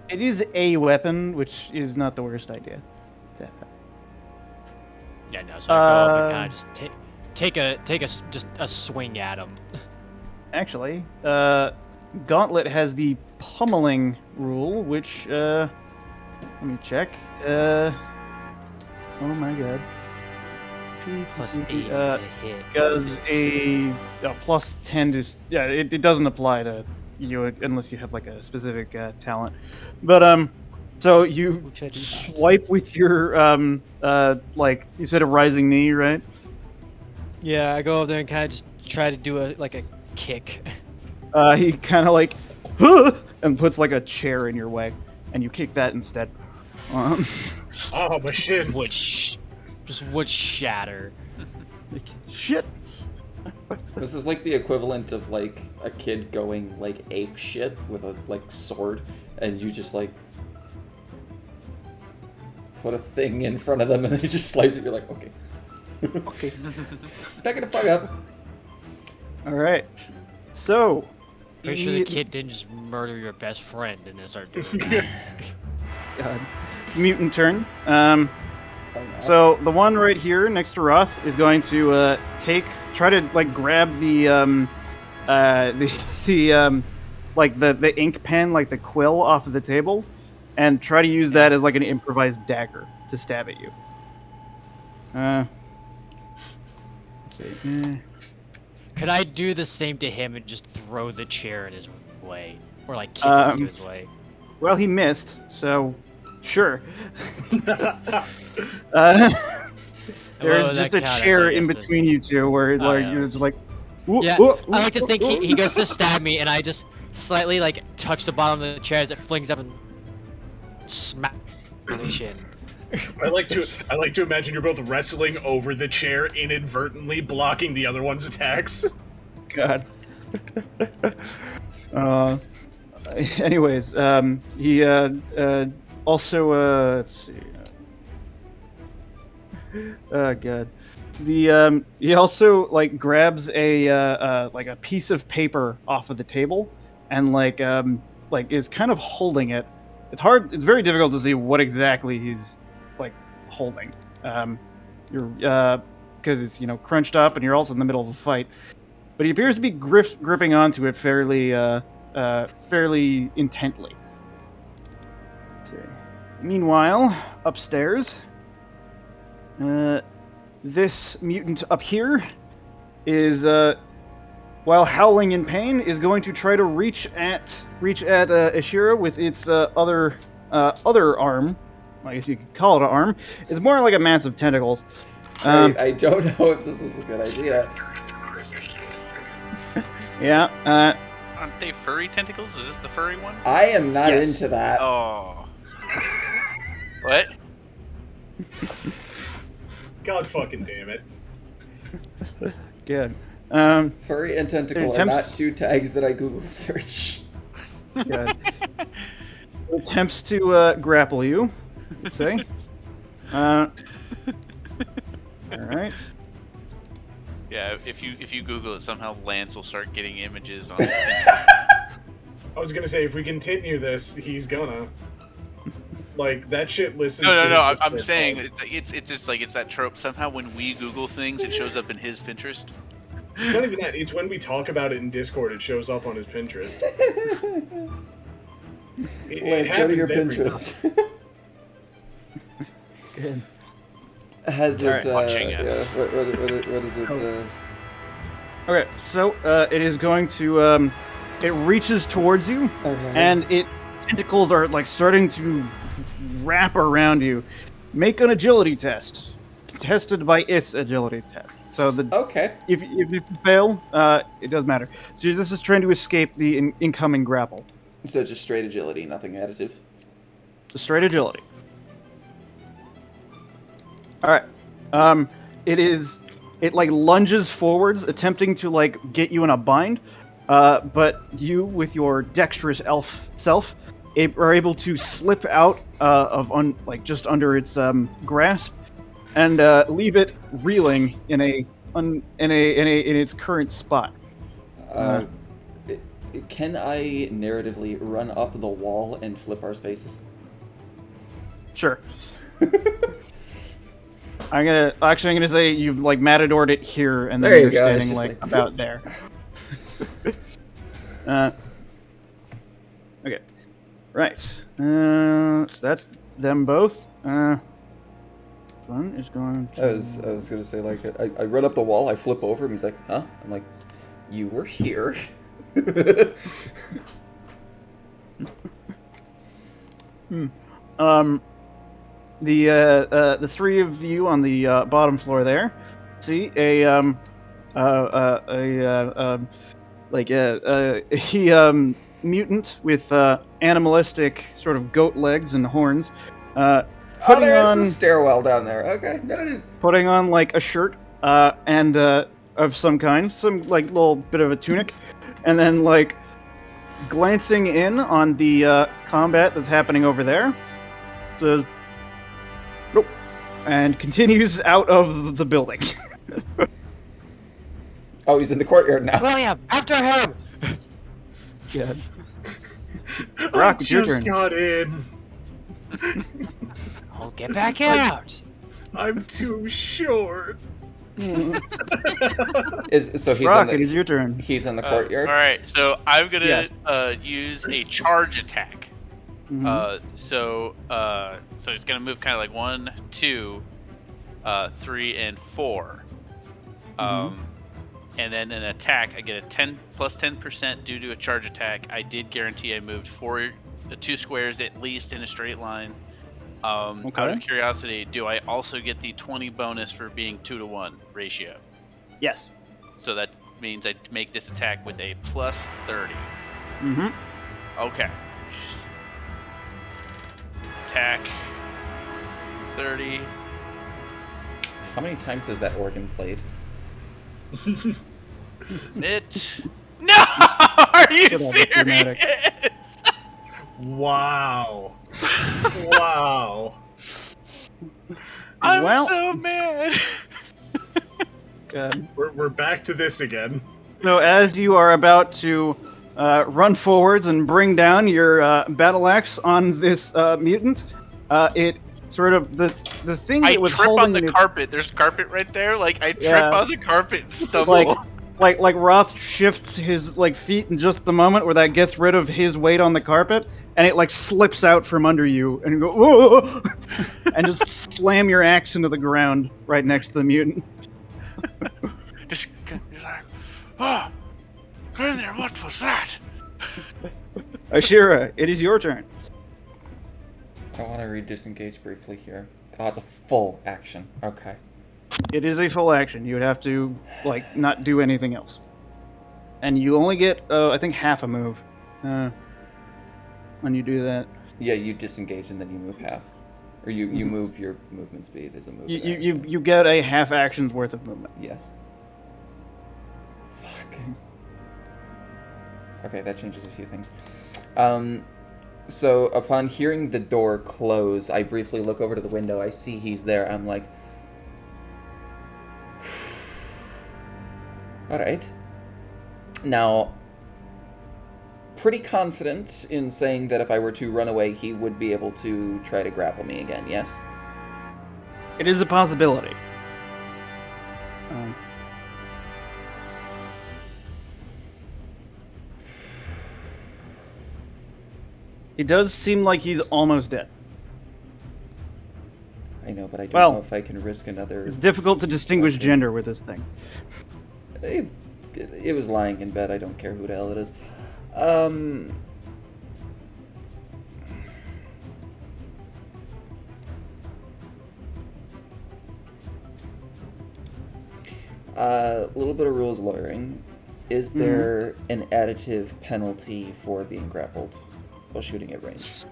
It is a weapon, which is not the worst idea. Yeah, no. So I go up and kind of just take a swing at him. Actually, Gauntlet has the pummeling rule, which let me check. Oh my god. Plus 8 to hit. Does a plus 10 to it doesn't apply to you unless you have like a specific talent, but so you Which I do not. swipe with your like you said a rising knee, right? Yeah, I go over there and kind of just try to do a kick. He kind of like "Huh!" and puts like a chair in your way, and you kick that instead. Oh, my shit. Just would shatter. Shit. This is like the equivalent of like a kid going like ape shit with a like sword, and you just like put a thing in front of them and they just slice it. You're like, okay, Okay. back it the fuck up. All right. So. Pretty sure the kid didn't just murder your best friend and then start doing it. God. Mutant turn. Oh, no. So the one right here next to Roth is going to try to like grab the like the ink pen, like the quill off of the table, and try to use that as like an improvised dagger to stab at you. Let's see. Could I do the same to him and just throw the chair in his way? Or like kick it into his way? Well, he missed, so sure. Well, There's that just a counts, chair I in guess, between you two where like yeah. you're just like. Ooh, Yeah, ooh, I like to ooh, think ooh, he goes to stab me and I just slightly like touch the bottom of the chair as it flings up and smack on the chin. I like to imagine you're both wrestling over the chair, inadvertently blocking the other one's attacks. God. Anyways, he also let's see. Oh God. He also like grabs a like a piece of paper off of the table and like is kind of holding it. It's very difficult to see what exactly he's like holding. You're because it's crunched up and you're also in the middle of a fight. But he appears to be gripping onto it fairly intently. Let's see. Meanwhile, upstairs, this mutant up here is, while howling in pain, is going to try to reach at Ashira with its other arm. I guess you could call it an arm. It's more like a mass of tentacles. I don't know if this was a good idea. Yeah. Aren't they furry tentacles? Is this the furry one? I am not Yes. into that. Oh. What? God fucking damn it. Good. Furry and tentacle are not two tags that I Google search. Good. Attempts to grapple you, let's say. All right. Yeah, if you Google it, somehow Lance will start getting images on it. I was gonna say, if we continue this, he's gonna. Like, that shit listens No. to I'm saying it's just like it's that trope. Somehow when we Google things, it shows up in his Pinterest. It's not even that. It's when we talk about it in Discord, it shows up on his Pinterest. Let's go to your happens every Pinterest. Good. Has it, Alright. Watching yeah, us. what is it, Okay, so it is going to it reaches towards you, okay. and its tentacles are like starting to wrap around you. Make an agility test, contested by its agility test. So Okay. if you fail, it doesn't matter. So this is trying to escape the incoming grapple. So just straight agility, nothing additive. Straight agility. All right. It like lunges forwards, attempting to like get you in a bind, but you, with your dexterous elf self, are able to slip out of just under its grasp, and leave it reeling in its current spot. Can I narratively run up the wall and flip our spaces? Sure. I'm gonna say you've like matadored it here, and then There you you're go, it's standing just like like- about there. Okay, right. So that's them both. One is going to. I was gonna say, like, I run up the wall, I flip over him, he's like, huh? I'm like, you were here. The three of you on the bottom floor there see a mutant with animalistic sort of goat legs and horns, putting there's on a stairwell down there. Okay. No. putting on like a shirt and of some kind, some like little bit of a tunic, and then like glancing in on the combat that's happening over there, says, "Nope," and continues out of the building. Oh, he's in the courtyard now. William, after him! Yeah. I Brock, it's your just turn. got in. Oh, get back out! I'm too short. Hmm. So he's Brock, in it is the your turn. he's in the courtyard. All right, so I'm gonna Yes. use a charge attack. Mhm. So it's gonna move kind of like 1, 2, 3, and 4. And then an attack, I get a 10 plus 10% due to a charge attack. I did guarantee I moved 2 squares at least in a straight line. Out of curiosity, do I also get the 20 bonus for being 2-to-1 ratio? Yes. So that means I make this attack with a plus 30. Mm-hmm. Okay. Attack 30. How many times has that organ played? It. No! Are you Shut up, it's dramatic. serious? Wow. Wow. I'm Well- so mad. Good. We're back to this again. So as you are about to run forwards and bring down your battle axe on this mutant, it sort of the thing I that was trip holding on the it, carpet. There's carpet right there. Like I trip Yeah. on the carpet and stumble. like Roth shifts his like feet in just the moment where that gets rid of his weight on the carpet, and it like slips out from under you, and you go whoa, and just slam your axe into the ground right next to the mutant. just like, oh, get in there. What was that? Ashira, it is your turn. I want to disengage briefly here. Oh, it's a full action. Okay. It is a full action. You would have to like not do anything else, and you only get I think half a move when you do that. Yeah, you disengage and then you move half, or you move your movement speed as a move. You get a half action's worth of movement. Yes. Fuck. Okay, that changes a few things. So upon hearing the door close, I briefly look over to the window. I see he's there. I'm like, all right. Now, pretty confident in saying that if I were to run away, he would be able to try to grapple me again, yes? It is a possibility. It does seem like he's almost dead. I know, but I don't Well, know if I can risk another... It's difficult to distinguish Okay. gender with this thing. It was lying in bed. I don't care who the hell it is. A little bit of rules lawyering. Is there an additive penalty for being grappled while shooting at range?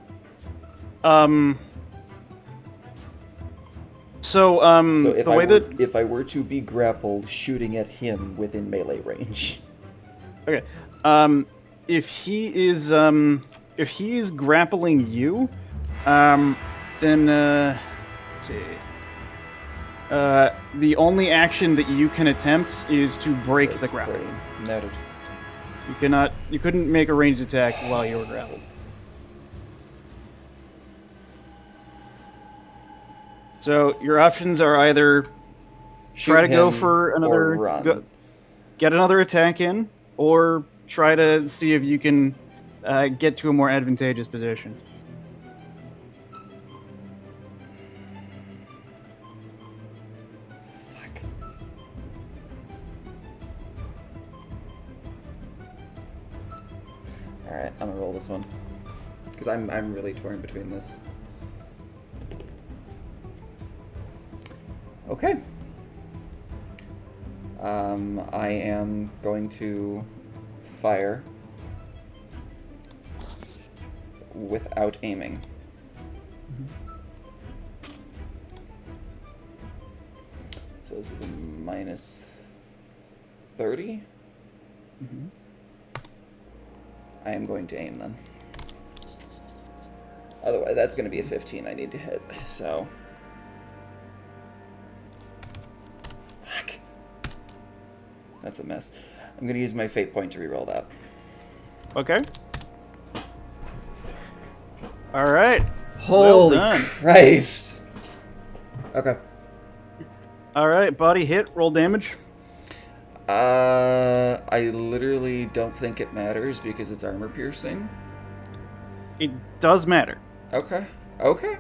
So if the way that if I were to be grappled, shooting at him within melee range. okay, if he is grappling you, then let's see. The only action that you can attempt is to break the grapple. Frame. Noted. You couldn't make a ranged attack while you were grappled. So your options are either try to go him for or another, run. get another attack in, or try to see if you can get to a more advantageous position. Fuck. All right, I'm gonna roll this one because I'm really torn between this. Okay. I am going to fire without aiming. So this is a minus 30. Mhm. I am going to aim then. Otherwise, that's going to be a 15 I need to hit, so... Fuck. That's a mess. I'm going to use my fate point to reroll that. Okay. All right. Holy done. Christ! Okay. All right, body hit, roll damage. I literally don't think it matters because it's armor piercing. It does matter. Okay. Okay.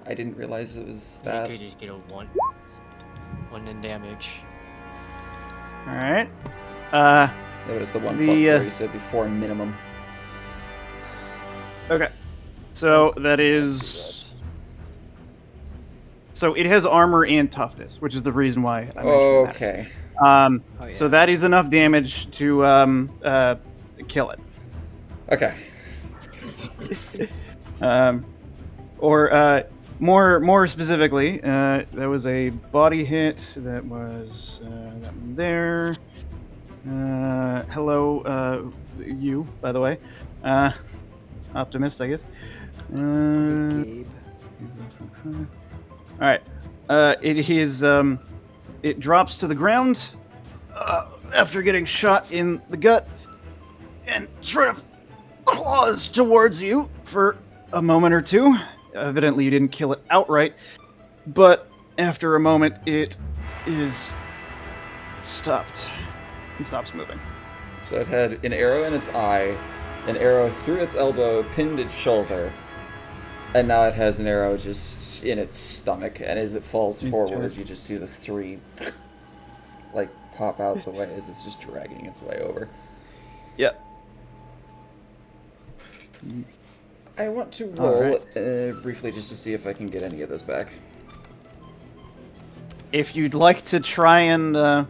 I didn't realize it was You that. could just get a one in damage. All right. It was the 1 The, plus 3, so it'd be 4 minimum. Okay. So that is. So it has armor and toughness, which is the reason why I mentioned that. Okay. Oh, So yeah. that is enough damage to kill it. Okay. More specifically, there was a body hit that was that one there. Hello, you, by the way. Optimist, I guess. Gabe. All right. It drops to the ground after getting shot in the gut, and sort of claws towards you for a moment or two. Evidently, you didn't kill it outright, but after a moment, it is stopped. It stops moving. So it had an arrow in its eye, an arrow through its elbow, pinned its shoulder, and now it has an arrow just in its stomach, and as it falls forward, you just see the 3, like, pop out the way as it's just dragging its way over. Yep. I want to roll Alright. briefly just to see if I can get any of those back. If you'd like to try and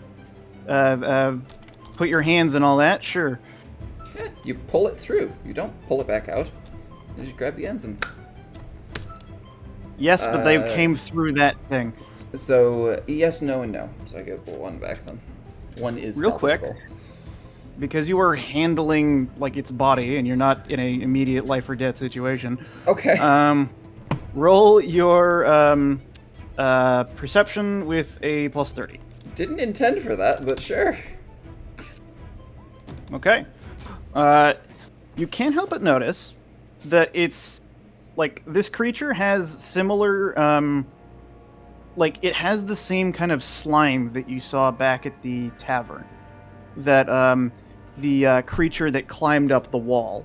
put your hands in all that, sure. Yeah, you pull it through. You don't pull it back out. You just grab the ends and... Yes, but they came through that thing. So, yes, no, and no. So I get 1 back then. 1 is Real quick. salvageable. Because you were handling, like, its body, and you're not in a immediate life or death situation. Okay. Roll your, perception with a plus 30. Didn't intend for that, but sure. Okay. You can't help but notice that it's, like, this creature has similar, like, it has the same kind of slime that you saw back at the tavern. That, the creature that climbed up the wall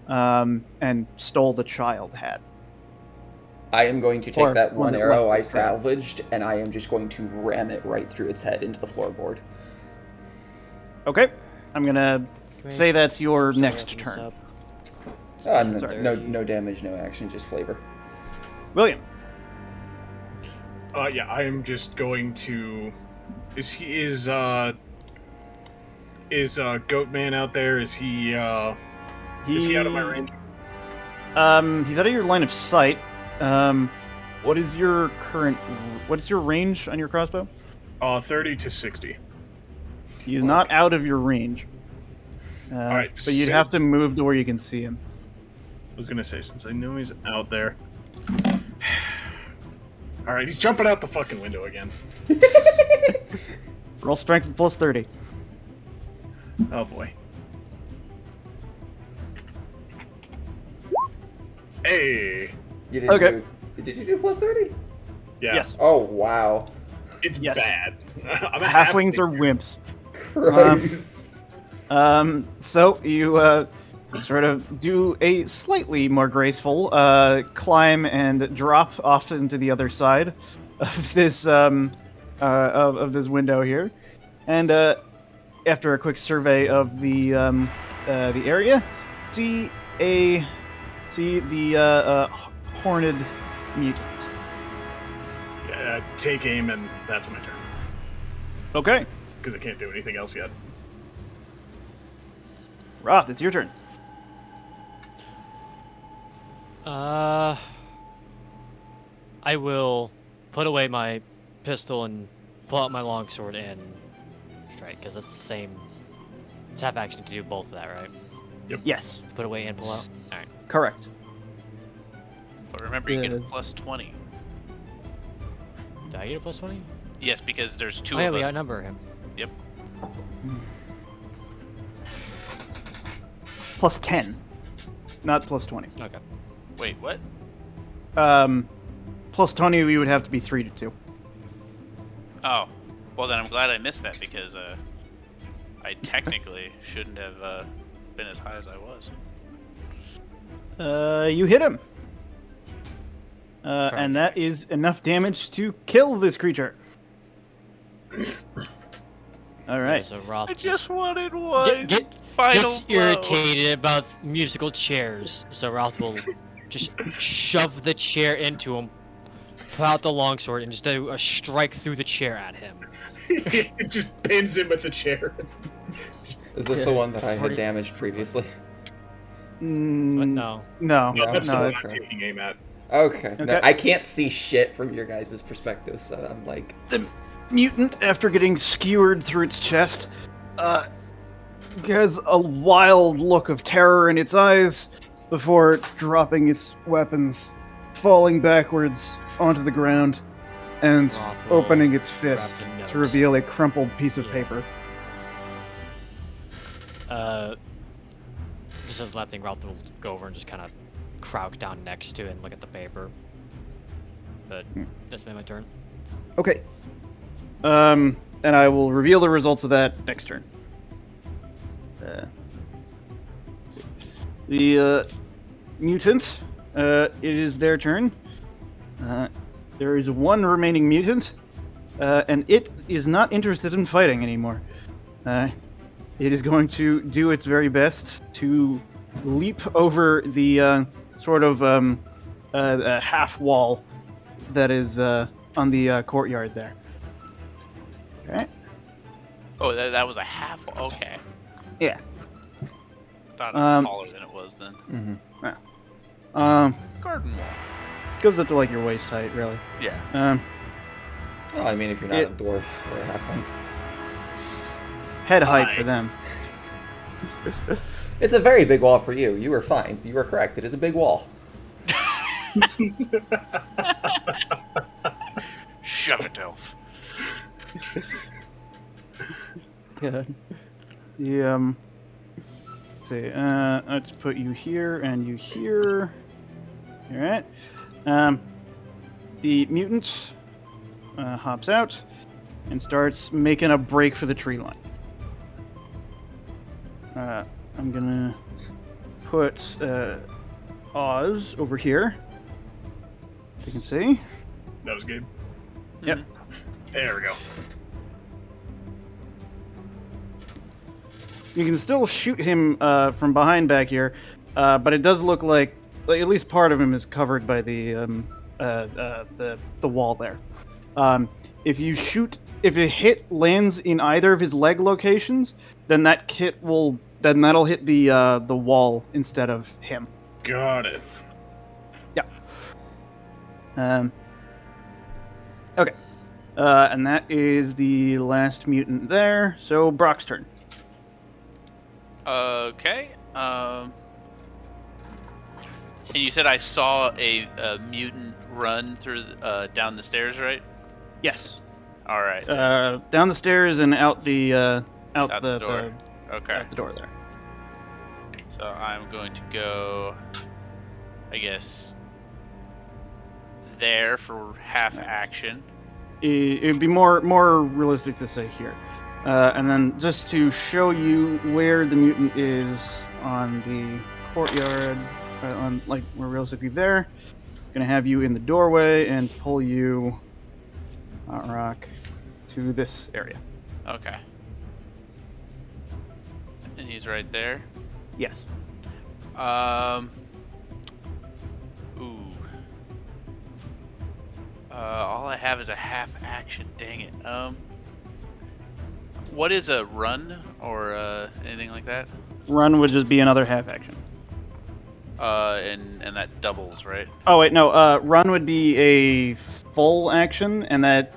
and stole the child had. I am going to take Or that one one that arrow I left the trail. salvaged, and I am just going to ram it right through its head into the floorboard. Okay. I'm gonna say that's your Sorry, next open this turn. up. Oh, I'm Sorry. no damage, no action, just flavor. William. Yeah, I am just going to... Is Goatman out there? Is he out of my range? He's out of your line of sight. What is your range on your crossbow? 30 to 60. He's not out of your range. Alright, But you'd have to move to where you can see him. I was gonna say, since I know he's out there... Alright, he's jumping out the fucking window again. Roll strength with plus 30. Oh boy. Hey! You didn't Okay. Did you do plus 30? Yeah, Yes. Oh, wow. it's Yes. bad. I'm a Halflings are halfling. wimps. Christ. So you sort of do a slightly more graceful climb and drop off into the other side of this of this window here, and after a quick survey of the area, see the horned mutant. Take aim, and that's my turn. Okay, Because I can't do anything else yet. Roth, it's your turn. I will put away my pistol and pull out my longsword and strike. right? Because it's the same. It's half action to do both of that, right? Yes, Put away and pull out. All right. correct. But remember, you get a plus 20. Did I get a plus 20? Yes, because there's two Oh yeah, of we us. outnumber him. Yep. Plus 10, not plus 20. Okay. Wait, what? Plus 20, we would have to be 3 to 2. Oh, well then I'm glad I missed that because I technically shouldn't have been as high as I was. You hit him. And that is enough damage to kill this creature. All right. So Roth I just wanted one final gets blow. irritated about musical chairs, so Roth will just shove the chair into him, pull out the longsword, and just do a strike through the chair at him. It just pins him with the chair. Is this the one that I had damaged previously? But No. no. No, that's the no, one it's- I'm taking aim at. Okay. No, Okay. I can't see shit from your guys' perspective, so I'm like... The mutant, after getting skewered through its chest, has a wild look of terror in its eyes before dropping its weapons, falling backwards onto the ground, and Roth will opening its grab fist the notes. to reveal a crumpled piece of Yeah. paper. Just as that thing, Roth will go over and just kind of crouch down next to it and look at the paper. But that's been my turn. Okay. And I will reveal the results of that next turn. The mutant, it is their turn. There is one remaining mutant, and it is not interested in fighting anymore. It is going to do its very best to leap over the sort of half wall that is on the courtyard there. Okay. Oh, that was a half. Okay. Yeah. Thought it was smaller than it was then. Mm-hmm. Garden wall. Goes up to like your waist height, really. Yeah. Oh, I mean, if you're not a dwarf or a halfling. Head height for them. It's a very big wall for you. You were fine. You were correct. It is a big wall. Shove it, elf. Yeah. The let's see. Let's put you here and you here. All right. The mutant hops out and starts making a break for the tree line. I'm gonna put Oz over here. You can see. That was good. Yep. There we go. You can still shoot him from behind back here, but it does look like at least part of him is covered by the wall there. If a hit lands in either of his leg locations, then that'll hit the wall instead of him. Got it. Okay. And that is the last mutant there. So Brock's turn. Okay. And you said I saw a mutant run through down the stairs, right? Yes. All right. Down the stairs and out the Out the door. Okay. out the door there. So I'm going to go, I guess, there for half action. It'd be more realistic to say here. And then just to show you where the mutant is on the courtyard, on like more realistically there, gonna have you in the doorway and pull you, Hot Rock, to this area. Okay. And he's right there. Yes. Ooh. All I have is a half action. Dang it. What is a run or anything like that? Run would just be another half action. And that doubles, right? Oh wait, no. Run would be a full action, and that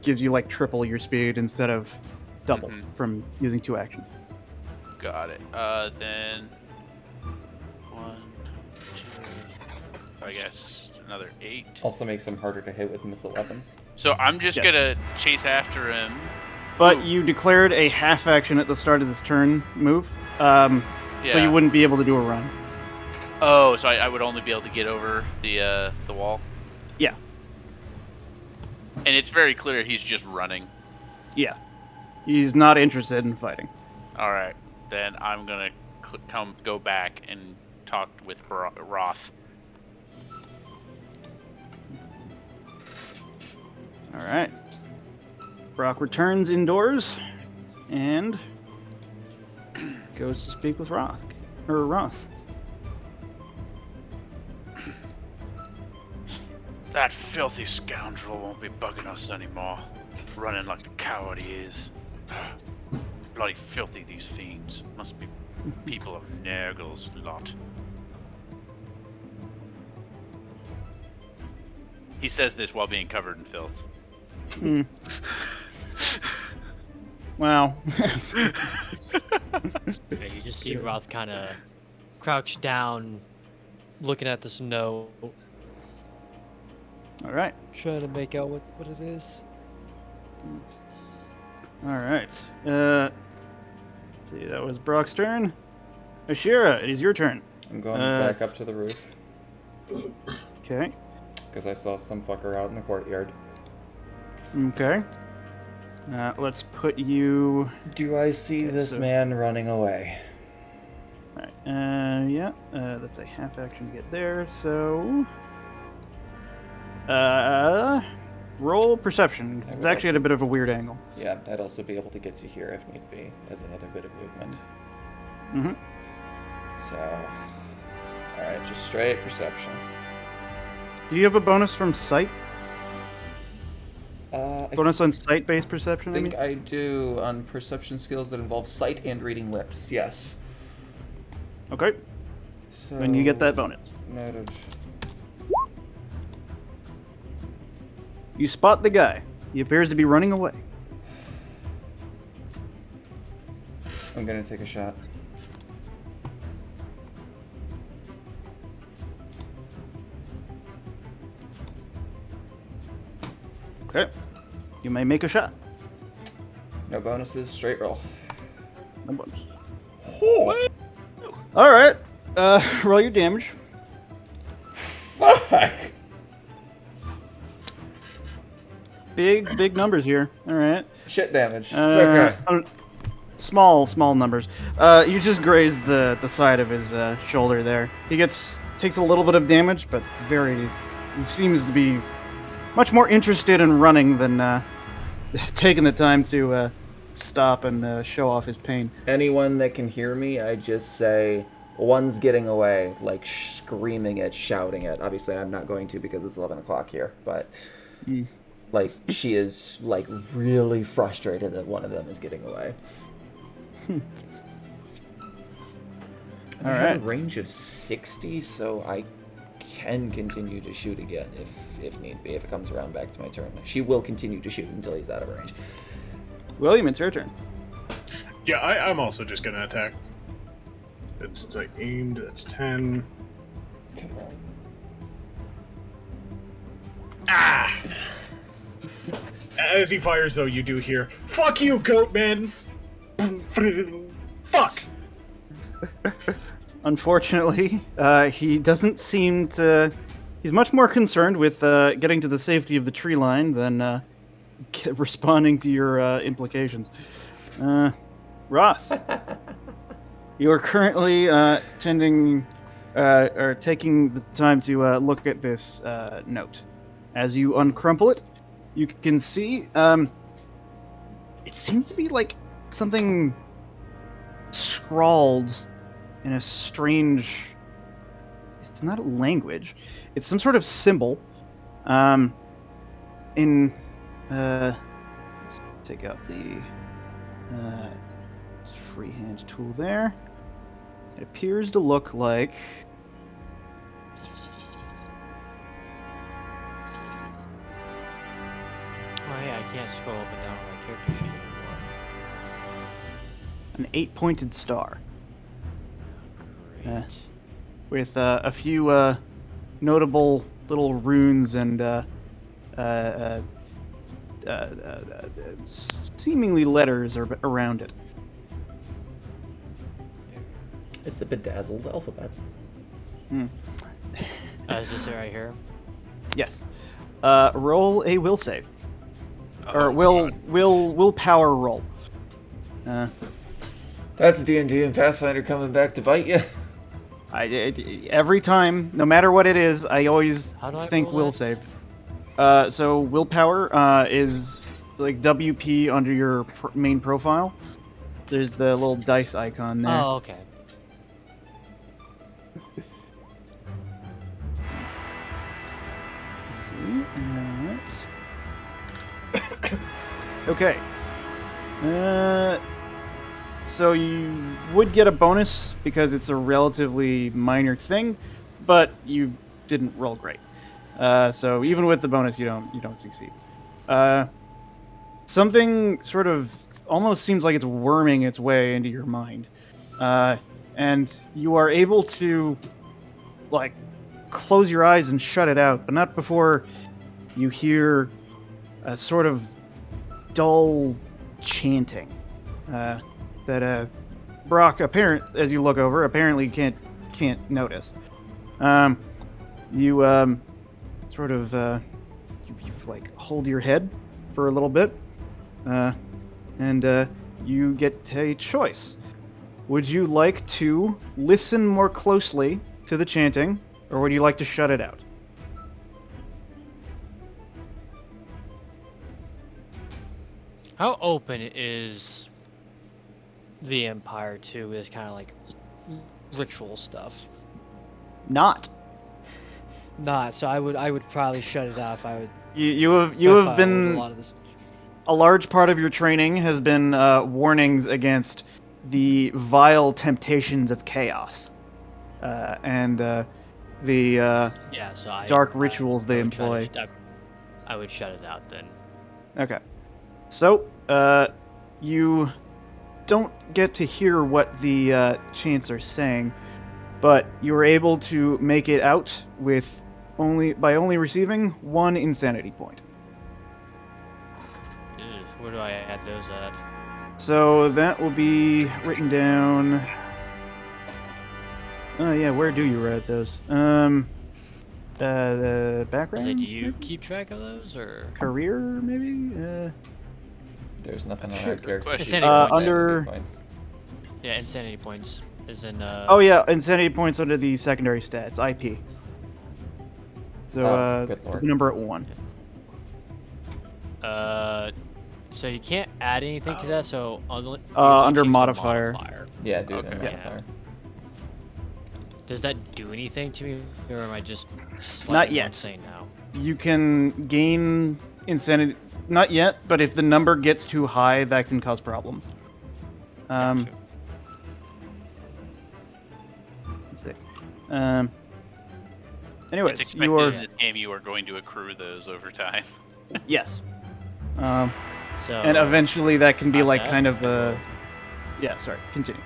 gives you like triple your speed instead of double Mhm. from using 2 actions. Got it. Then 1, 2, I guess another 8. Also makes him harder to hit with missile weapons. So I'm just Yeah. gonna chase after him. But Ooh. you declared a half action at the start of this turn move, so Yeah. you wouldn't be able to do a run. Oh, so I would only be able to get over the wall. Yeah. And it's very clear he's just running. Yeah. He's not interested in fighting. All right, then I'm gonna go back and talk with Roth. All right. Brock returns indoors and goes to speak with Roth. That filthy scoundrel won't be bugging us anymore. Running like the coward he is. Bloody filthy, these fiends. Must be people of Nergal's lot. He says this while being covered in filth. Hmm. Wow. Yeah, you just see Roth kind of crouch down, looking at this note, All right. trying to make out what it is. All right. See, that was Brock's turn. Ashira, it is your turn. I'm going back up to the roof Okay. because I saw some fucker out in the courtyard. Okay. Let's put you. Do I see Okay, this so- man running away? All right. Yeah. That's a half action to get there. So. Roll perception. I It's would actually at also- a bit of a weird angle. Yeah, I'd also be able to get to here if need be, as another bit of movement. Mm-hmm. So, alright, just straight perception. Do you have a bonus from sight? I Bonus on sight-based perception? think I do on perception skills that involve sight and reading lips, yes. Okay. So, Then you get that bonus. Noted. You spot the guy. He appears to be running away. I'm gonna take a shot. Okay. You may make a shot. No bonuses, straight roll. No bonus. All right. Roll your damage. Fuck! Big numbers here. All right. Shit damage. It's okay. Small numbers. You just grazed the side of his shoulder there. He takes a little bit of damage, but he seems to be much more interested in running than taking the time to stop and show off his pain. Anyone that can hear me, I just say, one's getting away, like screaming it, shouting it. Obviously, I'm not going to because it's 11 o'clock here, but like she is like really frustrated that one of them is getting away. I have Alright. a range of 60, so I can continue to shoot again if need be, if it comes around back to my turn. She will continue to shoot until he's out of range. William, it's your turn. Yeah, I'm also just gonna attack. It's like aimed, that's 10. Come on. Ah! As he fires, though, you do hear, "Fuck you, goat man!" Fuck! Unfortunately, he doesn't seem to. He's much more concerned with getting to the safety of the tree line than responding to your implications. Roth, you are currently taking the time to look at this note. As you uncrumple it, you can see it seems to be like something scrawled in a strange. It's not a language. It's some sort of symbol. Let's take out the freehand tool there. It appears to look like. Oh yeah, I can't scroll up and down on my character sheet anymore. an 8-pointed star Great. with a few notable little runes and seemingly letters around it. It's a bedazzled alphabet. Is this it right here? Yes. Roll a will save. Oh, Or God. willpower roll. That's D&D and Pathfinder coming back to bite you. Every time, no matter what it is, I always How do I think roll will that? save. So willpower is like WP under your main profile. There's the little dice icon there. Oh, okay. Let's see. Okay. So you would get a bonus because it's a relatively minor thing, but you didn't roll great. So even with the bonus, you don't succeed. Something sort of almost seems like it's worming its way into your mind, and you are able to like close your eyes and shut it out, but not before you hear a sort of dull chanting that Brock, as you look over, apparently can't notice. You sort of you like hold your head for a little bit, and you get a choice. Would you like to listen more closely to the chanting, or would you like to shut it out? How open is the Empire to this kind of like ritual stuff? Not. Not. So I would probably shut it off. I would. You have if I hold a been lot of this. a large part of your training has been warnings against the vile temptations of chaos, and the Yeah. So dark rituals they would try to employ. I would shut it out then. Okay. So, you don't get to hear what the chants are saying, but you were able to make it out with only receiving 1 insanity point. Ew, where do I add those at? So that will be written down. Oh yeah, where do you write those? The background. Do you keep track of those or? Career maybe? There's nothing on Sure, our good character question. sheet. Insanity for points. Under- points. Yeah, insanity points is in. Oh yeah, insanity points under the secondary stats, IP. So Oh, good lord. the number at 1. So you can't add anything to that. So only, you Under change the modifier. Yeah, dude. Okay. And Yeah. modifier. Does that do anything to me, or am I just slightly Not more yet. insane now? You can gain insanity. Not yet, but if the number gets too high, that can cause problems. Gotcha. Let's see. It's Anyways, expected you are in this game you are going to accrue those over time. yes. So And eventually that can be on like that, kind of I will- yeah. Sorry. Continue.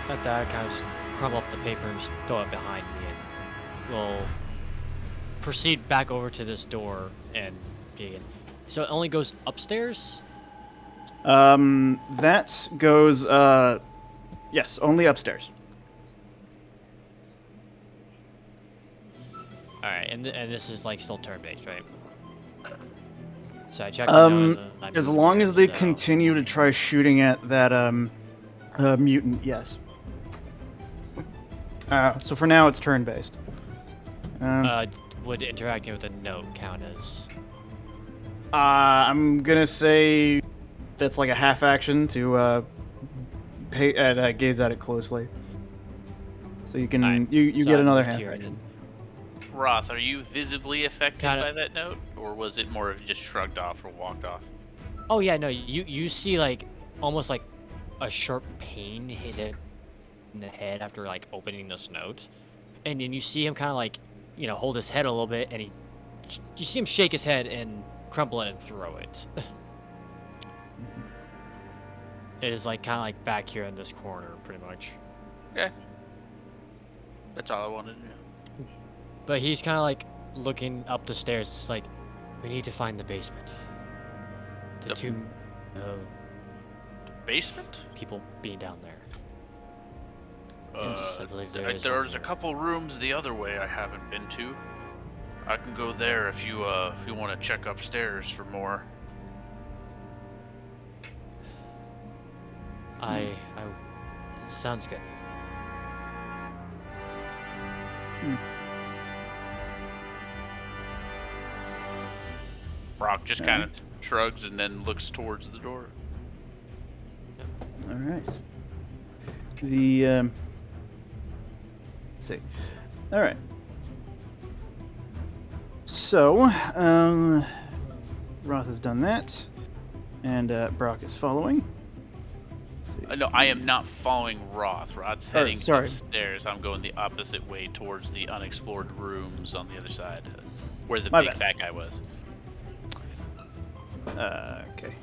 at that, I kind of just crumble up the paper and just throw it behind me, and we'll proceed back over to this door and dig in. So it only goes upstairs. That goes yes, only upstairs. All right, and this is like still turn-based, right? So I check. the note and I As move long here, as they so- continue to try shooting at that mutant, yes. So for now it's turn-based. Would interacting with a note count as? I'm gonna say that's like a half action to gaze at it closely. So you can Alright, you so get I another moved half here action. Roth, are you visibly affected Kinda- by that note, or was it more of just shrugged off or walked off? Oh yeah, no. You see like almost like a sharp pain hit it in the head after like opening this note, and then you see him kind of like hold his head a little bit, and you see him shake his head and crumple it and throw it. It is like kind of like back here in this corner, pretty much. Okay. That's all I wanted to know. But he's kind of like looking up the stairs. It's like, we need to find the basement. The The- tomb of Basement? people being down there. Yes, I believe there is one There's a here. couple rooms the other way I haven't been to. I can go there if you want to check upstairs for more. Sounds good. Brock just kind of shrugs and then looks towards the door. All right. The let's see. All right. So, Roth has done that, and Brock is following. No, I am not following Roth. Roth's heading sorry. upstairs. I'm going the opposite way towards the unexplored rooms on the other side, where the My big bad. fat guy was. Okay.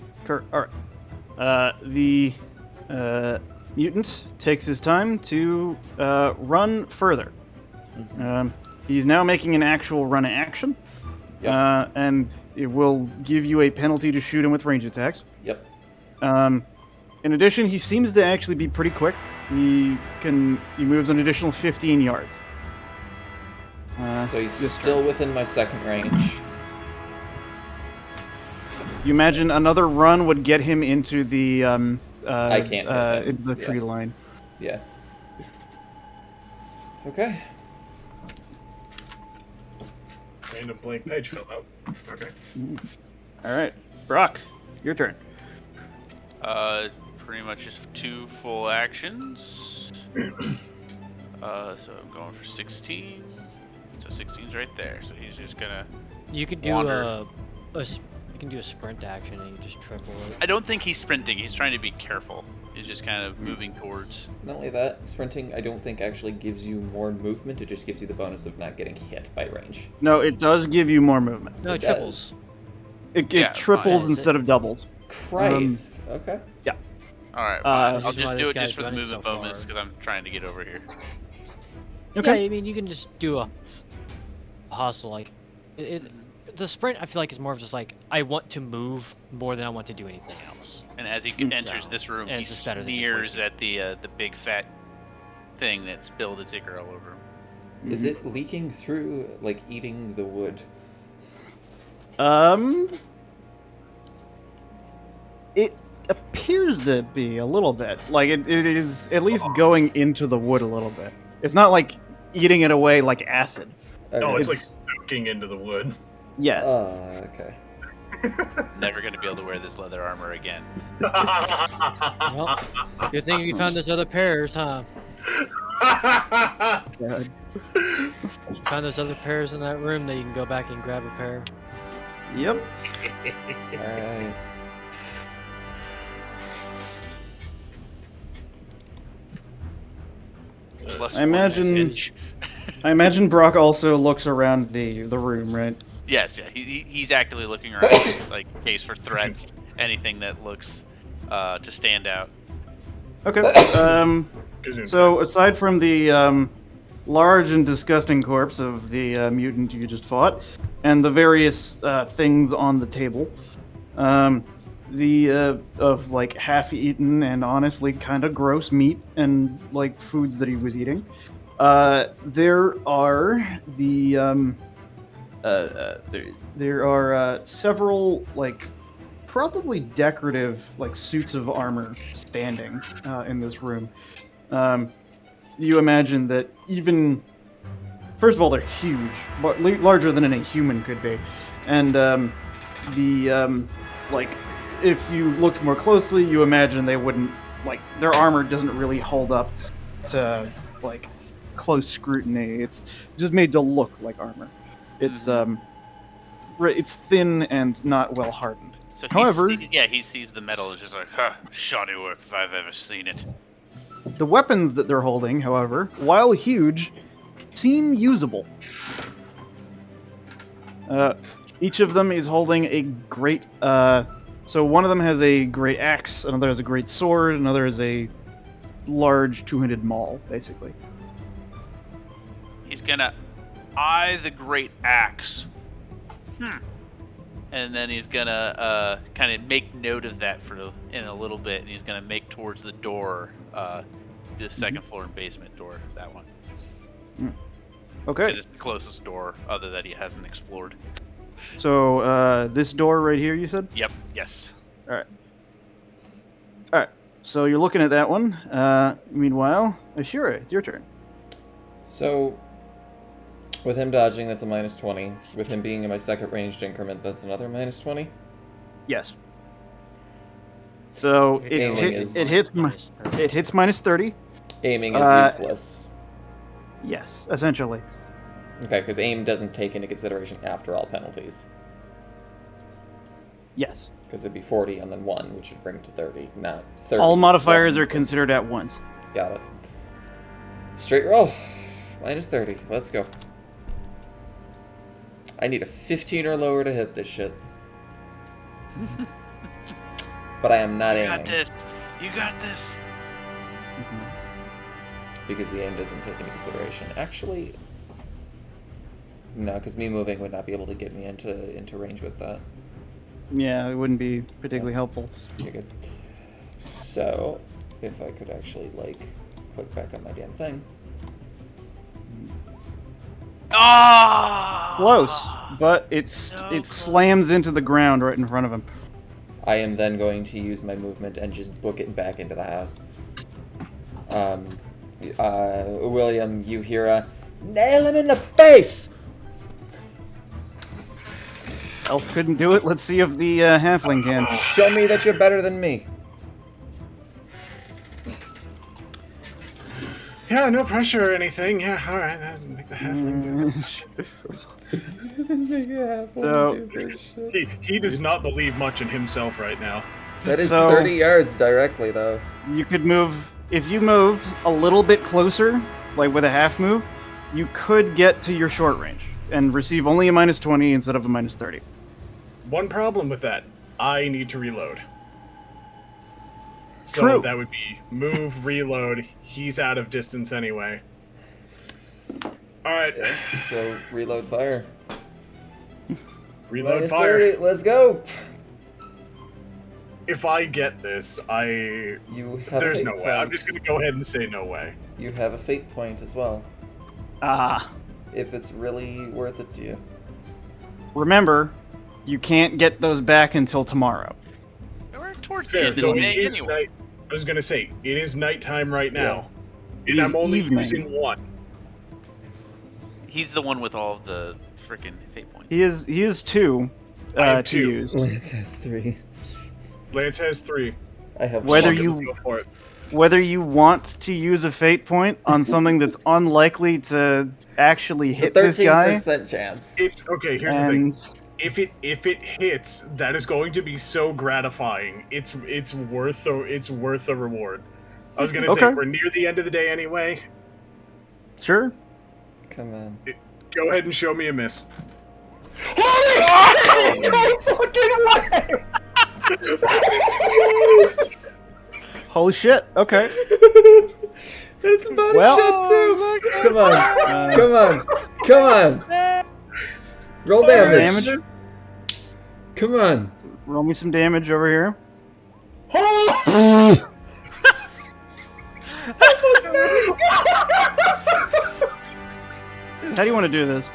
All right. The mutant takes his time to run further. He's now making an actual run action, Yep. and it will give you a penalty to shoot him with range attacks. Yep. In addition, he seems to actually be pretty quick. He moves an additional 15 yards. So he's this still within my second range. You imagine another run would get him into the I can't hit him. into the Yeah. tree line. Yeah. Okay. And a blank page fell out. Okay. All right, Brock, your turn. Pretty much just 2 full actions. So I'm going for 16. So 16's right there. So he's just gonna. You could do Wander. you can do a sprint action and you just triple it. I don't think he's sprinting. He's trying to be careful. He's just kind of moving towards. Not only that, sprinting I don't think actually gives you more movement, it just gives you the bonus of not getting hit by range. No, it does give you more movement. No, It it triples. It Yeah, triples fine. instead of doubles. Christ. Okay. All right, Uh, fine. I'll This is why just do this it just guy's for the running movement so bonus far. because I'm trying to get over here. Okay. Yeah, I mean you can just do a hustle like the sprint. I feel like is more of just like I want to move more than I want to do anything else. And as he enters this room, and he it's just better than just sneers wasting. at the big fat thing that spilled its ichor all over him. Is it leaking through, like eating the wood? It appears to be a little bit. Like it is at least going into the wood a little bit. It's not like eating it away like acid. No, it's It's- like soaking into the wood. Yes. Okay. Never gonna be able to wear this leather armor again. Well, good thing you found those other pairs, huh? God. You found those other pairs in that room that you can go back and grab a pair. Yep. Alright. Plus I one imagine- advantage. I imagine Brock also looks around the room, right? Yes, yeah. He's actively looking around, like case for threats, anything that looks to stand out. Okay. Isn't So aside from the large and disgusting corpse of the mutant you just fought, and the various things on the table, of like half-eaten and honestly kind of gross meat and like foods that he was eating, there are there are several like probably decorative like suits of armor standing in this room. You imagine that even first of all they're huge, but larger than any human could be, and like if you looked more closely, you imagine they wouldn't like their armor doesn't really hold up to like close scrutiny. It's just made to look like armor. It's it's thin and not well hardened. So However- he sees the metal and is just like, huh, shoddy work if I've ever seen it. The weapons that they're holding, however, while huge, seem usable. Each of them is holding a great So one of them has a great axe, another has a great sword, another has a large two-handed maul, basically. He's gonna eye the great axe. And then he's gonna kind of make note of that in a little bit, and he's gonna make towards the door, the second floor and basement door, that one. Okay. Because it's the closest door other that he hasn't explored. So this door right here, you said? Yep. Yes. All right. So you're looking at that one. Meanwhile, Ashura, it's your turn. So, with him dodging, that's a -20. With him being in my second ranged increment, that's another -20. Yes. So Aiming is- it hits -30. Aiming is useless. Yes, essentially. Okay, because aim doesn't take into consideration after all penalties. Yes. Because it'd be 40 and then 1, which would bring it to 30, not 30. All modifiers are 1. considered at once. Got it. Straight roll. -30. Let's go. I need a 15 or lower to hit this shit. But I am not You aiming. got this. You got this. Because the aim doesn't take into consideration. Actually, no, because me moving would not be able to get me into range with that. Yeah, it wouldn't be particularly helpful. You're good. So, if I could actually, like, click back on my damn thing. Ah! Close, but it So slams into the ground right in front of him. I am then going to use my movement and just book it back into the house. William, you hear a nail him in the face! Elf couldn't do it. Let's see if the halfling can. Show me that you're better than me. Yeah, no pressure or anything. Yeah, all right. Make the halfling do it. So He does not believe much in himself right now. That is So- 30 yards directly, though. you could move if you moved a little bit closer, like with a half move. You could get to your short range and receive only a -20 instead of a -30. One problem with that, I need to reload. So True. that would be move, reload. He's out of distance anyway. Alright, So, reload fire. reload fire. -30, let's go! If I get this, You have there's a no fate way. I'm point. just gonna go ahead and say no way. You have a fate point as well, Ah, if it's really worth it to you. remember, you can't get those back until tomorrow. We're towards the Fair, end of so the it day is anyway. night. I was gonna say, it is nighttime right now. It And is I'm only evening. using one. He's the one with all of the freaking fate points. He is two I have to two. use. Lance has 3. Lance has 3. I have Whether one. Fuck it, you- let's go for it. Whether you want to use a fate point on something that's unlikely to actually It's a hit this guy, 13% chance. It's okay. Here's the thing. and If it hits, that is going to be so gratifying. It's worth the reward. I was gonna say Okay. we're near the end of the day anyway. sure. Come on. Go ahead and show me a miss. Yes! Holy shit. Okay. That's about Well- a shot too. Come on. Uh, Come on. Come on. Roll damage. Damage. Come on. Roll me some damage over here. How do you want to do this?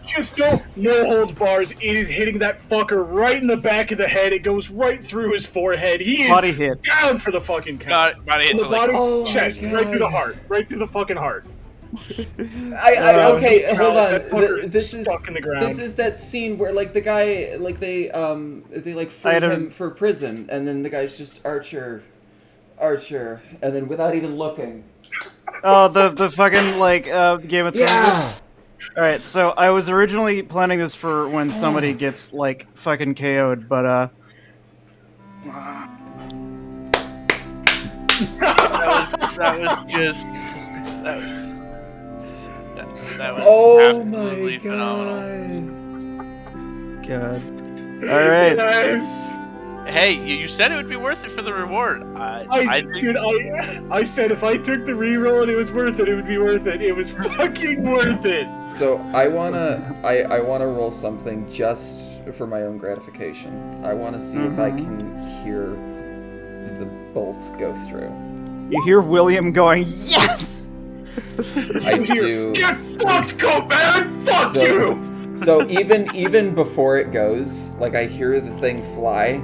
Just no holds bars. It is hitting that fucker right in the back of the head. It goes right through his forehead. He is Body hit. down for the fucking count. Got it. Body hit From the to like bottom, Oh my chest, right through the God. heart, right through the fucking heart. Okay, hold on. That fucker is This is stuck in the ground. this is that scene where like the guy like they like free I don't- him for prison, and then the guy's just Archer, and then without even looking. Oh, the fucking like Game of Thrones. Yeah. All right, so I was originally planning this for when somebody gets like fucking KO'd, but that was just that was Oh absolutely my phenomenal. god. God. All right. Yes. Hey, you said it would be worth it for the reward. Dude, I said if I took the reroll and it was worth it, it would be worth it. It was fucking worth it. So I wanna roll something just for my own gratification. I wanna see if I can hear the bolt go through. You hear William going, yes! I do. Get fucked, Coat Man! Fuck you! So even before it goes, like I hear the thing fly,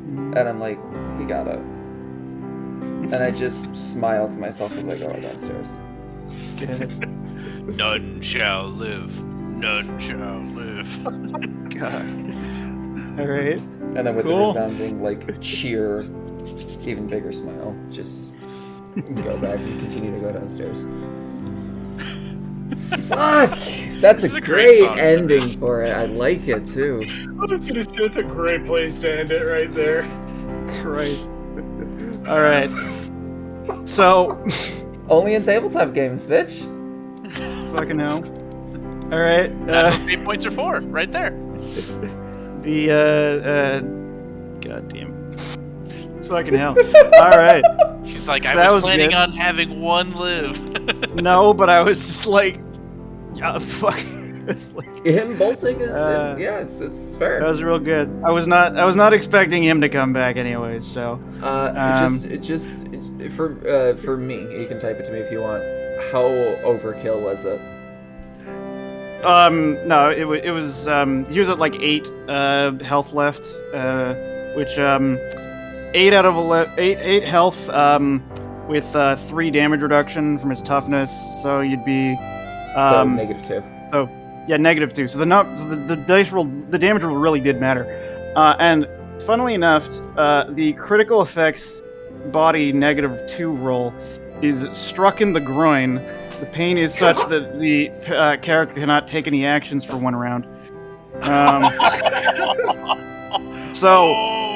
and I'm like, he got it. And I just smile to myself as I go downstairs. None shall live. None shall live. God. All right. And then with Cool. the resounding like cheer, even bigger smile, just go back and continue to go downstairs. Fuck! That's This is a a great great song, ending Chris. for it. I like it too. I was gonna say it's a great place to end it right there. Right. All right. So, Only in tabletop games, bitch. fucking hell. All right. That's what 8 points are for, right there. God damn. Fucking hell. All right. She's like, So I that was was planning good. on having one live. No, but I was just like, fuck. It's like, Him bolting is Yeah. it's fair. that was real good. I was not expecting him to come back anyways. So, For me, you can type it to me if you want. How overkill was it? no, it was he was at like 8 health left, which 8 out of 8 health with 3 damage reduction from his toughness, so you'd be So -2. so yeah, -2. So the damage roll really did matter, and funnily enough, the critical effects body -2 roll is struck in the groin. The pain is such that the character cannot take any actions for 1 round. So,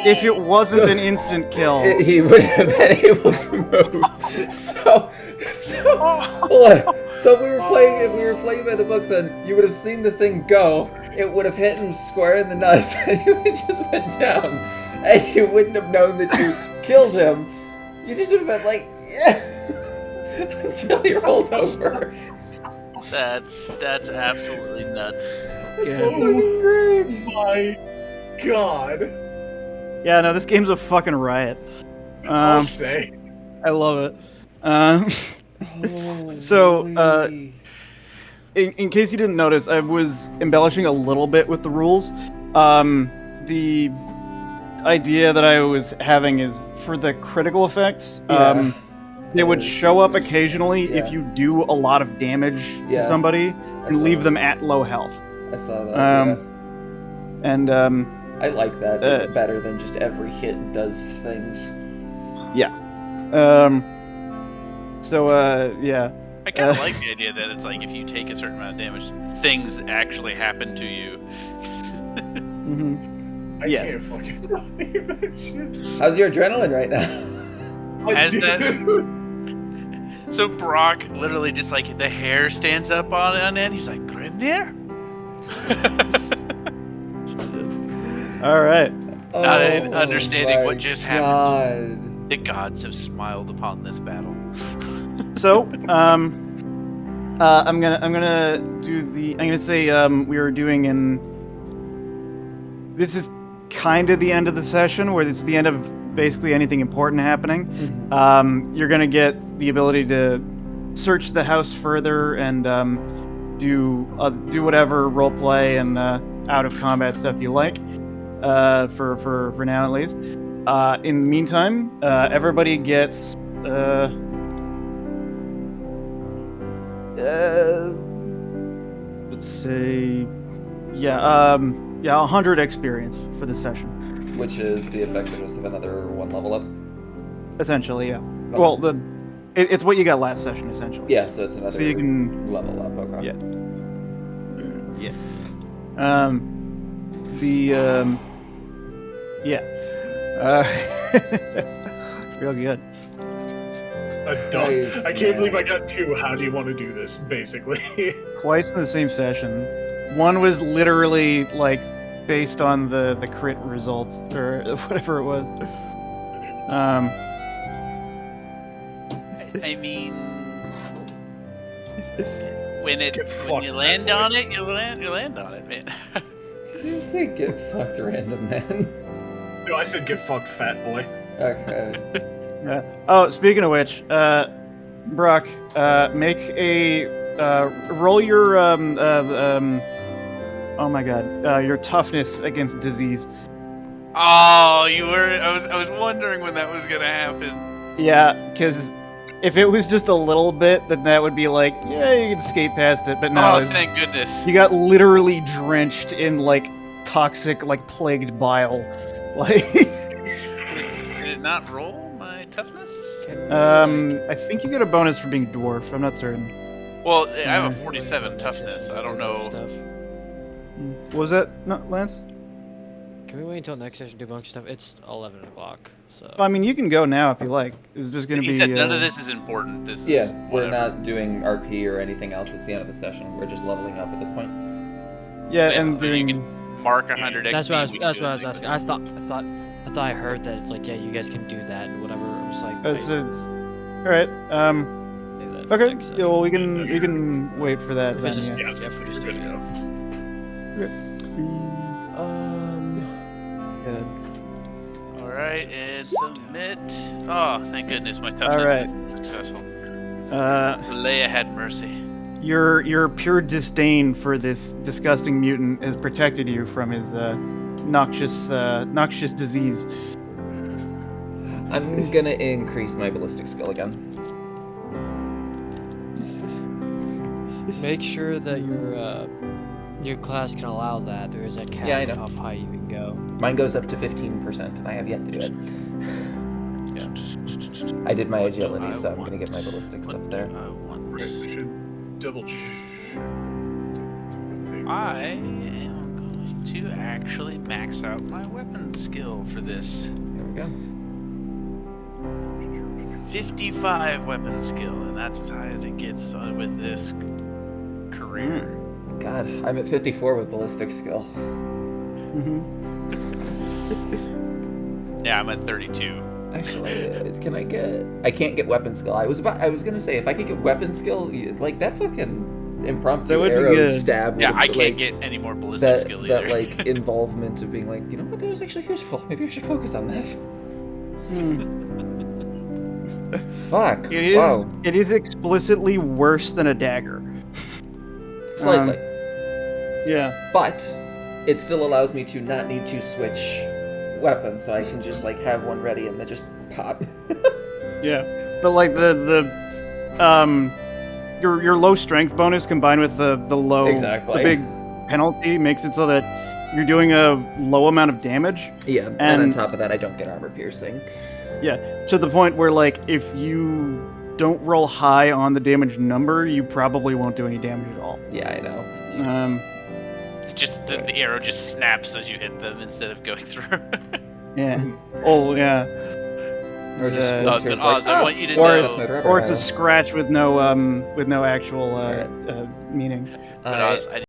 if it wasn't an instant kill, He would have been able to move. So we were playing. If we were playing by the book, then you would have seen the thing go. It would have hit him square in the nuts, and he would just went down, and you wouldn't have known that you killed him. You just would have been like, yeah, until he rolled over. That's absolutely nuts. That's Yeah. fucking great. My God. yeah, no, this game's a fucking riot. I'll say. I love it. So, in case you didn't notice, I was embellishing a little bit with the rules. The idea that I was having is for the critical effects. Yeah. They would show up occasionally Yeah. if you do a lot of damage Yeah. to somebody I and saw leave that. them at low health. I saw that. And I like that uh, better than just every hit does things. yeah. Yeah. I kind of like the idea that it's like if you take a certain amount of damage, things actually happen to you. Mm-hmm. I Yes. can't fucking believe that shit. How's your adrenaline right now? As So Brock literally just like the hair stands up on end. He's like, Grimnir? All right. Not understanding what just happened. God. The gods have smiled upon this battle. So, I'm gonna say we were doing this is kind of the end of the session, where it's the end of basically anything important happening. Mhm. You're gonna get the ability to search the house further and do whatever roleplay and out of combat stuff you like. For now at least. In the meantime, everybody gets let's say 100 experience for this session. Which is the effectiveness of another 1 level up. Essentially, yeah. Okay. Well, it's what you got last session, essentially. Yeah, so it's another So you can level up. Okay. Yeah. Yes. Real good. A dog. Nice, I can't man. believe I got 2. How do you want to do this, basically? Twice in the same session. One was literally like based on the crit results or whatever it was. I mean, when Get you fucked, land man. on it, you land on it, man. Did you say get fucked, random man? No, I said get fucked, fat boy. Okay. Oh, speaking of which, Brock, make a roll your oh my god, your toughness against disease. Oh, you were. I was wondering when that was gonna happen. Yeah, because if it was just a little bit, then that would be like, yeah, you can escape past it. But no, Oh, it's, thank goodness. you got literally drenched in like toxic, like plagued bile. Like, Did it not roll my toughness? I think you get a bonus for being dwarf. I'm not certain. Well, I have a 47 toughness. I don't know. What was that? No, Lance? Can we wait until next session to do bunch stuff? It's 11 o'clock, so. I mean, you can go now if you like. It's just gonna He be. said none of this is important. This Yeah, is we're whatever. not doing RP or anything else. It's the end of the session. We're just leveling up at this point. Yeah, Yeah, and so you doing. Mark 100 XP. That's what I was. we That's do what I it was like asking. that. I thought I heard that it's like, yeah, you guys can do that and whatever. I was like, It's, all right. save that for Okay. next Yeah, session. well, we can wait for that. If Then, it's just, yeah. Yeah, if we're we're just good doing to it. go. Good. All right, and submit. Oh, thank goodness, my toughness Alright. is successful. Leia had mercy. Your pure disdain for this disgusting mutant has protected you from his noxious disease. I'm gonna increase my ballistic skill again. Make sure that your class can allow that. There is a cap Yeah, I know. of how high you can go. Mine goes up to 15%, and I have yet to do it. I did my agility, so I'm gonna get my ballistics up there. Right, I should double check the thing. I am going to actually max out my weapon skill for this. There we go. 55 weapon skill, and that's as high as it gets with this career. God, I'm at 54 with ballistic skill. Yeah, I'm at 32. Actually, can I get? I can't get weapon skill. I was gonna say if I could get weapon skill, like that fucking impromptu That would be arrow good. stab. Yeah, would, I can't like, get any more ballistic that skill either. that like involvement of being like, you know what, that was actually useful. Maybe I should focus on that. Fuck. It is. Wow. It is explicitly worse than a dagger. Slightly, Yeah. but it still allows me to not need to switch weapons, so I can just like have one ready and then just pop. Yeah. But like your low strength bonus combined with the low Exactly. the big penalty makes it so that you're doing a low amount of damage. Yeah, and on top of that, I don't get armor piercing. Yeah, to the point where like if you don't roll high on the damage number, you probably won't do any damage at all. Yeah, I know. It's just the arrow just snaps as you hit them instead of going through. Yeah. Oh yeah. Or just Uh, splinters but Oz, like, I want you to or know- that's no rubber Or it's a arrow. scratch with no actual Alright. meaning. But Oz, I